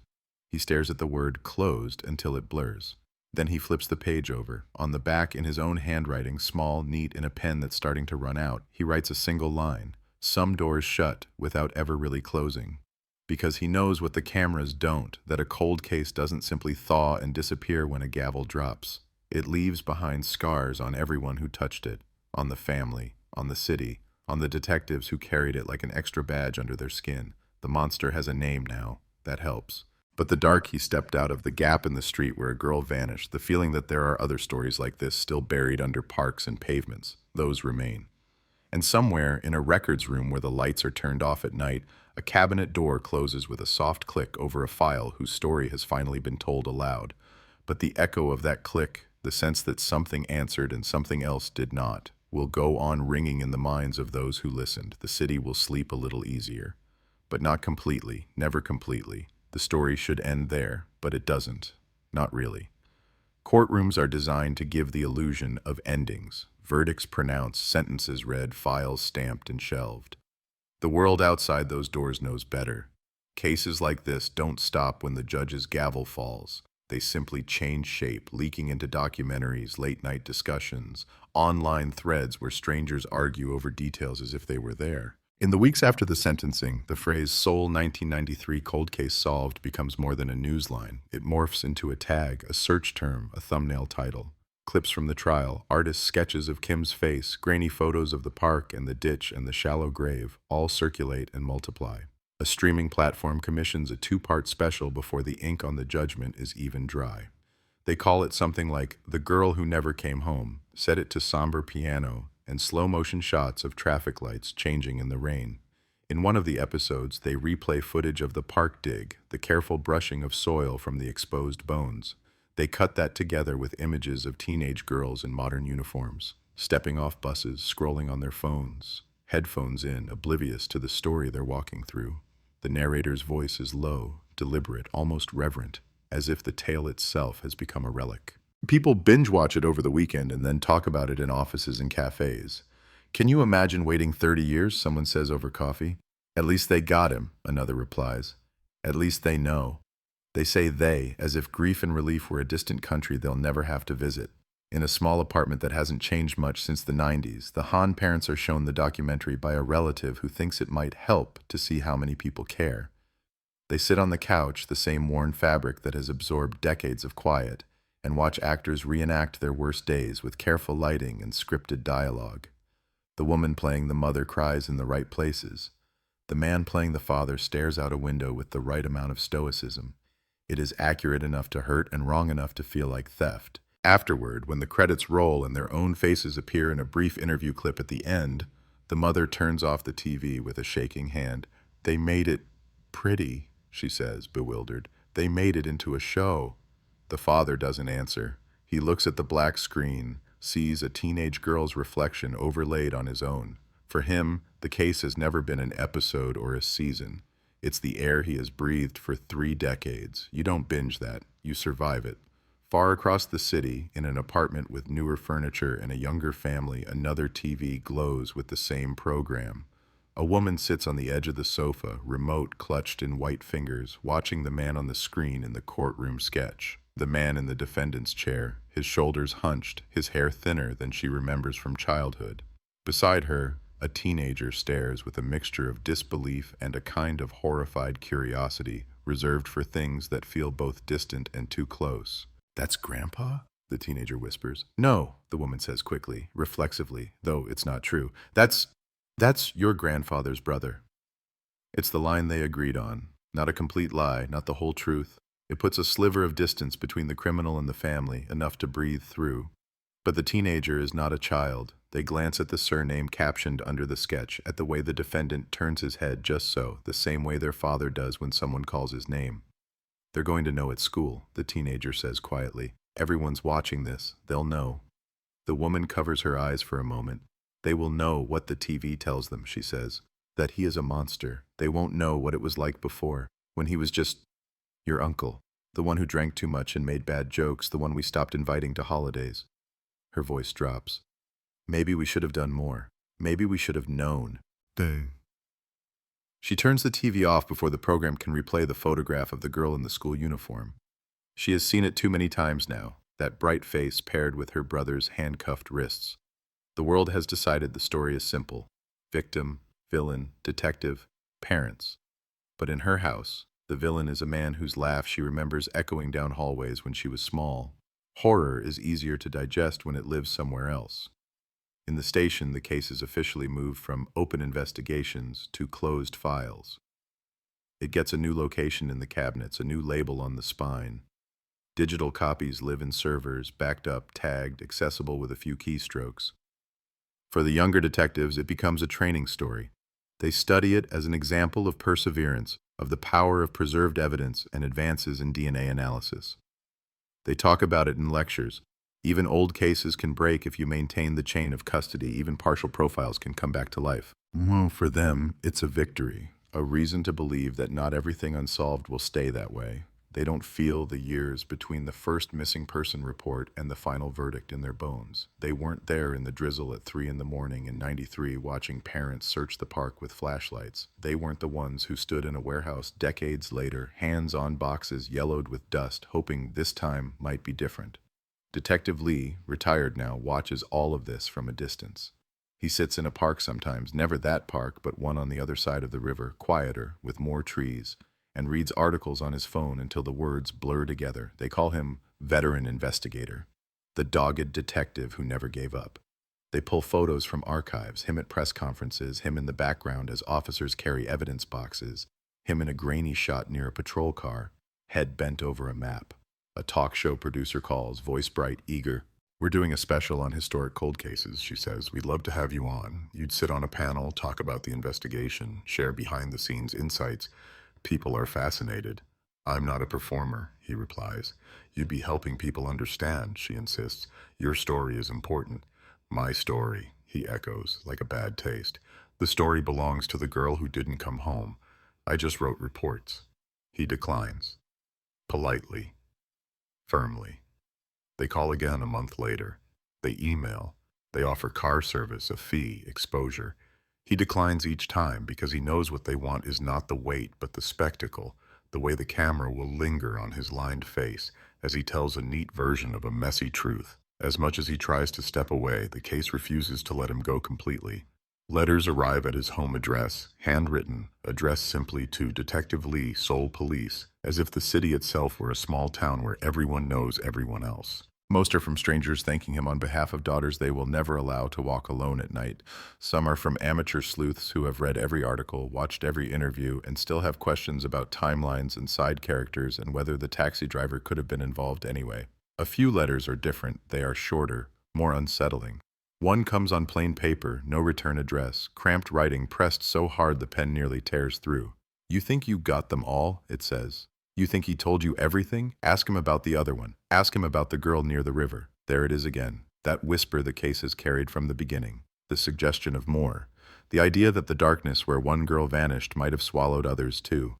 He stares at the word "closed" until it blurs. Then he flips the page over. On the back, in his own handwriting, small, neat, in a pen that's starting to run out, he writes a single line: "Some doors shut without ever really closing." Because he knows what the cameras don't, that a cold case doesn't simply thaw and disappear when a gavel drops. It leaves behind scars on everyone who touched it, on the family, on the city, on the detectives who carried it like an extra badge under their skin. The monster has a name now. That helps. But the dark he stepped out of, the gap in the street where a girl vanished, the feeling that there are other stories like this still buried under parks and pavements, those remain. And somewhere, in a records room where the lights are turned off at night, a cabinet door closes with a soft click over a file whose story has finally been told aloud. But the echo of that click, the sense that something answered and something else did not, will go on ringing in the minds of those who listened. The city will sleep a little easier. But not completely, never completely. The story should end there, but it doesn't. Not really. Courtrooms are designed to give the illusion of endings. Verdicts pronounced, sentences read, files stamped and shelved. The world outside those doors knows better. Cases like this don't stop when the judge's gavel falls. They simply change shape, leaking into documentaries, late-night discussions, online threads where strangers argue over details as if they were there. In the weeks after the sentencing, the phrase "Seoul 1993 cold case solved" becomes more than a newsline. It morphs into a tag, a search term, a thumbnail title. Clips from the trial, artists' sketches of Kim's face, grainy photos of the park and the ditch and the shallow grave, all circulate and multiply. A streaming platform commissions a 2-part special before the ink on the judgment is even dry. They call it something like "The Girl Who Never Came Home," set it to somber piano and slow-motion shots of traffic lights changing in the rain. In one of the episodes, they replay footage of the park dig, the careful brushing of soil from the exposed bones. They cut that together with images of teenage girls in modern uniforms, stepping off buses, scrolling on their phones, headphones in, oblivious to the story they're walking through. The narrator's voice is low, deliberate, almost reverent, as if the tale itself has become a relic. People binge watch it over the weekend and then talk about it in offices and cafes. "Can you imagine waiting 30 years, someone says over coffee. "At least they got him," another replies. "At least they know." They say "they," as if grief and relief were a distant country they'll never have to visit. In a small apartment that hasn't changed much since the 90s, the Han parents are shown the documentary by a relative who thinks it might help to see how many people care. They sit on the couch, the same worn fabric that has absorbed decades of quiet, and watch actors reenact their worst days with careful lighting and scripted dialogue. The woman playing the mother cries in the right places. The man playing the father stares out a window with the right amount of stoicism. It is accurate enough to hurt and wrong enough to feel like theft. Afterward, when the credits roll and their own faces appear in a brief interview clip at the end, the mother turns off the TV with a shaking hand. "They made it pretty," she says, bewildered. "They made it into a show." The father doesn't answer. He looks at the black screen, sees a teenage girl's reflection overlaid on his own. For him, the case has never been an episode or a season. It's the air he has breathed for 3 decades. You don't binge that. You survive it. Far across the city, in an apartment with newer furniture and a younger family, another TV glows with the same program. A woman sits on the edge of the sofa, remote clutched in white fingers, watching the man on the screen in the courtroom sketch. The man in the defendant's chair, his shoulders hunched, his hair thinner than she remembers from childhood. Beside her, a teenager stares with a mixture of disbelief and a kind of horrified curiosity, reserved for things that feel both distant and too close. "That's Grandpa?" the teenager whispers. "No," the woman says quickly, reflexively, though it's not true. That's your grandfather's brother." It's the line they agreed on. Not a complete lie, not the whole truth, It puts a sliver of distance between the criminal and the family, enough to breathe through. But the teenager is not a child. They glance at the surname captioned under the sketch, at the way the defendant turns his head just so, the same way their father does when someone calls his name. They're going to know at school, the teenager says quietly. Everyone's watching this. They'll know. The woman covers her eyes for a moment. They will know what the TV tells them, she says. That he is a monster. They won't know what it was like before, when he was just your uncle, the one who drank too much and made bad jokes, the one we stopped inviting to holidays. Her voice drops. Maybe we should have done more. Maybe we should have known. She turns the TV off before the program can replay the photograph of the girl in the school uniform. She has seen it too many times now, that bright face paired with her brother's handcuffed wrists. The world has decided the story is simple. Victim, villain, detective, parents. But in her house, the villain is a man whose laugh she remembers echoing down hallways when she was small. Horror is easier to digest when it lives somewhere else. In the station, the case is officially moved from open investigations to closed files. It gets a new location in the cabinets, a new label on the spine. Digital copies live in servers, backed up, tagged, accessible with a few keystrokes. For the younger detectives, it becomes a training story. They study it as an example of perseverance, of the power of preserved evidence and advances in DNA analysis. They talk about it in lectures. Even old cases can break if you maintain the chain of custody. Even partial profiles can come back to life. Well, for them, it's a victory, a reason to believe that not everything unsolved will stay that way. They don't feel the years between the first missing person report and the final verdict in their bones. They weren't there in the drizzle at 3 a.m. in '93 watching parents search the park with flashlights. They weren't the ones who stood in a warehouse decades later, hands on boxes yellowed with dust, hoping this time might be different. Detective Lee, retired now, watches all of this from a distance. He sits in a park sometimes, never that park, but one on the other side of the river, quieter, with more trees, and reads articles on his phone until the words blur together. They call him veteran investigator, the dogged detective who never gave up. They pull photos from archives, him at press conferences, him in the background as officers carry evidence boxes, him in a grainy shot near a patrol car, head bent over a map. A talk show producer calls, voice bright, eager. We're doing a special on historic cold cases, she says. We'd love to have you on. You'd sit on a panel, talk about the investigation, share behind-the-scenes insights. People are fascinated. I'm not a performer, he replies. You'd be helping people understand, she insists. Your story is important. My story, he echoes, like a bad taste. The story belongs to the girl who didn't come home. I just wrote reports. He declines. Politely. Firmly. They call again a month later. They email. They offer car service, a fee, exposure. He declines each time because he knows what they want is not the wait, but the spectacle, the way the camera will linger on his lined face as he tells a neat version of a messy truth. As much as he tries to step away, the case refuses to let him go completely. Letters arrive at his home address, handwritten, addressed simply to Detective Lee, Seoul Police, as if the city itself were a small town where everyone knows everyone else. Most are from strangers thanking him on behalf of daughters they will never allow to walk alone at night. Some are from amateur sleuths who have read every article, watched every interview, and still have questions about timelines and side characters and whether the taxi driver could have been involved anyway. A few letters are different. They are shorter, more unsettling. One comes on plain paper, no return address, cramped writing pressed so hard the pen nearly tears through. You think you got them all, it says. You think he told you everything? Ask him about the other one. Ask him about the girl near the river. There it is again. That whisper the case has carried from the beginning. The suggestion of more. The idea that the darkness where one girl vanished might have swallowed others too.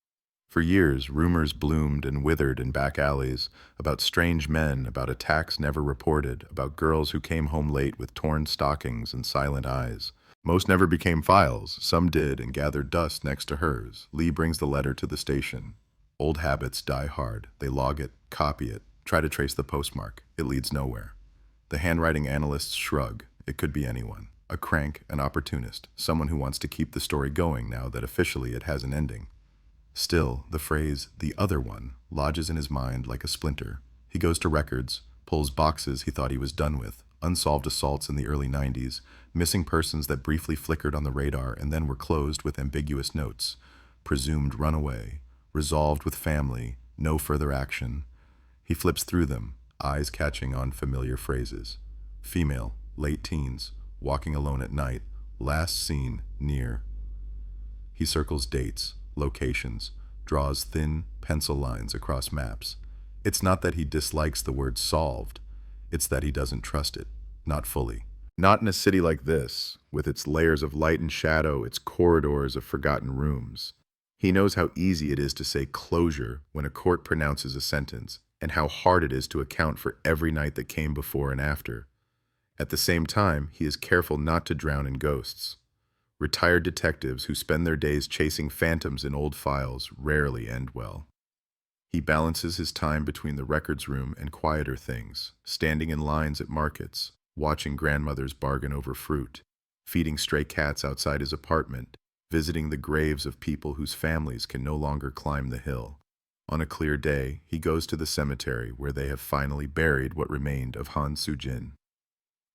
For years, rumors bloomed and withered in back alleys about strange men, about attacks never reported, about girls who came home late with torn stockings and silent eyes. Most never became files. Some did and gathered dust next to hers. Lee brings the letter to the station. Old habits die hard. They log it, copy it, try to trace the postmark. It leads nowhere. The handwriting analysts shrug. It could be anyone. A crank, an opportunist, someone who wants to keep the story going now that officially it has an ending. Still, the phrase, the other one, lodges in his mind like a splinter. He goes to records, pulls boxes he thought he was done with, unsolved assaults in the early 90s, missing persons that briefly flickered on the radar and then were closed with ambiguous notes, presumed runaway, resolved with family, No further action. He flips through them, eyes catching on familiar phrases. Female, late teens, walking alone at night, last seen, near. He circles dates, locations, draws thin pencil lines across maps. It's not that he dislikes the word solved, it's that he doesn't trust it, not fully. Not in a city like this, with its layers of light and shadow, its corridors of forgotten rooms. He knows how easy it is to say closure when a court pronounces a sentence, and how hard it is to account for every night that came before and after. At the same time, he is careful not to drown in ghosts. Retired detectives who spend their days chasing phantoms in old files rarely end well. He balances his time between the records room and quieter things, standing in lines at markets, watching grandmothers bargain over fruit, feeding stray cats outside his apartment, visiting the graves of people whose families can no longer climb the hill. On a clear day, he goes to the cemetery where they have finally buried what remained of Han Soo-jin.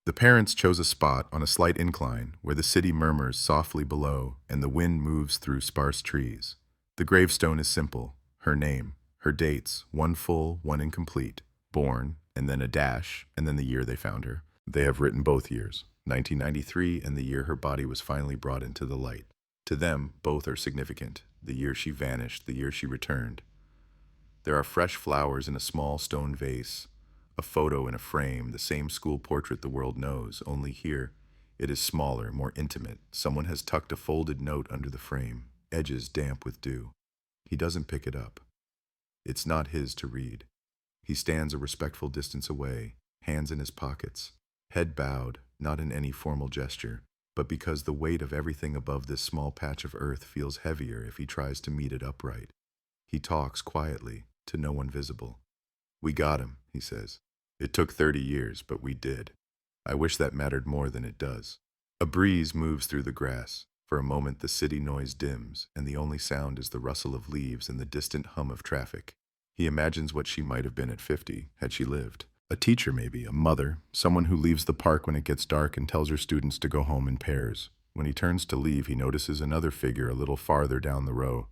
The parents chose a spot on a slight incline where the city murmurs softly below and the wind moves through sparse trees. The gravestone is simple, her name, her dates, one full, one incomplete, born, and then a dash, and then the year they found her. They have written both years, 1993 and the year her body was finally brought into the light. To them, both are significant, the year she vanished, the year she returned. There are fresh flowers in a small stone vase, a photo in a frame, the same school portrait the world knows, only here it is smaller, more intimate. Someone has tucked a folded note under the frame, edges damp with dew. He doesn't pick it up. It's not his to read. He stands a respectful distance away, hands in his pockets, head bowed, not in any formal gesture, but because the weight of everything above this small patch of earth feels heavier if he tries to meet it upright. He talks quietly, to no one visible. "We got him," he says. "It took 30 years, but we did. I wish that mattered more than it does." A breeze moves through the grass. For a moment the city noise dims, and the only sound is the rustle of leaves and the distant hum of traffic. He imagines what she might have been at 50, had she lived. A teacher maybe, a mother, someone who leaves the park when it gets dark and tells her students to go home in pairs. When he turns to leave, he notices another figure a little farther down the row.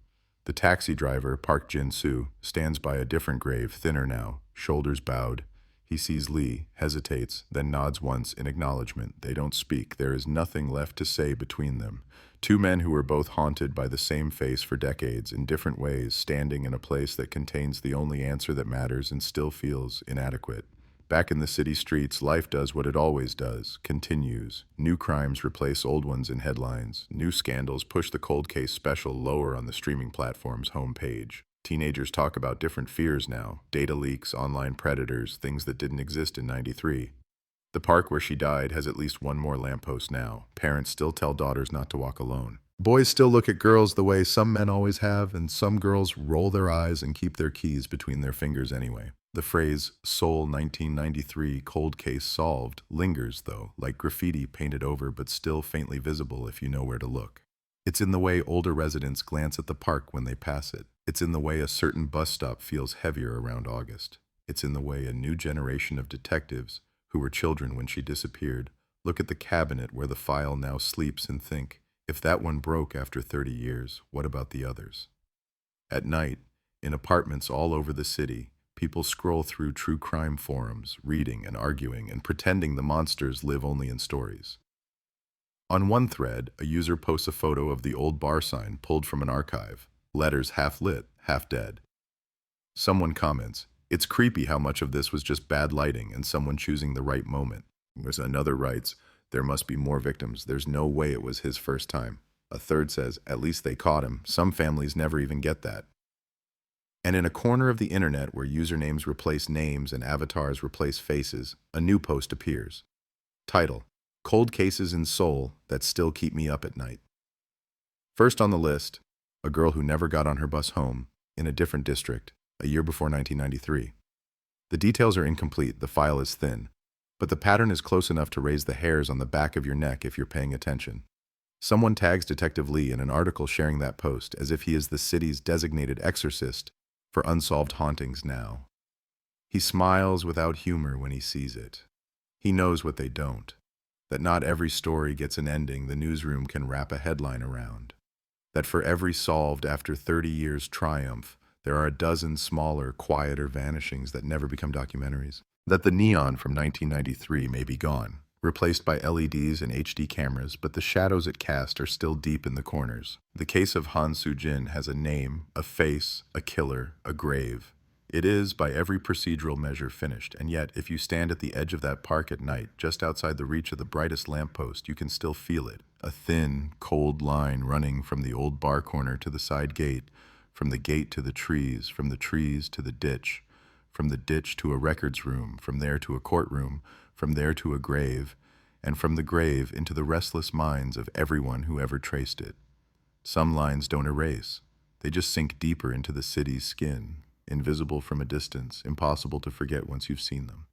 The taxi driver, Park Jin-soo, stands by a different grave, thinner now, shoulders bowed. He sees Lee, hesitates, then nods once in acknowledgement. They don't speak. There is nothing left to say between them. Two men who were both haunted by the same face for decades, in different ways, standing in a place that contains the only answer that matters and still feels inadequate. Back in the city streets, life does what it always does, continues. New crimes replace old ones in headlines. New scandals push the cold case special lower on the streaming platform's homepage. Teenagers talk about different fears now, data leaks, online predators, things that didn't exist in '93. The park where she died has at least one more lamppost now. Parents still tell daughters not to walk alone. Boys still look at girls the way some men always have, and some girls roll their eyes and keep their keys between their fingers anyway. The phrase, Seoul 1993 cold case solved, lingers, though, like graffiti painted over but still faintly visible if you know where to look. It's in the way older residents glance at the park when they pass it. It's in the way a certain bus stop feels heavier around August. It's in the way a new generation of detectives, who were children when she disappeared, look at the cabinet where the file now sleeps and think, if that one broke after 30 years, what about the others? At night, in apartments all over the city, people scroll through true crime forums, reading and arguing and pretending the monsters live only in stories. On one thread, a user posts a photo of the old bar sign pulled from an archive, letters half lit, half dead. Someone comments, "It's creepy how much of this was just bad lighting and someone choosing the right moment." Whereas another writes, "There must be more victims. There's no way it was his first time." A third says, "At least they caught him. Some families never even get that." And in a corner of the internet where usernames replace names and avatars replace faces, a new post appears. Title: Cold Cases in Seoul That Still Keep Me Up at Night. First on the list, a girl who never got on her bus home, in a different district, a year before 1993. The details are incomplete, the file is thin, but the pattern is close enough to raise the hairs on the back of your neck if you're paying attention. Someone tags Detective Lee in an article sharing that post as if he is the city's designated exorcist for unsolved hauntings now. He smiles without humor when he sees it. He knows what they don't, that not every story gets an ending the newsroom can wrap a headline around, that for every solved after 30 years triumph, There are a dozen smaller, quieter vanishings that never become documentaries. That the neon from 1993 may be gone, replaced by LEDs and HD cameras, but the shadows it cast are still deep in the corners. The case of Han Soo-jin has a name, a face, a killer, a grave. It is, by every procedural measure, finished, and yet, if you stand at the edge of that park at night, just outside the reach of the brightest lamppost, you can still feel it. A thin, cold line running from the old bar corner to the side gate, from the gate to the trees, from the trees to the ditch, from the ditch to a records room, from there to a courtroom, from there to a grave, and from the grave into the restless minds of everyone who ever traced it. Some lines don't erase. They just sink deeper into the city's skin, invisible from a distance, impossible to forget once you've seen them.